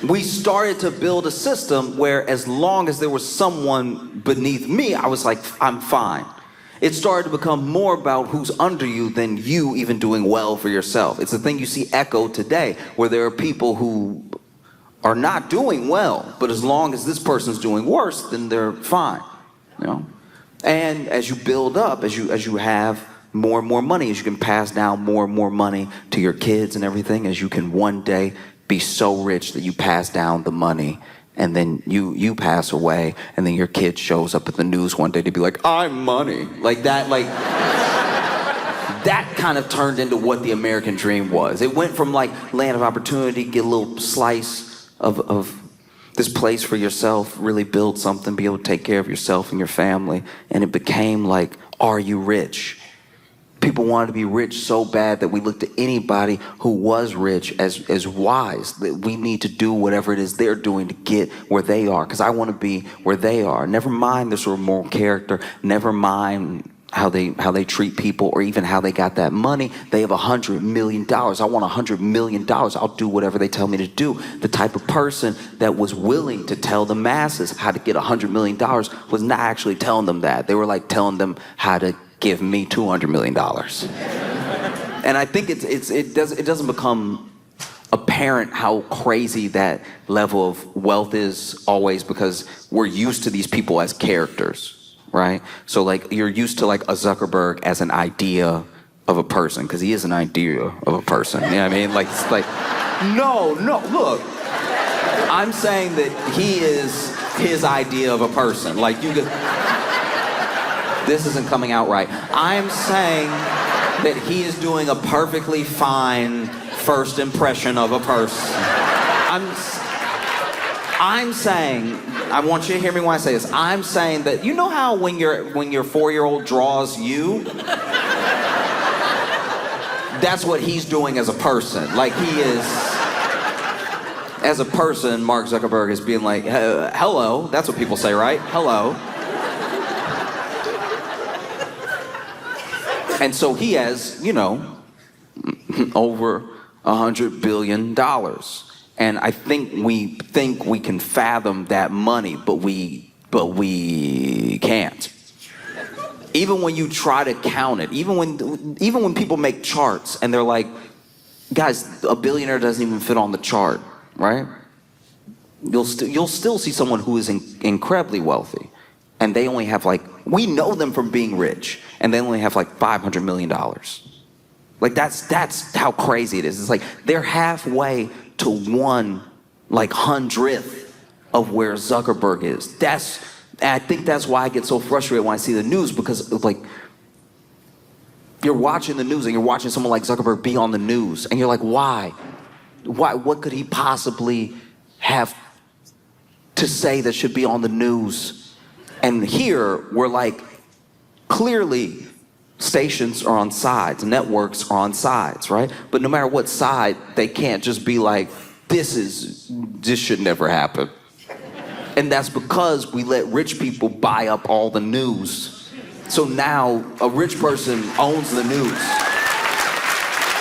We started to build a system where as long as there was someone beneath me, I was like, I'm fine. It started to become more about who's under you than you even doing well for yourself. It's the thing you see echoed today, where there are people who are not doing well, but as long as this person's doing worse, then they're fine, you know? And as you build up, as you have more and more money, as you can pass down more and more money to your kids and everything, as you can one day be so rich that you pass down the money, and then you pass away, and then your kid shows up at the news one day to be like, I'm money. Like that, like, that kind of turned into what the American dream was. It went from like land of opportunity, get a little slice of this place for yourself, really build something, be able to take care of yourself and your family, and it became like, are you rich? People wanted to be rich so bad that we looked at anybody who was rich as wise, that we need to do whatever it is they're doing to get where they are, because I want to be where they are. Never mind their sort of moral character, never mind how they treat people, or even how they got that money. They have $100 million. I want $100 million. I'll do whatever they tell me to do. The type of person that was willing to tell the masses how to get $100 million was not actually telling them that. They were like telling them how to give me $200 million. And I think it doesn't become apparent how crazy that level of wealth is always, because we're used to these people as characters. Right? So like, you're used to like a Zuckerberg as an idea of a person, because he is an idea of a person. You know what I mean? Like, it's like, no, look. I'm saying that he is his idea of a person. Like, you could, this isn't coming out right. I'm saying that he is doing a perfectly fine first impression of a person. I'm saying, I want you to hear me when I say this. I'm saying that, you know how when your 4-year-old draws you, that's what he's doing as a person. Like, he is, as a person, Mark Zuckerberg is being like, hello. That's what people say, right? Hello. And so he has, you know, over $100 billion. And I think we can fathom that money, but we can't. Even when you try to count it, even when people make charts and they're like, guys, a billionaire doesn't even fit on the chart, right? You'll still see someone who is incredibly wealthy, and they only have like, we know them from being rich, and they only have like $500 million. Like, that's how crazy it is. It's like they're halfway to 1/100th of where Zuckerberg is. I think that's why I get so frustrated when I see the news, because like, you're watching the news and you're watching someone like Zuckerberg be on the news, and you're like, why? What could he possibly have to say that should be on the news? And here we're like, clearly stations are on sides, networks are on sides, right? But no matter what side, they can't just be like, this should never happen. And that's because we let rich people buy up all the news. So now a rich person owns the news.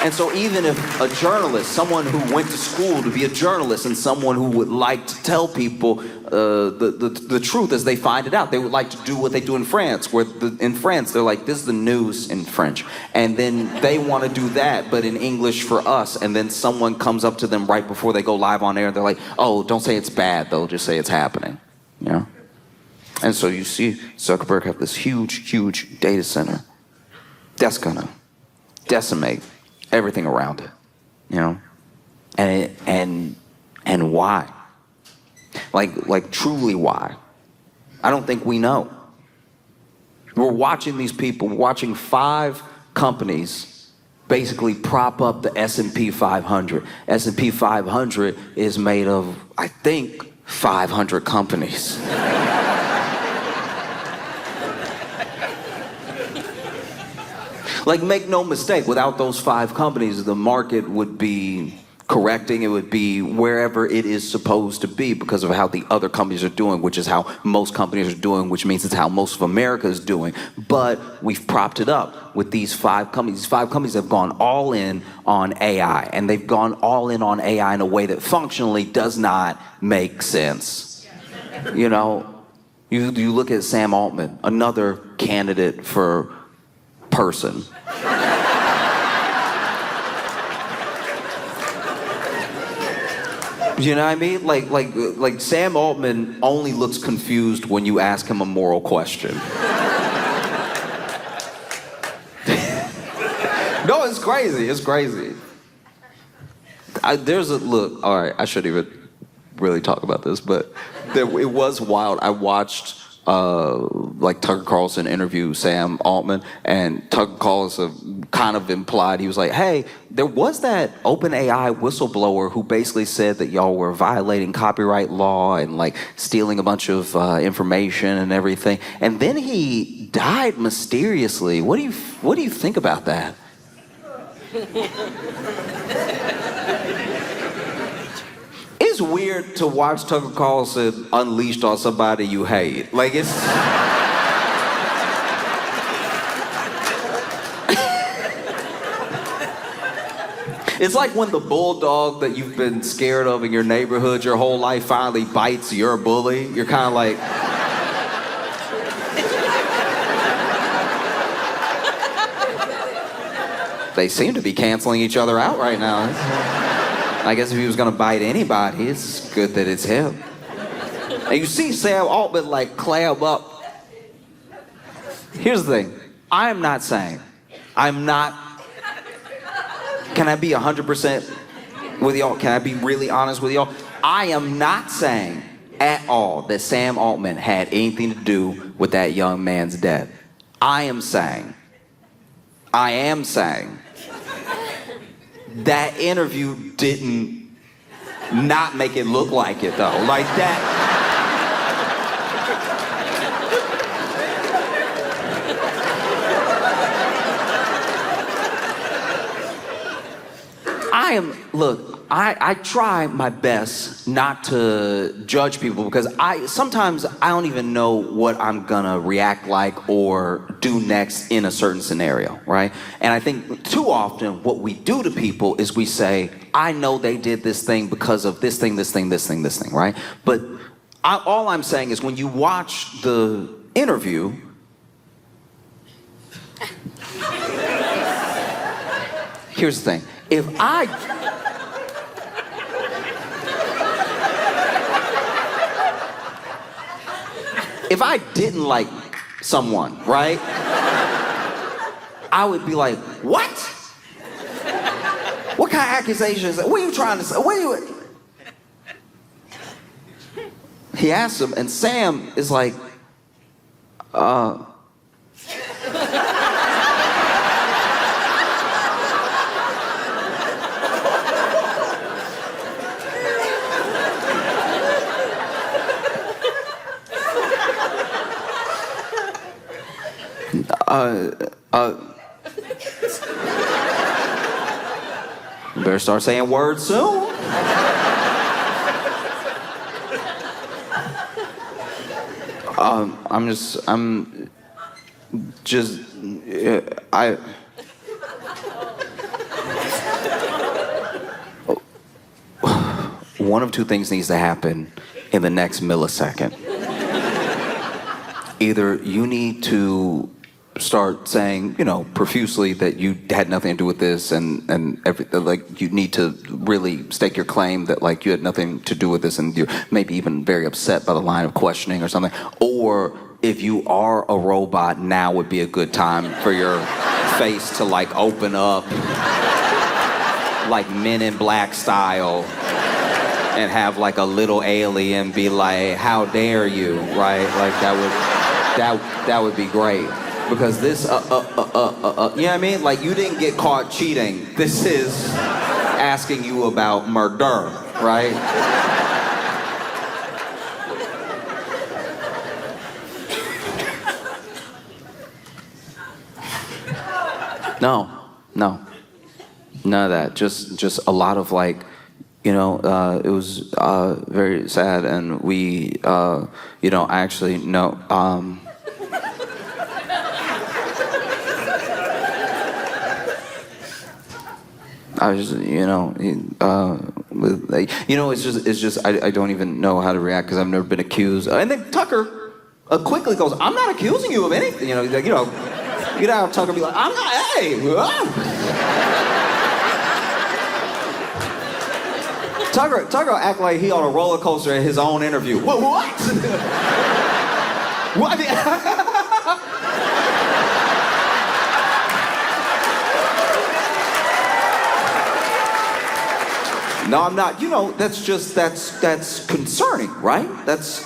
And so even if a journalist, someone who went to school to be a journalist and someone who would like to tell people the truth as they find it out, they would like to do what they do in France, where in France they're like, this is the news in French. And then they want to do that, but in English for us. And then someone comes up to them right before they go live on air. They're like, oh, don't say it's bad though, just say it's happening. You know? And so you see Zuckerberg have this huge, huge data center that's gonna decimate everything around it, you know, and why? Like truly why? I don't think we know. We're watching these people, watching 5 companies basically prop up the S&P 500. S&P 500 is made of, I think, 500 companies. Like, make no mistake, without those 5 companies, the market would be correcting. It would be wherever it is supposed to be because of how the other companies are doing, which is how most companies are doing, which means it's how most of America is doing. But we've propped it up with these 5 companies. These 5 companies have gone all in on AI, and they've gone all in on AI in a way that functionally does not make sense. You know, you look at Sam Altman, another candidate for person. You know what I mean? Like Sam Altman only looks confused when you ask him a moral question. No, it's crazy. It's crazy. Look, all right, I shouldn't even really talk about this, but it was wild. I watched like Tucker Carlson interview Sam Altman, and Tucker Carlson kind of implied, he was like, hey, there was that OpenAI whistleblower who basically said that y'all were violating copyright law and like stealing a bunch of information and everything, and then he died mysteriously. What do you think about that? It's weird to watch Tucker Carlson unleashed on somebody you hate. Like, it's... It's like when the bulldog that you've been scared of in your neighborhood your whole life finally bites your bully. You're kind of like... They seem to be canceling each other out right now. I guess if he was gonna bite anybody, it's good that it's him. And you see Sam Altman like clam up. Here's the thing. I'm not saying, can I be 100% with y'all? Can I be really honest with y'all? I am not saying at all that Sam Altman had anything to do with that young man's death. I am saying that interview didn't not make it look like it though. Like that. I try my best not to judge people because sometimes I don't even know what I'm gonna react like or do next in a certain scenario, right? And I think too often what we do to people is we say, I know they did this thing because of this thing, right? But all I'm saying is when you watch the interview, here's the thing. If I didn't like someone, right? I would be like, what? What kind of accusation is that? What are you trying to say? He asks him, and Sam is like, You better start saying words soon. I'm just, one of two things needs to happen in the next millisecond. Either you need to start saying, profusely that you had nothing to do with this, and like you need to really stake your claim that like you had nothing to do with this, and you're maybe even very upset by the line of questioning or something. Or if you are a robot, now would be a good time for your face to like open up, like Men in Black style, and have like a little alien be like, "How dare you?" Right? Like that would be great. Because this, you know what I mean? Like, you didn't get caught cheating. This is asking you about murder, right? No. None of that. Just a lot of like, it was very sad, and we, actually, no, I was, it's just, I don't even know how to react because I've never been accused. And then Tucker quickly goes, "I'm not accusing you of anything." Get out of Tucker and be like, "I'm not, hey." Tucker act like he on a roller coaster at his own interview. What? What? No, I'm not. That's concerning, right? That's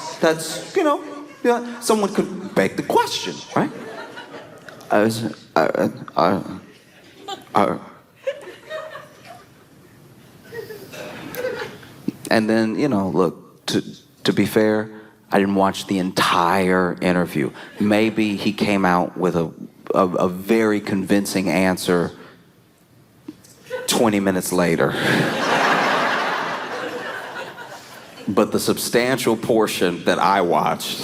someone could beg the question, right? And then, look, to be fair, I didn't watch the entire interview. Maybe he came out with a very convincing answer 20 minutes later. But the substantial portion that I watched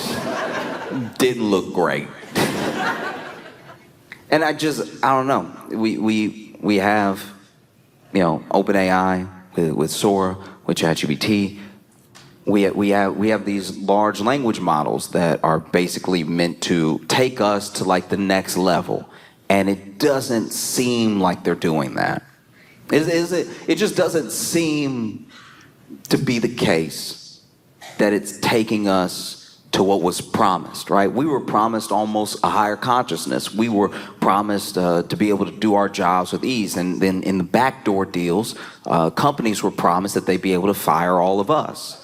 didn't look great. And I don't know. We have, OpenAI with Sora, with ChatGPT. We have these large language models that are basically meant to take us to like the next level. And it doesn't seem like they're doing that. It just doesn't seem to be the case that it's taking us to what was promised, right? We were promised almost a higher consciousness. We were promised to be able to do our jobs with ease. And then in the backdoor deals, companies were promised that they'd be able to fire all of us.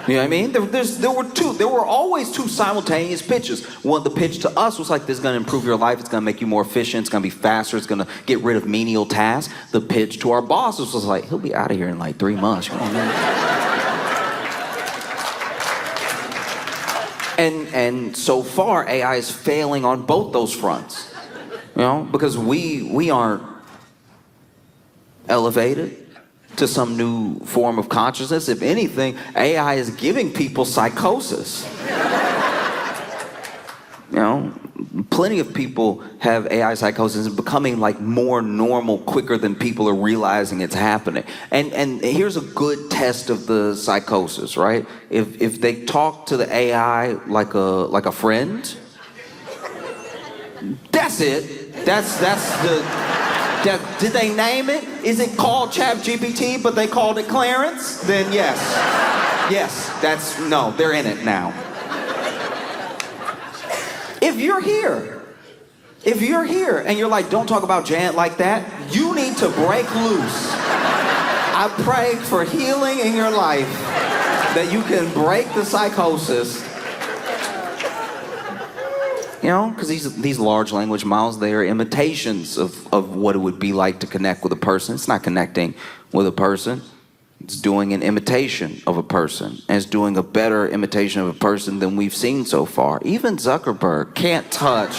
You know what I mean? There were always two simultaneous pitches. One, the pitch to us was like, this is going to improve your life, it's going to make you more efficient, it's going to be faster, it's going to get rid of menial tasks. The pitch to our bosses was like, he'll be out of here in like 3 months. Come on, man. And so far, AI is failing on both those fronts. Because we aren't elevated to some new form of consciousness. If anything, AI is giving people psychosis. Plenty of people have AI psychosis and becoming like more normal quicker than people are realizing it's happening. And here's a good test of the psychosis, right? If they talk to the AI like a friend, that's it. That's the. Did they name it? Is it called ChatGPT, but they called it Clarence? Then yes. They're in it now. If you're here and you're like, don't talk about Jan like that, you need to break loose. I pray for healing in your life, that you can break the psychosis. Because these large language models, they are imitations of what it would be like to connect with a person. It's not connecting with a person. It's doing an imitation of a person. And it's doing a better imitation of a person than we've seen so far. Even Zuckerberg can't touch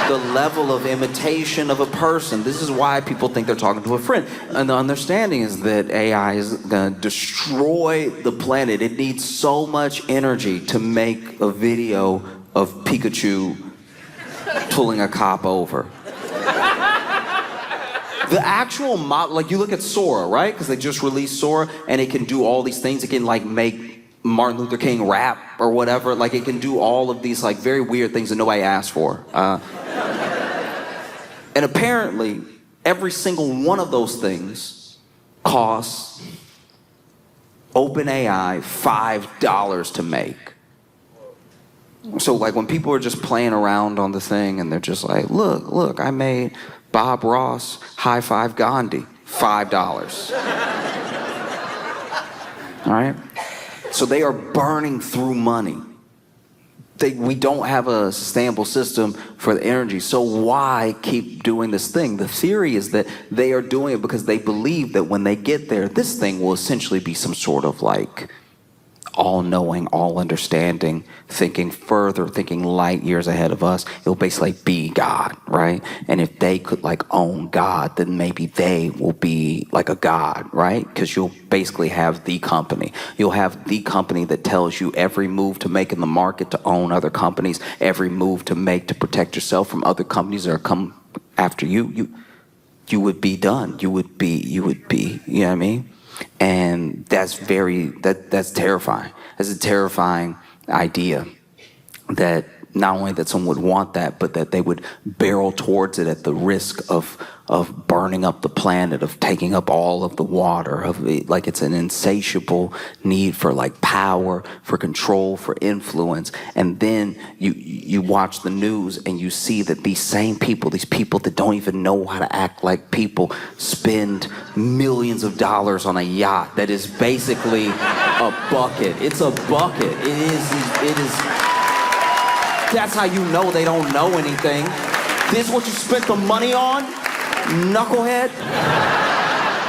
the level of imitation of a person. This is why people think they're talking to a friend. And the understanding is that AI is going to destroy the planet. It needs so much energy to make a video of Pikachu pulling a cop over. The actual model, like you look at Sora, right? Because they just released Sora, and it can do all these things. It can like make Martin Luther King rap or whatever. Like it can do all of these like very weird things that nobody asked for. And apparently, every single one of those things costs OpenAI $5 to make. So like when people are just playing around on the thing and they're just like, look, I made Bob Ross high five Gandhi, $5. All right? So they are burning through money. We don't have a sustainable system for the energy. So why keep doing this thing? The theory is that they are doing it because they believe that when they get there, this thing will essentially be some sort of like all-knowing, all-understanding, thinking further, thinking light years ahead of us. It'll basically be God, right? And if they could like own God, then maybe they will be like a God, right? Because you'll basically have the company. You'll have the company that tells you every move to make in the market to own other companies, every move to make to protect yourself from other companies that are come after you. You would be done. You would be, you know what I mean? And that's that's terrifying. That's a terrifying idea that not only that someone would want that, but that they would barrel towards it at the risk of burning up the planet, of taking up all of the water, like it's an insatiable need for like power, for control, for influence. And then you watch the news and you see that these same people, these people that don't even know how to act like people, spend millions of dollars on a yacht that is basically a bucket. It's a bucket. It is. That's how you know they don't know anything. This is what you spent the money on, knucklehead?